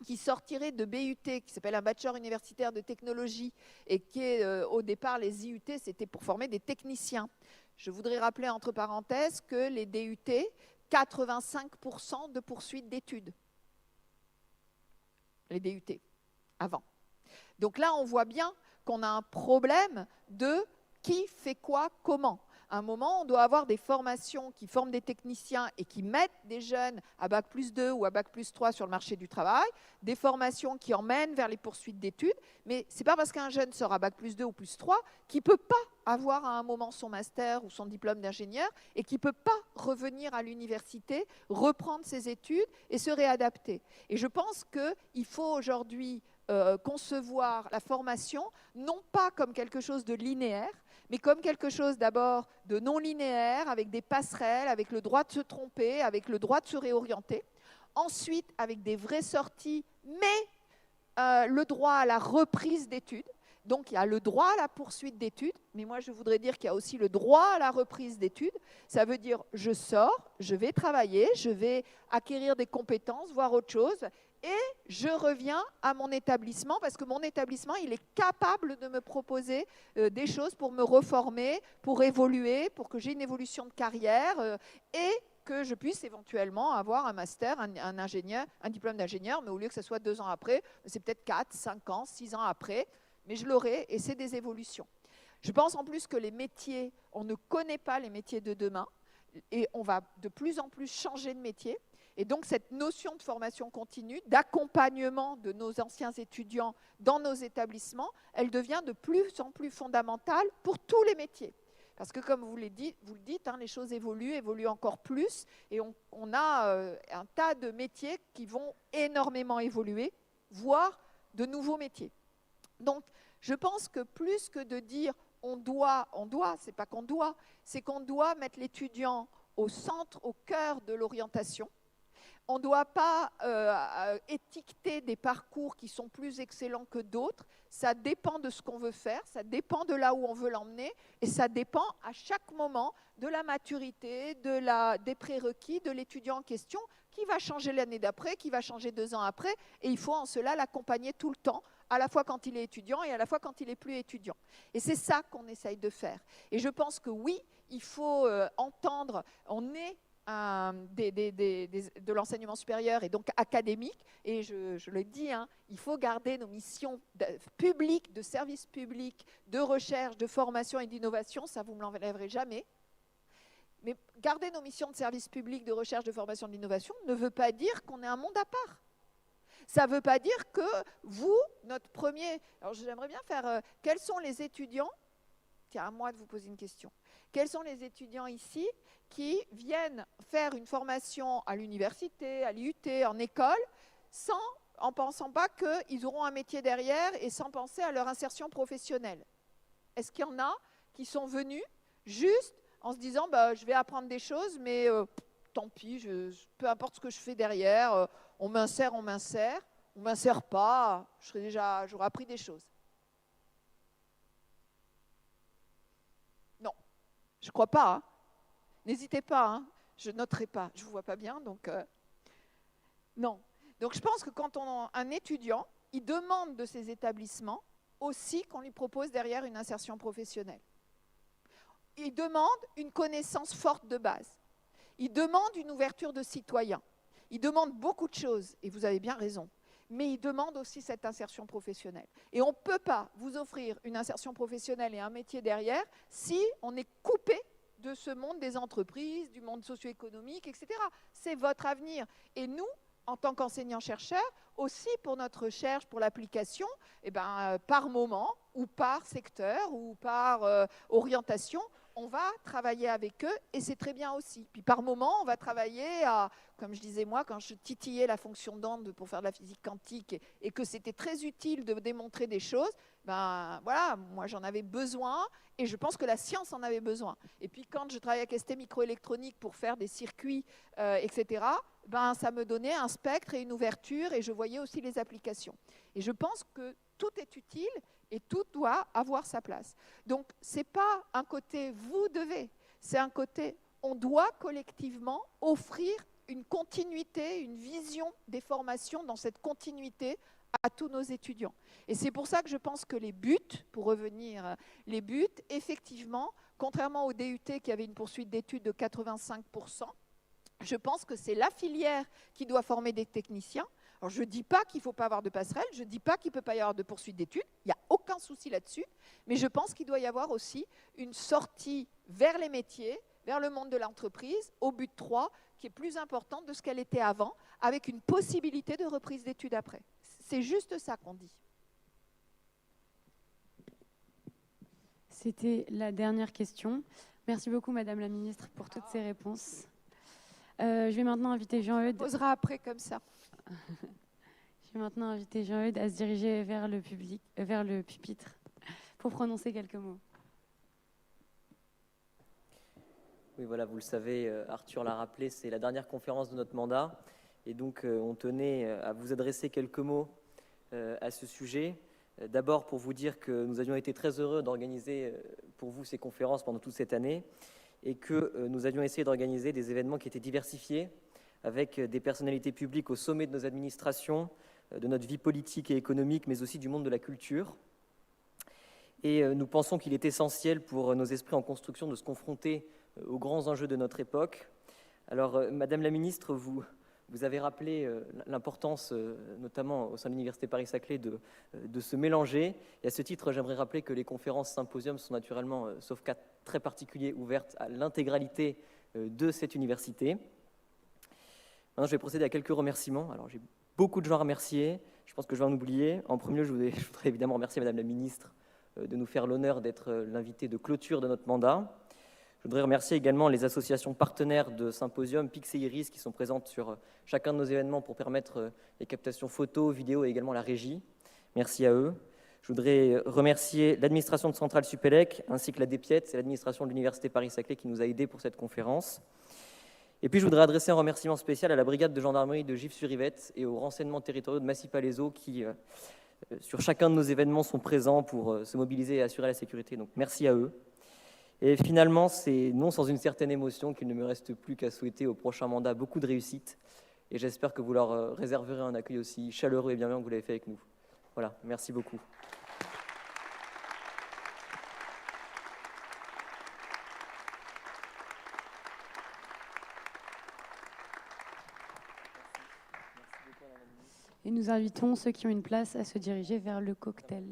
qui sortirait de BUT, qui s'appelle un bachelor universitaire de technologie, et qui est au départ les IUT, c'était pour former des techniciens. Je voudrais rappeler entre parenthèses que les DUT, 85% de poursuite d'études. Les DUT, avant. Donc là, on voit bien qu'on a un problème de qui fait quoi, comment. À un moment, on doit avoir des formations qui forment des techniciens et qui mettent des jeunes à Bac+2 ou à Bac+3 sur le marché du travail, des formations qui emmènent vers les poursuites d'études, mais ce n'est pas parce qu'un jeune sort à Bac+2 ou +3 qu'il ne peut pas avoir à un moment son master ou son diplôme d'ingénieur et qu'il ne peut pas revenir à l'université, reprendre ses études et se réadapter. Et je pense qu'il faut aujourd'hui concevoir la formation non pas comme quelque chose de linéaire, mais comme quelque chose d'abord de non linéaire, avec des passerelles, avec le droit de se tromper, avec le droit de se réorienter. Ensuite, avec des vraies sorties, mais le droit à la reprise d'études. Donc, il y a le droit à la poursuite d'études, mais moi, je voudrais dire qu'il y a aussi le droit à la reprise d'études. Ça veut dire, je sors, je vais travailler, je vais acquérir des compétences, voir autre chose, et je reviens à mon établissement parce que mon établissement, il est capable de me proposer des choses pour me reformer, pour évoluer, pour que j'ai une évolution de carrière et que je puisse éventuellement avoir un master, un ingénieur, un diplôme d'ingénieur, mais au lieu que ce soit 2 ans après, c'est peut-être 4, 5 ans, 6 ans après, mais je l'aurai et c'est des évolutions. Je pense en plus que les métiers, on ne connaît pas les métiers de demain et on va de plus en plus changer de métier. Et donc, cette notion de formation continue, d'accompagnement de nos anciens étudiants dans nos établissements, elle devient de plus en plus fondamentale pour tous les métiers. Parce que, comme vous le dites, les choses évoluent encore plus. Et on a un tas de métiers qui vont énormément évoluer, voire de nouveaux métiers. Donc, je pense que plus que de dire on doit, c'est pas qu'on doit, c'est qu'on doit mettre l'étudiant au centre, au cœur de l'orientation. On ne doit pas étiqueter des parcours qui sont plus excellents que d'autres. Ça dépend de ce qu'on veut faire, ça dépend de là où on veut l'emmener et ça dépend à chaque moment de la maturité, des prérequis de l'étudiant en question qui va changer l'année d'après, qui va changer 2 ans après. Et il faut en cela l'accompagner tout le temps, à la fois quand il est étudiant et à la fois quand il n'est plus étudiant. Et c'est ça qu'on essaye de faire. Et je pense que oui, il faut entendre, on est de l'enseignement supérieur et donc académique. Et je le dis, il faut garder nos missions publiques, de service public, de recherche, de formation et d'innovation. Ça, vous ne me l'enlèverez jamais. Mais garder nos missions de service public, de recherche, de formation et d'innovation ne veut pas dire qu'on est un monde à part. Ça ne veut pas dire que vous, notre premier... Alors, j'aimerais bien faire... quels sont les étudiants... Tiens, à moi de vous poser une question. Quels sont les étudiants ici qui viennent faire une formation à l'université, à l'IUT, en école, en ne pensant pas qu'ils auront un métier derrière et sans penser à leur insertion professionnelle? Est-ce qu'il y en a qui sont venus juste en se disant je vais apprendre des choses, mais tant pis, peu importe ce que je fais derrière, on m'insère, on ne m'insère pas, j'aurai appris des choses? Non, je ne crois pas. N'hésitez pas, je ne noterai pas, je ne vous vois pas bien, donc non. Donc je pense que quand un étudiant, il demande de ses établissements aussi qu'on lui propose derrière une insertion professionnelle. Il demande une connaissance forte de base. Il demande une ouverture de citoyens. Il demande beaucoup de choses, et vous avez bien raison. Mais il demande aussi cette insertion professionnelle. Et on ne peut pas vous offrir une insertion professionnelle et un métier derrière si on est coupé de ce monde des entreprises, du monde socio-économique, etc. C'est votre avenir. Et nous, en tant qu'enseignants-chercheurs, aussi pour notre recherche, pour l'application, eh ben, par moment, ou par secteur, ou par orientation, on va travailler avec eux, et c'est très bien aussi. Puis par moment, on va travailler à, comme je disais moi, quand je titillais la fonction d'onde pour faire de la physique quantique, et que c'était très utile de démontrer des choses, ben voilà, moi j'en avais besoin, et je pense que la science en avait besoin. Et puis quand je travaillais avec ST Microélectronique pour faire des circuits, etc., ben, ça me donnait un spectre et une ouverture, et je voyais aussi les applications. Et je pense que tout est utile, et tout doit avoir sa place. Donc, ce n'est pas un côté « vous devez », c'est un côté « on doit collectivement offrir une continuité, une vision des formations dans cette continuité à tous nos étudiants ». Et c'est pour ça que je pense que les buts, pour revenir, les buts, effectivement, contrairement au DUT qui avait une poursuite d'études de 85%, je pense que c'est la filière qui doit former des techniciens. Alors, je ne dis pas qu'il ne faut pas avoir de passerelle, je ne dis pas qu'il ne peut pas y avoir de poursuite d'études, il n'y a aucun souci là-dessus, mais je pense qu'il doit y avoir aussi une sortie vers les métiers, vers le monde de l'entreprise, au but 3, qui est plus importante de ce qu'elle était avant, avec une possibilité de reprise d'études après. C'est juste ça qu'on dit. C'était la dernière question. Merci beaucoup, Madame la Ministre, pour toutes ces réponses. Je vais maintenant inviter Jean-Eudes. On posera après comme ça. Je vais maintenant inviter Jean-Eudes à se diriger vers le public, vers le pupitre, pour prononcer quelques mots. Oui, voilà, vous le savez, Arthur l'a rappelé, c'est la dernière conférence de notre mandat. Et donc, on tenait à vous adresser quelques mots à ce sujet. D'abord, pour vous dire que nous avions été très heureux d'organiser pour vous ces conférences pendant toute cette année et que nous avions essayé d'organiser des événements qui étaient diversifiés, avec des personnalités publiques au sommet de nos administrations, de notre vie politique et économique, mais aussi du monde de la culture. Et nous pensons qu'il est essentiel pour nos esprits en construction de se confronter aux grands enjeux de notre époque. Alors, Madame la Ministre, vous avez rappelé l'importance, notamment au sein de l'Université Paris-Saclay, de se mélanger. Et à ce titre, j'aimerais rappeler que les conférences symposiums sont naturellement, sauf cas très particuliers, ouvertes à l'intégralité de cette université. Maintenant, je vais procéder à quelques remerciements. Alors, j'ai beaucoup de gens à remercier. Je pense que je vais en oublier. En premier lieu, je voudrais évidemment remercier Madame la Ministre de nous faire l'honneur d'être l'invité de clôture de notre mandat. Je voudrais remercier également les associations partenaires de Symposium, Pix et Iris, qui sont présentes sur chacun de nos événements pour permettre les captations photos, vidéos et également la régie. Merci à eux. Je voudrais remercier l'administration de Centrale Supélec, ainsi que la DEPIET, c'est l'administration de l'Université Paris-Saclay qui nous a aidés pour cette conférence. Et puis, je voudrais adresser un remerciement spécial à la brigade de gendarmerie de Gif-sur-Yvette et aux renseignements territoriaux de Massy-Palaiseau qui, sur chacun de nos événements, sont présents pour se mobiliser et assurer la sécurité. Donc, merci à eux. Et finalement, c'est non sans une certaine émotion qu'il ne me reste plus qu'à souhaiter au prochain mandat beaucoup de réussite. Et j'espère que vous leur réserverez un accueil aussi chaleureux et bienveillant que vous l'avez fait avec nous. Voilà, merci beaucoup. Et nous invitons ceux qui ont une place à se diriger vers le cocktail.